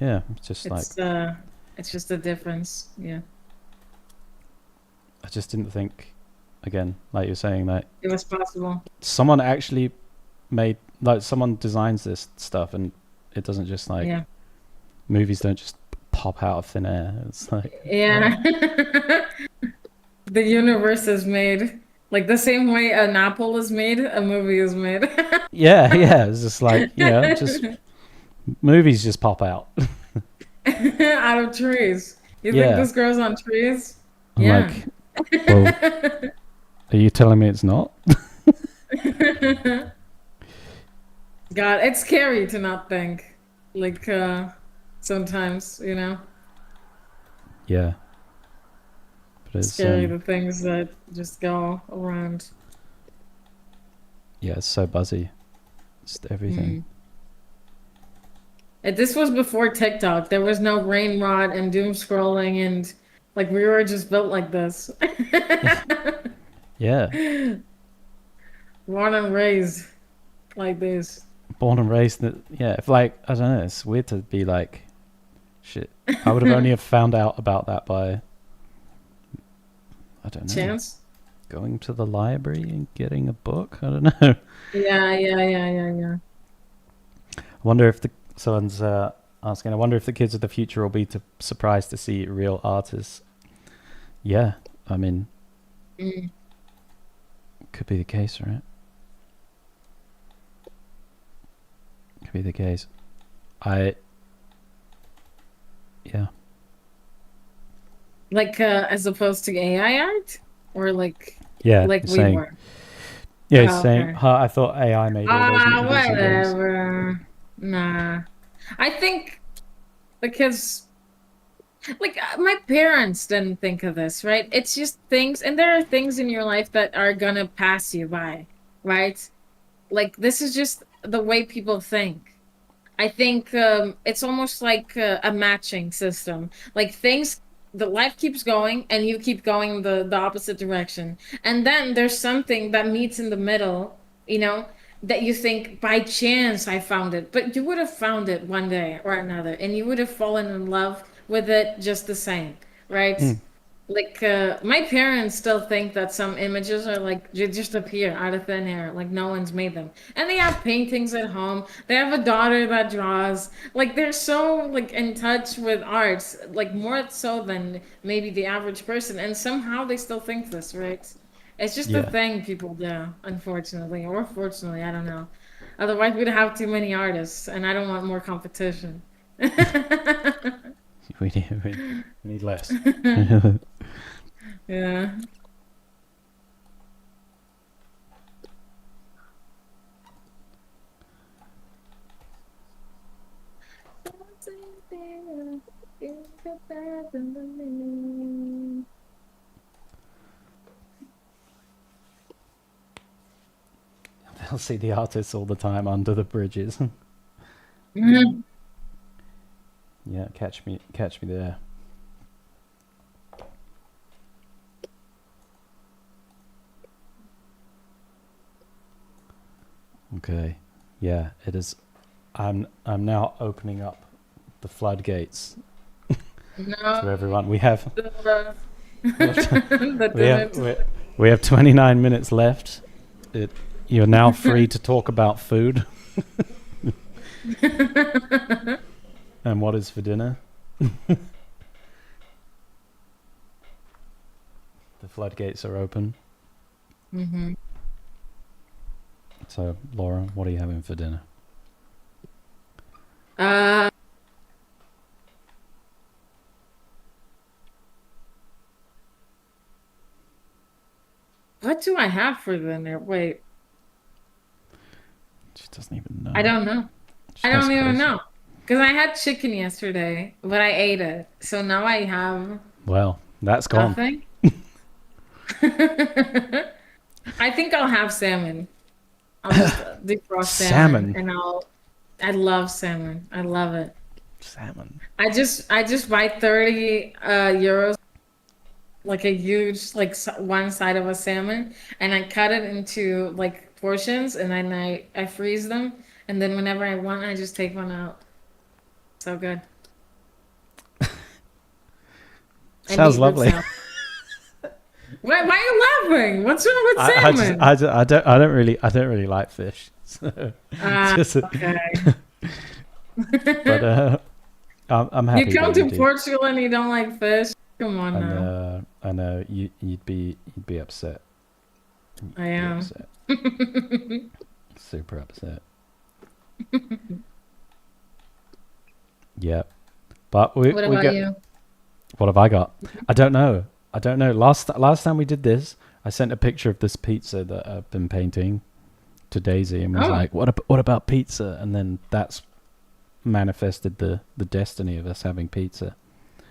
Yeah, it's just like It's uh it's just a difference. Yeah. I just didn't think. Again, like you're saying, that It was possible. someone actually made, like, someone designs this stuff, and it doesn't just like Yeah. movies don't just pop out of thin air. It's like, oh, Yeah. The universe is made like the same way an apple is made, a movie is made. yeah, yeah. It's just like, just movies just pop out. Out of trees. You think Yeah, this grows on trees? I'm Yeah. like, well, are you telling me it's not? God, it's scary to not think. Like sometimes, Yeah, but it's scary the things that just go around. yeah, it's so buzzy. Just everything. Mm. And this was before TikTok. There was no brain rot and doom scrolling and like we were just built like this. Yeah, Born and raised like this. born and raised. Yeah, if like I don't know, it's weird to be like, shit. I would have only have found out about that by, I don't know, Chance? going to the library and getting a book. I don't know. Yeah, yeah, yeah, yeah, yeah. I wonder if someone's asking. I wonder if the kids of the future will be surprised to see real artists. Yeah, I mean, Mm. could be the case, right? Could be the case. I Yeah. Like as opposed to AI art? Or Yeah, like you're we saying. were. Yeah, he's Oh, saying. okay. I thought AI made all those Ah, movies and games. whatever. Nah. I think the kids, like my parents didn't think of this, right? It's just things, and there are things in your life that are gonna pass you by, right? Like this is just the way people think. I think it's almost like a matching system. Like things, the life keeps going, and you keep going the opposite direction. And then there's something that meets in the middle, you know, that you think by chance I found it, but you would have found it one day or another, and you would have fallen in love with it just the same, right? Hmm. Like my parents still think that some images are like just appear out of thin air, like no one's made them. And they have paintings at home. They have a daughter that draws. Like they're so like in touch with arts, like more so than maybe the average person. And somehow they still think this, right? It's just a Yeah. thing people do, unfortunately, or fortunately, I don't know. Otherwise, we'd have too many artists, and I don't want more competition. We need less. Yeah. They'll see the artists all the time under the bridges. Mhm. Yeah, catch me there. Okay. Yeah, it is. I'm now opening up the floodgates to No, everyone. We have the, we have t- the we have didn't. we have 29 minutes left. It You're now free to talk about food and what is for dinner. The floodgates are open. Hmm. So, Laura, what are you having for dinner? Uh, what do I have for dinner? Wait, She doesn't even I know. don't know. I That's don't even crazy. know. Because I had chicken yesterday, but I ate it. So now I have Well, that's gone. nothing. I think I'll have salmon. I'll just defrost salmon Salmon. and I love salmon. I love it. Salmon. I just buy 30 euros, like a huge, like one side of a salmon, and I cut it into like portions, and then I freeze them, and then whenever I want, I just take one out. So good. And Sounds eat with lovely. salmon. Why are you laughing? What's wrong with salmon? I don't really like fish. So it's Ah, just, okay. but I'm You happy that come you to do. Portugal and you don't like fish? Come on now. I know you'd be upset. I Be am. upset. Super upset. Yeah. But What we about get you? what have I got? I don't know. I don't know. Last time we did this, I sent a picture of this pizza that I've been painting to Daisy and was Oh, like, what about pizza? And then that's manifested the destiny of us having pizza.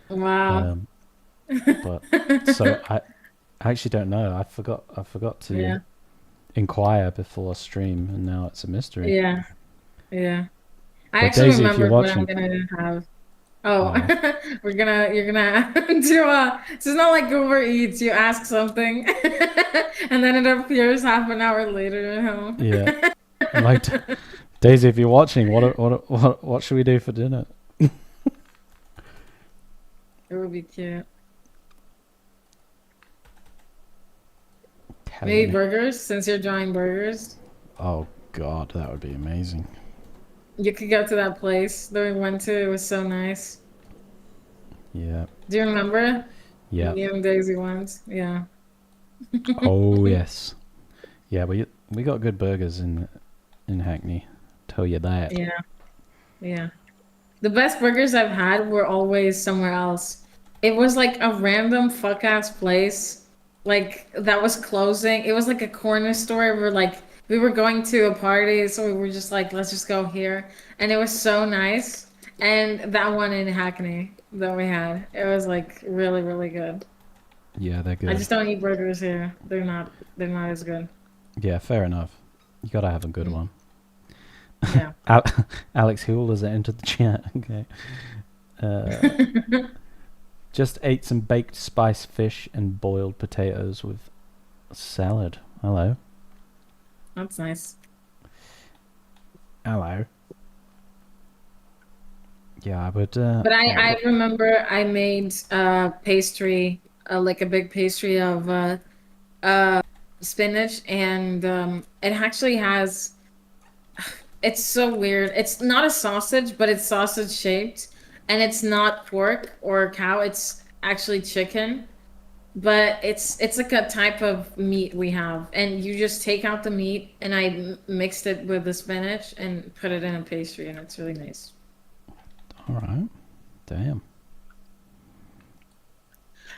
wow. Um, but so I actually don't know. I forgot to Yeah, inquire before stream, and now it's a mystery. yeah, yeah. I But actually Daisy, if you're remembered what I'm watching, gonna have. Oh, oh, you're gonna do it's not like Uber Eats. You ask something and then it appears half an hour later at home. yeah, like Daisy, if you're watching, what should we do for dinner? It would be cute. Telling Maybe me. burgers, since you're drawing burgers. Oh God, that would be amazing. You could go to that place that we went to. It was so nice. Yeah, Do you remember? yeah. Me and Daisy went. Yeah. Oh yes, yeah. We got good burgers in Hackney. Tell you that. Yeah. Yeah. The best burgers I've had were always somewhere else. It was like a random fuck ass place, like that was closing. It was like a corner store. We were going to a party, so we were just like, let's just go here. And it was so nice. And that one in Hackney that we had, it was like really, really good. Yeah, they're I good. just don't eat burgers here. They're not as good. Yeah, fair enough. You gotta have a good Mm, one. yeah. Al- Alex Huel has entered the chat. Okay. Uh, just ate some baked spice fish and boiled potatoes with salad. Hello. That's nice. Hello. Yeah, I would. But I I would. remember I made pastry, like a big pastry of uh spinach, and it actually has, it's so weird. It's not a sausage, but it's sausage shaped, and it's not pork or cow. It's actually chicken, but it's like a type of meat we have, and you just take out the meat, and I mixed it with the spinach and put it in a pastry, and it's really nice. All right. Damn.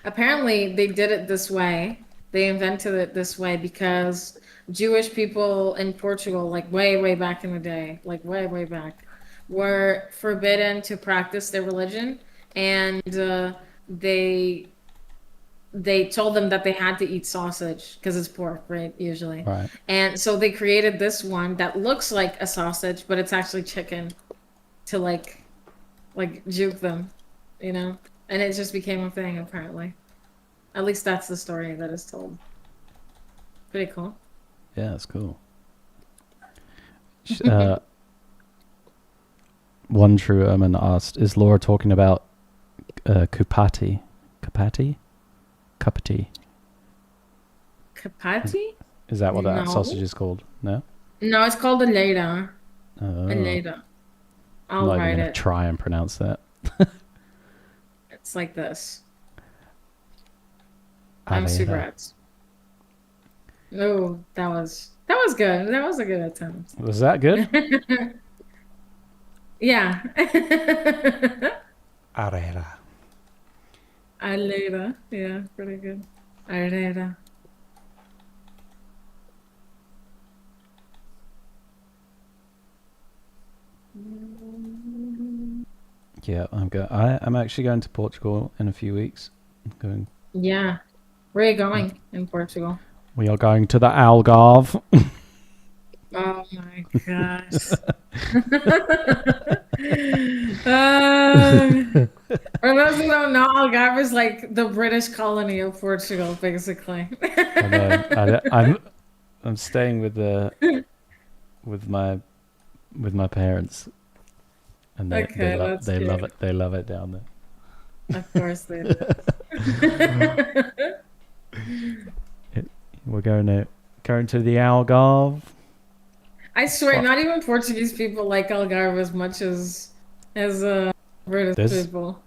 Apparently, they did it this way. They invented it this way because Jewish people in Portugal, like way, way back in the day, like way, way back, were forbidden to practice their religion. And they they told them that they had to eat sausage because it's pork, right? Usually. Right. And so they created this one that looks like a sausage, but it's actually chicken to like juke them, you know? And it just became a thing apparently. At least that's the story that is told. Pretty cool. Yeah, that's cool. Uh, One true Erman asked, "Is Laura talking about Kupati? Kupati? Kupati? Kapati? Is that what that sausage No. is called? No? No, it's called a Leda. A Oh. Leda. I'm I'll not even write going to it. try and pronounce that. It's like this. I'm Arera. Subrats. Oh, that was good. That was a good attempt. Was that good? Yeah. Arera. Alera. Yeah, pretty good. Alera. Yeah, I'm actually going to Portugal in a few weeks. I'm going. Yeah. Where are you going in Portugal? We are going to the Algarve. Oh my gosh. uh, for those who don't know, Algarve is like the British colony of Portugal, basically. I know. I'm staying with my with my parents, and Okay, that's they love cute. it. They love it down there. Of course they do. We're going to the Algarve. I swear, Fuck. not even Portuguese people like Algarve as much as British There's people.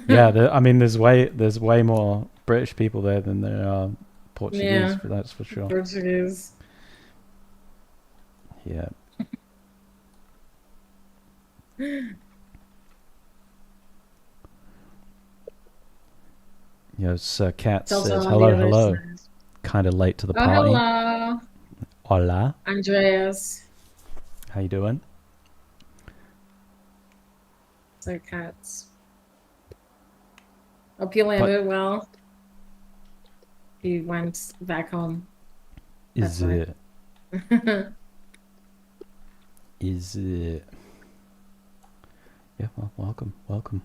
yeah. I mean, there's way more British people there than there are Portuguese. Yeah, That's for sure. Portuguese. Yeah. Yes, Kat Tells says all the hello, other hello. sides. Kind of late to the Oh, party. hello, Hola. Andreas. How you doing? So cats. Hope you But landed well. He went back home. That's is why. it is it? Yeah. Well, welcome, welcome.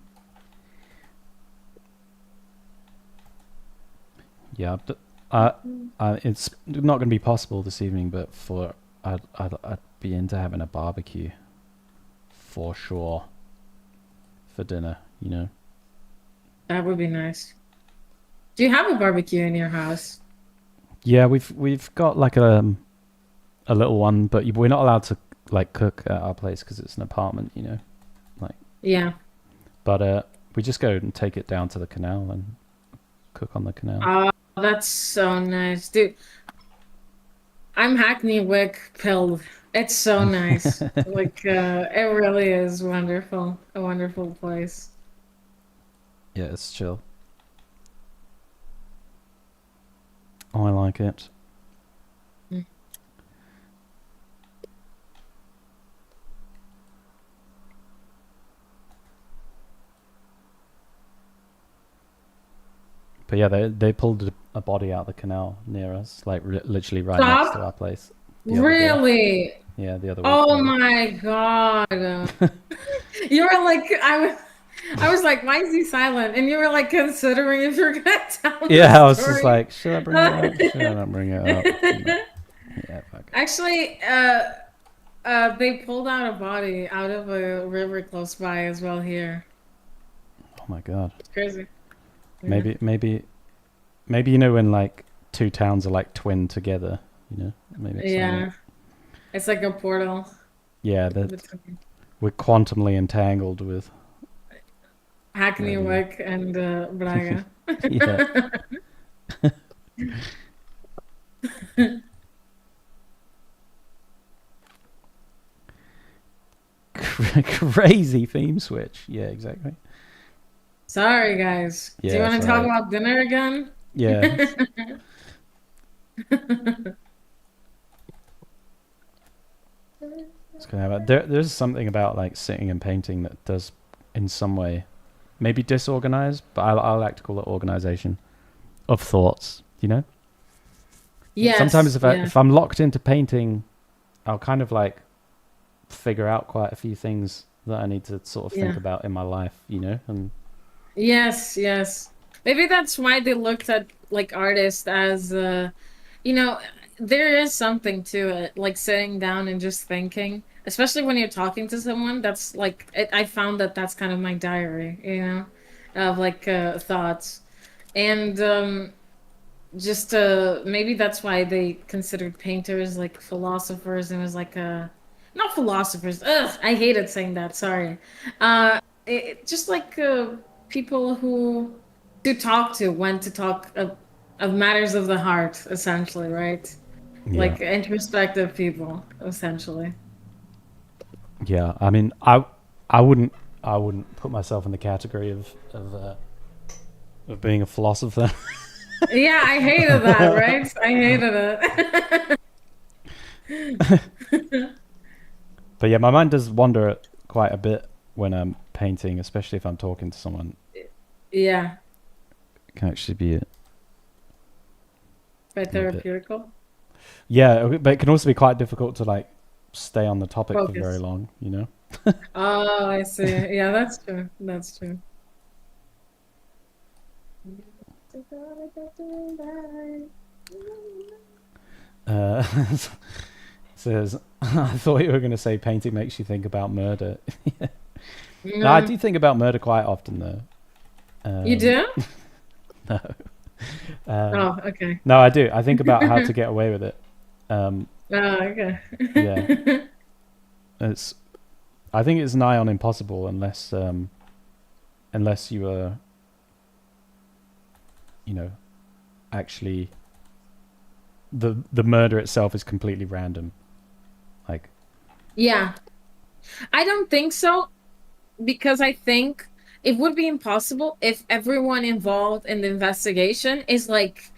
Yeah. It's not going to be possible this evening, but I'd be into having a barbecue for sure for dinner. You know. That would be nice. Do you have a barbecue in your house? Yeah, we've got like a little one, but we're not allowed to like cook at our place because it's an apartment. You know, like. Yeah. But we just go and take it down to the canal and cook on the canal. Oh, that's so nice, dude. I'm Hackney Wick pilled. It's so nice. Like, it really is wonderful. A wonderful place. Yeah, it's chill. I like it. Mm. But yeah, they pulled a body out of the canal near us, like literally right next to our Stop. place the other day. Really? Yeah, the other week Oh maybe. my God. You were like, I was like, why is he silent? And you were like considering if you're gonna tell the Yeah, I was just story. like, should I bring it up? Should I not bring it up? No. Yeah, fuck it. Actually, they pulled out a body out of a river close by as well here. Oh my god. It's crazy. Yeah. Maybe you know when like two towns are like twin together. You know, maybe it's something like. Yeah. It's like a portal Yeah, that between we're quantumly entangled with. Hackney Whatever. Wick and Braga. Yeah. Crazy theme switch. Yeah, exactly. Sorry, guys. Do you Yeah, want to talk sorry. about dinner again? Yeah, it's gonna have there's something about like sitting and painting that does, in some way, maybe disorganized, but I like to call it organization. of thoughts. You know, sometimes Yes, if yes, I'm locked into painting, I'll kind of like figure out quite a few things that I need to sort of think yeah. about in my life. You know, and Yes, yes. Maybe that's why they looked at like artists as you know, there is something to it, like sitting down and just thinking, especially when you're talking to someone. That's like I found that that's kind of my diary, of like thoughts. And just maybe that's why they considered painters like philosophers and was like not philosophers. Ugh, I hated saying that. Sorry. Just like people who to talk to when to talk of matters of the heart, essentially, right? yeah, Like introspective people, essentially. yeah. I mean, I wouldn't put myself in the category of being a philosopher. Yeah, I hated that, right? I hated it. But yeah, my mind does wander quite a bit when I'm painting, especially if I'm talking to someone. Yeah, It can actually be by a bit. therapeutical Yeah, but it can also be quite difficult to like stay on the topic for very focus. long. You know. Oh, I see. Yeah, that's true. That's true. Uh, says, I thought you were going to say painting makes you think about murder. No, I Mm, do think about murder quite often, though. you Um, do? no, um, Oh, okay. no, I do. I think about how to get away with it. Um, Oh, okay. yeah, it's. I think it's nigh on impossible unless you are, you know, actually the murder itself is completely random. Like, Yeah, I don't think so because I think it would be impossible if everyone involved in the investigation is like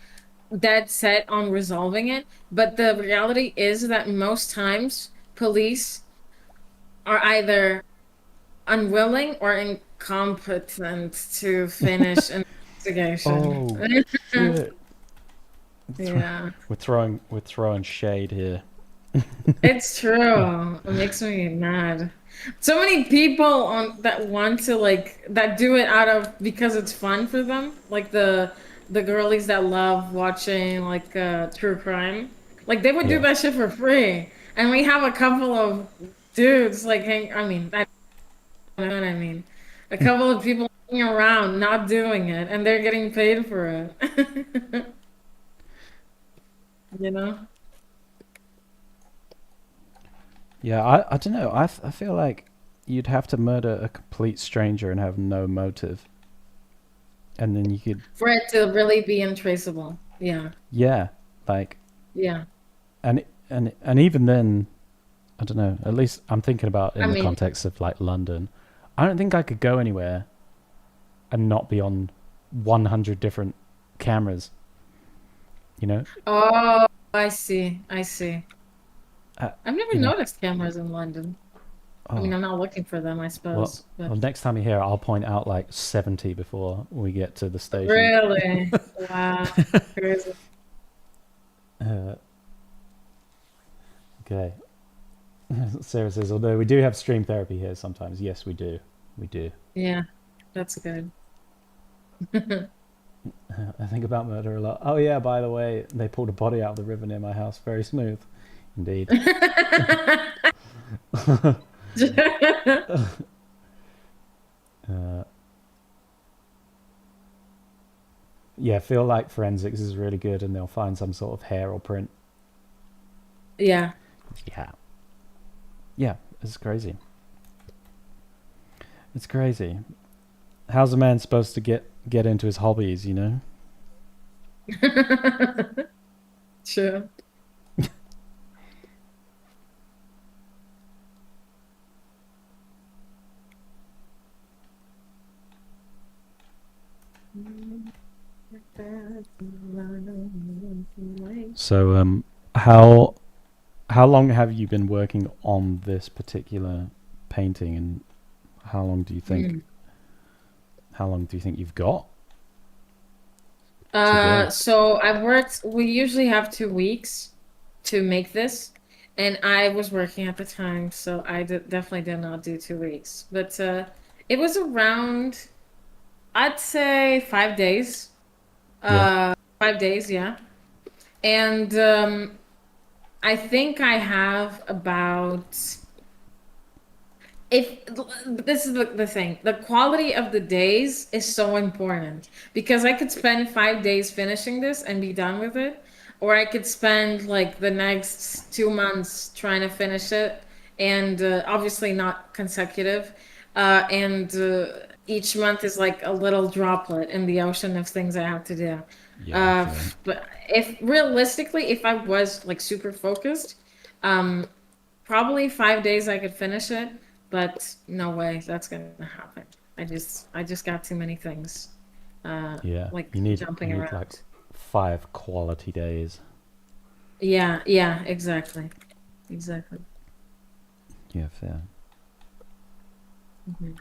dead set on resolving it. But the reality is that most times police are either unwilling or incompetent to finish an investigation. oh shit, Yeah, we're throwing shade here. it's true. It makes me mad. So many people on that want to like that do it out of because it's fun for them. Like the girlies that love watching like true crime. Like they would do Yeah. that shit for free. And we have a couple of dudes like hang I mean, I know what I mean. A couple of people hanging around not doing it and they're getting paid for it. You know? Yeah, I don't know. I feel like you'd have to murder a complete stranger and have no motive, and then you could, For it to really be untraceable. Yeah. yeah, like, Yeah. and even then, I don't know. At least I'm thinking about I in the mean, context of like London. I don't think I could go anywhere and not be on 100 different cameras. You know, oh, I see. I see. uh, I've never you know. noticed cameras in London. I mean, Oh I'm not looking for them, I well, suppose, but well. Next time you're here, I'll point out like 70 before we get to the station. really, wow, crazy. Uh, okay. Sarah says, although we do have stream therapy here sometimes. Yes, we do. We do. Yeah, that's good. I think about murder a lot. Oh yeah, by the way, they pulled a body out of the river near my house. Very smooth, indeed. Uh, yeah, feel like forensics is really good, and they'll find some sort of hair or print. Yeah. Yeah, yeah, it's crazy. It's crazy. How's a man supposed to get into his hobbies? You know. True. So, how long have you been working on this particular painting, and how long do you think Mm. how long do you think you've got? to do? So I worked, we usually have 2 weeks to make this, and I was working at the time, so definitely did not do 2 weeks. But it was around, I'd say 5 days. Yeah. 5 days, yeah. And I think I have about if this is the thing, the quality of the days is so important because I could spend 5 days finishing this and be done with it, or I could spend like the next 2 months trying to finish it, and obviously not consecutive. And each month is like a little droplet in the ocean of things I have to do. Yeah, true. But if realistically, if I was like super focused, um, probably 5 days I could finish it, but no way that's gonna happen. I just got too many things, Yeah. like You jumping need like around. 5 quality days. Yeah, yeah, exactly, exactly. Yeah, fair. Mhm.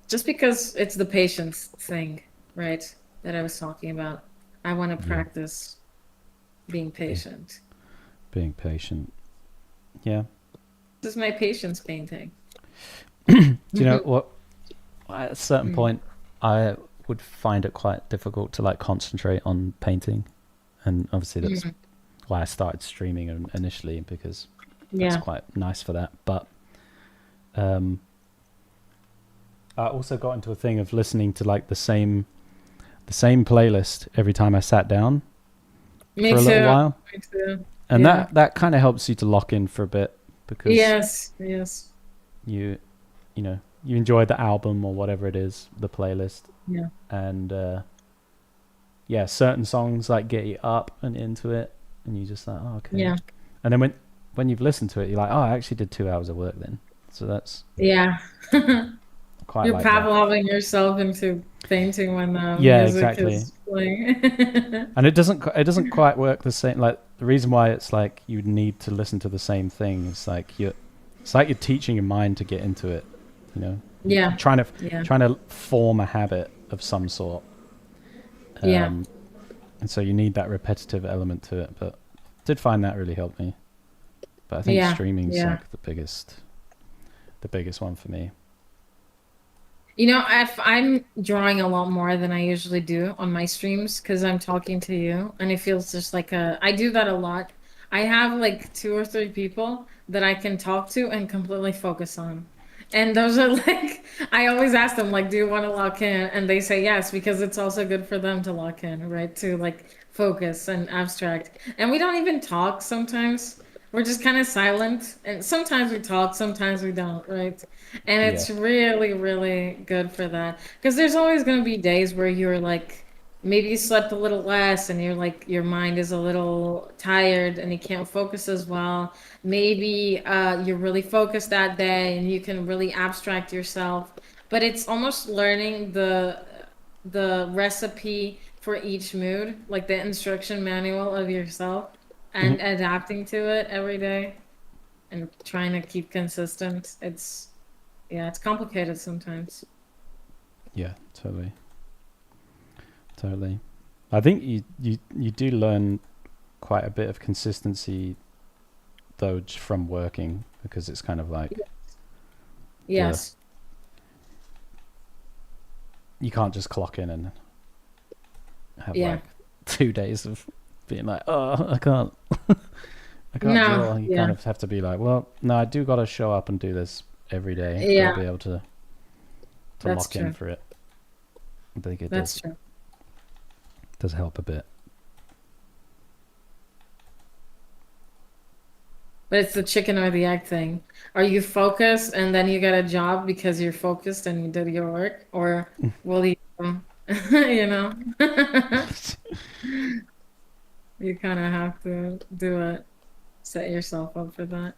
Just because it's the patience thing, right? That I was talking about. I want to Yeah. practice being Be, patient. being patient. Yeah. This is my patience painting. Do you know Mhm. what? At a certain Mm. point, I would find it quite difficult to like concentrate on painting, and obviously that's Mm. why I started streaming initially because that's Yeah. quite nice for that. But um, I also got into a thing of listening to like the same playlist every time I sat down Me for a little too. while, Me too. and Yeah. that kind of helps you to lock in for a bit because Yes. Yes. you you enjoy the album or whatever it is, the playlist, Yeah. and yeah, certain songs like get you up and into it, and you just like, oh, okay. Yeah. And then when you've listened to it, you're like, oh, I actually did 2 hours of work then. So that's Yeah. I quite You're like that. Pavloving yourself into painting when the Yeah, music exactly. is playing. And it doesn't quite work the same. Like the reason why it's like you need to listen to the same thing is like you're teaching your mind to get into it. You know, you're Yeah. trying to Yeah. trying to form a habit of some sort. Yeah. Um, and so you need that repetitive element to it. But I did find that really helped me. But I think Yeah. streaming's Yeah. like the biggest one for me. If I'm drawing a lot more than I usually do on my streams because I'm talking to you, and it feels just like I do that a lot. I have like 2 or 3 people that I can talk to and completely focus on. And those are like, I always ask them, like, do you want to lock in? And they say yes, because it's also good for them to lock in, right? To like focus and abstract. And we don't even talk sometimes. We're just kind of silent. And sometimes we talk, sometimes we don't, right? And Yeah. it's really, really good for that. Because there's always going to be days where you're like, maybe you slept a little less and you're like, your mind is a little tired and you can't focus as well. Maybe you're really focused that day and you can really abstract yourself. But it's almost learning the recipe for each mood, like the instruction manual of yourself, Mhm. and adapting to it every day and trying to keep consistent. It's complicated sometimes. Yeah, totally, totally. I think you do learn quite a bit of consistency though from working because it's kind of like the Yes. you can't just clock in and have Yeah. like 2 days of being like, oh, I can't No. draw. You kind Yeah. of have to be like, well, no, I do got to show up and do this every day. Got to Yeah. be able to That's lock in true. for it. I think it That's does true. does help a bit. But it's the chicken or the egg thing. Are you focused and then you get a job because you're focused and you did your work? Or will you, you know, you kind of have to do it, set yourself up for that.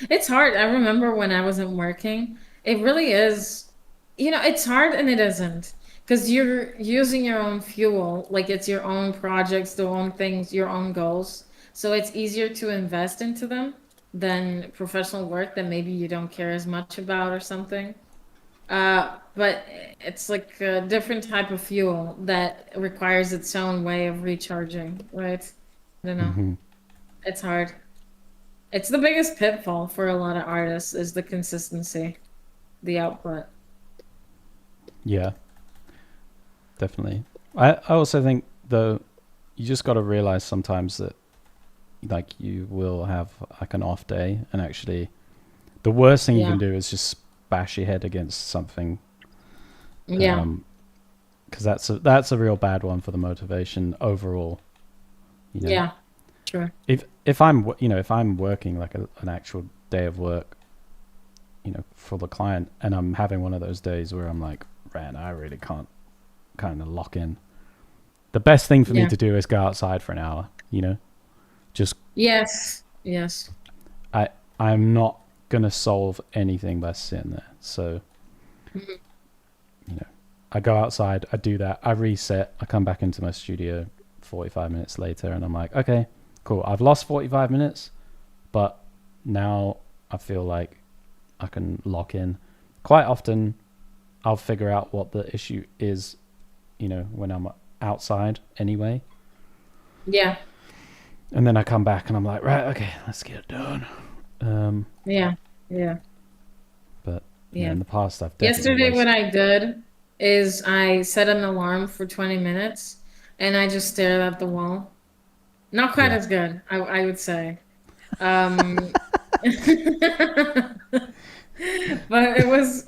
It's hard. I remember when I wasn't working, it really is, it's hard and it isn't because you're using your own fuel, like it's your own projects, the own things, your own goals. So it's easier to invest into them than professional work that maybe you don't care as much about or something. But it's like a different type of fuel that requires its own way of recharging, right? I don't know. Hmm. It's hard. It's the biggest pitfall for a lot of artists is the consistency, the output. Yeah, definitely. I also think though you just got to realize sometimes that like you will have like an off day, and actually the worst thing you can Yeah. do is just bash your head against something, Yeah. because that's a real bad one for the motivation overall. You know, Yeah. Sure. if I'm if I'm working like an actual day of work, for the client, and I'm having one of those days where I'm like, man, I really can't kind of lock in. The best thing for me Yeah. to do is go outside for an hour. Just Yes. Yes. I I'm not gonna solve anything by sitting there. So Mhm. you know, I go outside, I do that, I reset, I come back into my studio 45 minutes later, and I'm like, okay, cool. I've lost 45 minutes, but now I feel like I can lock in. Quite often, I'll figure out what the issue is, when I'm outside anyway. Yeah. And then I come back and I'm like, right, okay, let's get it done. Um, Yeah. Yeah. but Yeah. in the past, I've definitely Yesterday, what wasted. I did is I set an alarm for 20 minutes and I just stared at the wall. Not quite Yeah, as good, I would say. Um, but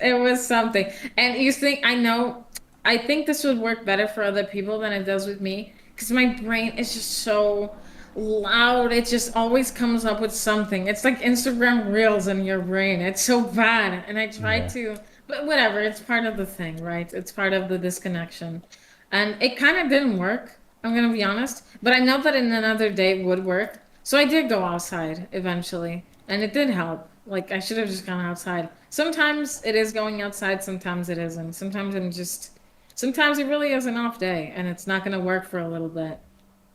it was something. And you think I know I think this would work better for other people than it does with me because my brain is just so loud. It just always comes up with something. It's like Instagram Reels in your brain. It's so bad. And I try yeah, to, but whatever, it's part of the thing, right? It's part of the disconnection. And it kind of didn't work, I'm gonna be honest. But I know that in another day it would work. So I did go outside eventually, and it did help. Like I should have just gone outside. Sometimes it is going outside, sometimes it isn't. Sometimes it really is an off day, and it's not gonna work for a little bit,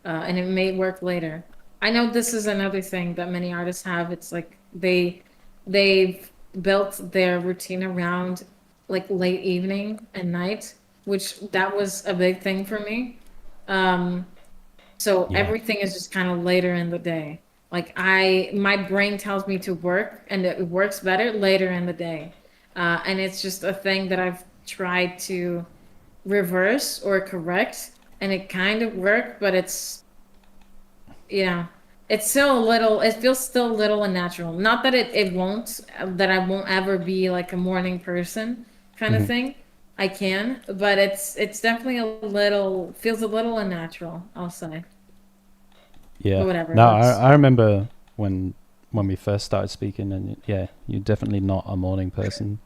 and it may work later. I know this is another thing that many artists have. It's like they've built their routine around like late evening and night, which that was a big thing for me. Um, so yeah, everything is just kind of later in the day. Like my brain tells me to work, and it works better later in the day. And it's just a thing that I've tried to reverse or correct, and it kind of worked, but yeah, it's still a little, it feels still a little unnatural. Not that it won't, that I won't ever be like a morning person kind of hmm, thing. I can, but it's definitely a little, feels a little unnatural, I'll say. yeah. But whatever, No, I that's I remember when we first started speaking, and yeah, you're definitely not a morning person.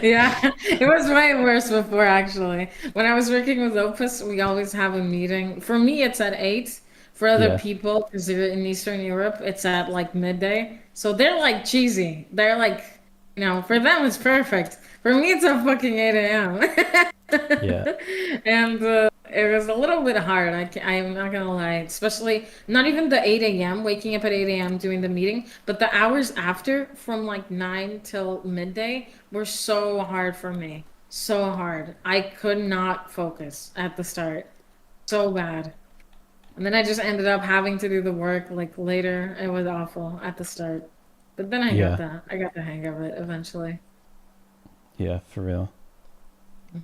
yeah, it was way worse before actually. When I was working with Opus, we always have a meeting. For me, it's at 8. For other Yeah, people, because they're in Eastern Europe, it's at like midday. So they're like cheesy. They're like, for them it's perfect. For me, it's at fucking 8 a.m. yeah, And it was a little bit hard. I'm not gonna lie, especially not even the 8 a.m. waking up at 8 a.m. doing the meeting, but the hours after from like 9 till midday were so hard for me. So hard. I could not focus at the start. So bad. And then I just ended up having to do the work like later. It was awful at the start. But then yeah, I got the hang of it eventually. yeah, for real.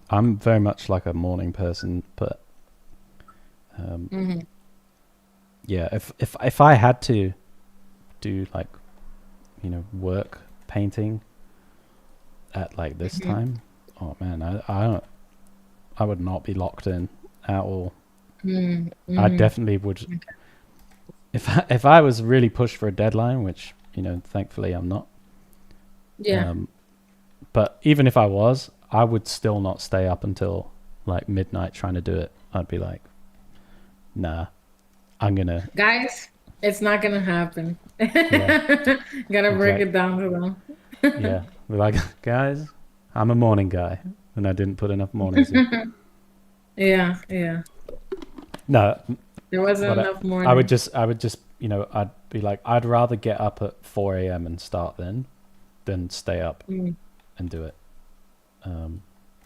I'm very much like a morning person, but um, Hmm. yeah, if I had to do like work painting at like this Hmm. time, oh man, I don't, I would not be locked in at all. Hmm. I Hmm. definitely would if I was really pushed for a deadline, which thankfully I'm not. Yeah. Um, but even if I was, I would still not stay up until like midnight trying to do it. I'd be like, nah, I'm gonna, Guys, it's not gonna happen. yeah, Gotta break exact, it down to yeah, them. be like, guys, I'm a morning guy, and I didn't put enough mornings in. Yeah, yeah. No, There wasn't but enough I would just, I'd be like, I'd rather get up at 4 a.m. and start then, then stay up Mm. and do it. Um,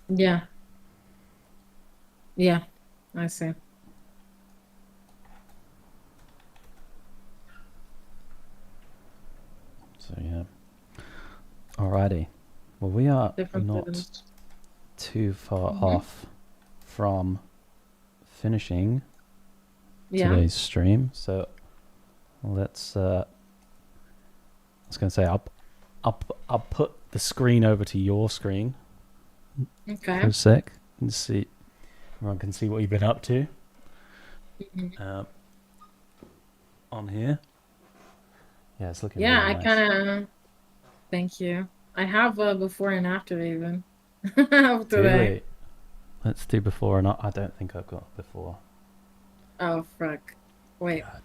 Yeah. Yeah. I see. so yeah. Alrighty. Well, we are Different not rhythms. too far Hmm. off from finishing Yeah. today's stream. So let's. I was going to say I'll put the screen over to your screen for Okay. a sec and see everyone can see what you've been up to Mhm. uh, on here. Yeah, it's looking Yeah, really I nice. kind of thank you. I have a before and after even of today. Really? Let's do before and I don't think I've got before. Oh, frick. Wait. God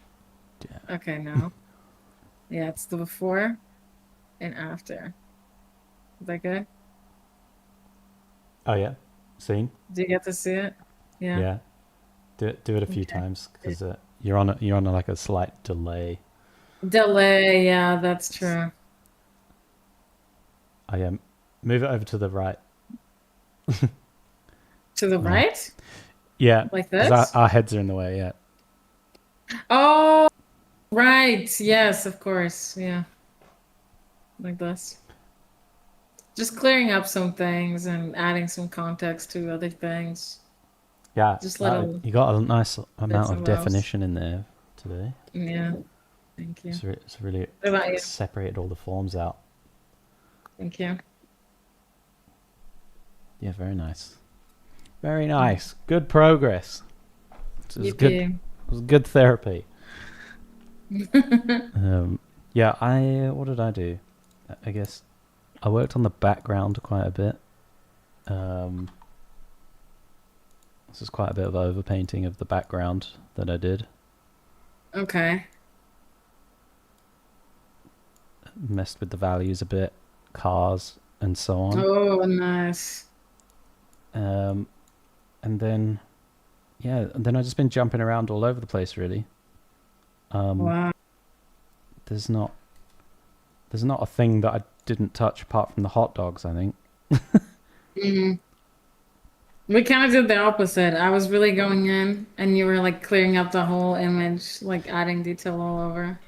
damn it. Okay, no. Yeah, it's the before and after. Is that good? Oh yeah, scene. Do you get to see it? Yeah. Yeah, do it a few Okay. times because you're on like a slight delay. Delay. Yeah, that's true. I move it over to the right. To the No. right? Yeah, Like because our, this? our heads are in the way. Yeah. Oh, right. Yes, of course. Yeah, like this. Just clearing up some things and adding some context to other things. Yeah, Just no, little you got a nice bits amount of and bobs. definition in there today. Yeah, thank you. It's really What about you? separated all the forms out. Thank you. Yeah, very nice. Very Mm. nice. Good progress. This is good. Yippee. It was good therapy. Yeah, what did I do? I guess I worked on the background quite a bit. Um, this is quite a bit of overpainting of the background that I did. Okay. Messed with the values a bit, cars and so on. Oh, nice. Um, and then and then I've just been jumping around all over the place really. Um, Wow. there's not a thing that I didn't touch apart from the hot dogs, I think. Mhm. We kind of did the opposite. I was really going in, and you were like clearing up the whole image, like adding detail all over.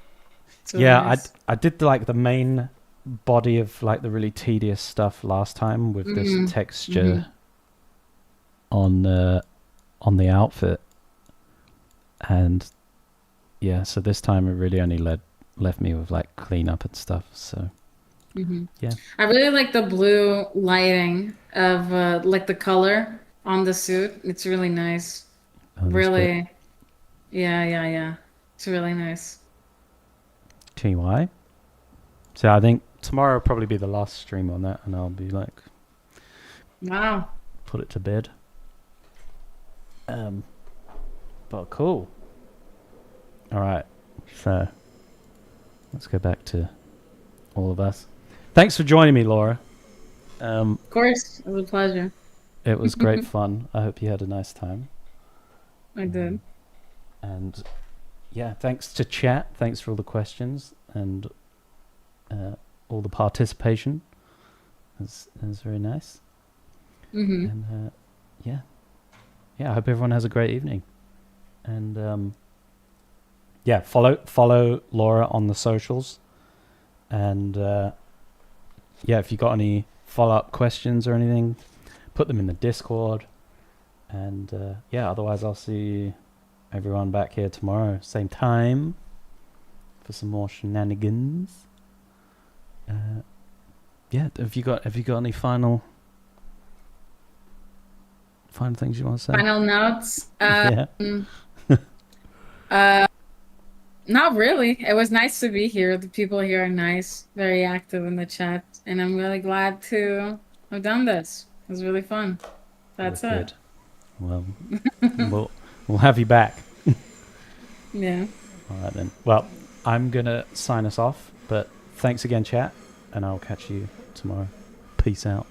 It's really Yeah, nice. I did like the main body of like the really tedious stuff last time with this Mm-hmm. Mm-hmm. texture on on the outfit, and yeah, so this time it really only left me with like cleanup and stuff. So Mm-hmm. yeah, I really like the blue lighting of like the color on the suit. It's really nice. oh, this bit. Really, yeah, yeah, yeah. It's really nice. TY. So I think tomorrow will probably be the last stream on that, and I'll be like Wow. put it to bed. Um, but cool. All right, so let's go back to all of us. Thanks for joining me, Laura. Of course, it was a pleasure. It was great fun. I hope you had a nice time. I did. And yeah, thanks to chat. Thanks for all the questions and all the participation. It was very nice. Mm-hmm. And yeah, I hope everyone has a great evening. And yeah, follow Laura on the socials. And yeah, if you got any follow-up questions or anything, put them in the Discord. And yeah, otherwise I'll see everyone back here tomorrow, same time, for some more shenanigans. Yeah, have you got any final things you want to say? Final notes. Yeah. Uh, Not really. It was nice to be here. The people here are nice, very active in the chat, and I'm really glad to have done this. It was really fun. That's it. Wicked. Well, we'll have you back. Yeah. All right then. Well, I'm gonna sign us off, but thanks again, chat, and I'll catch you tomorrow. Peace out.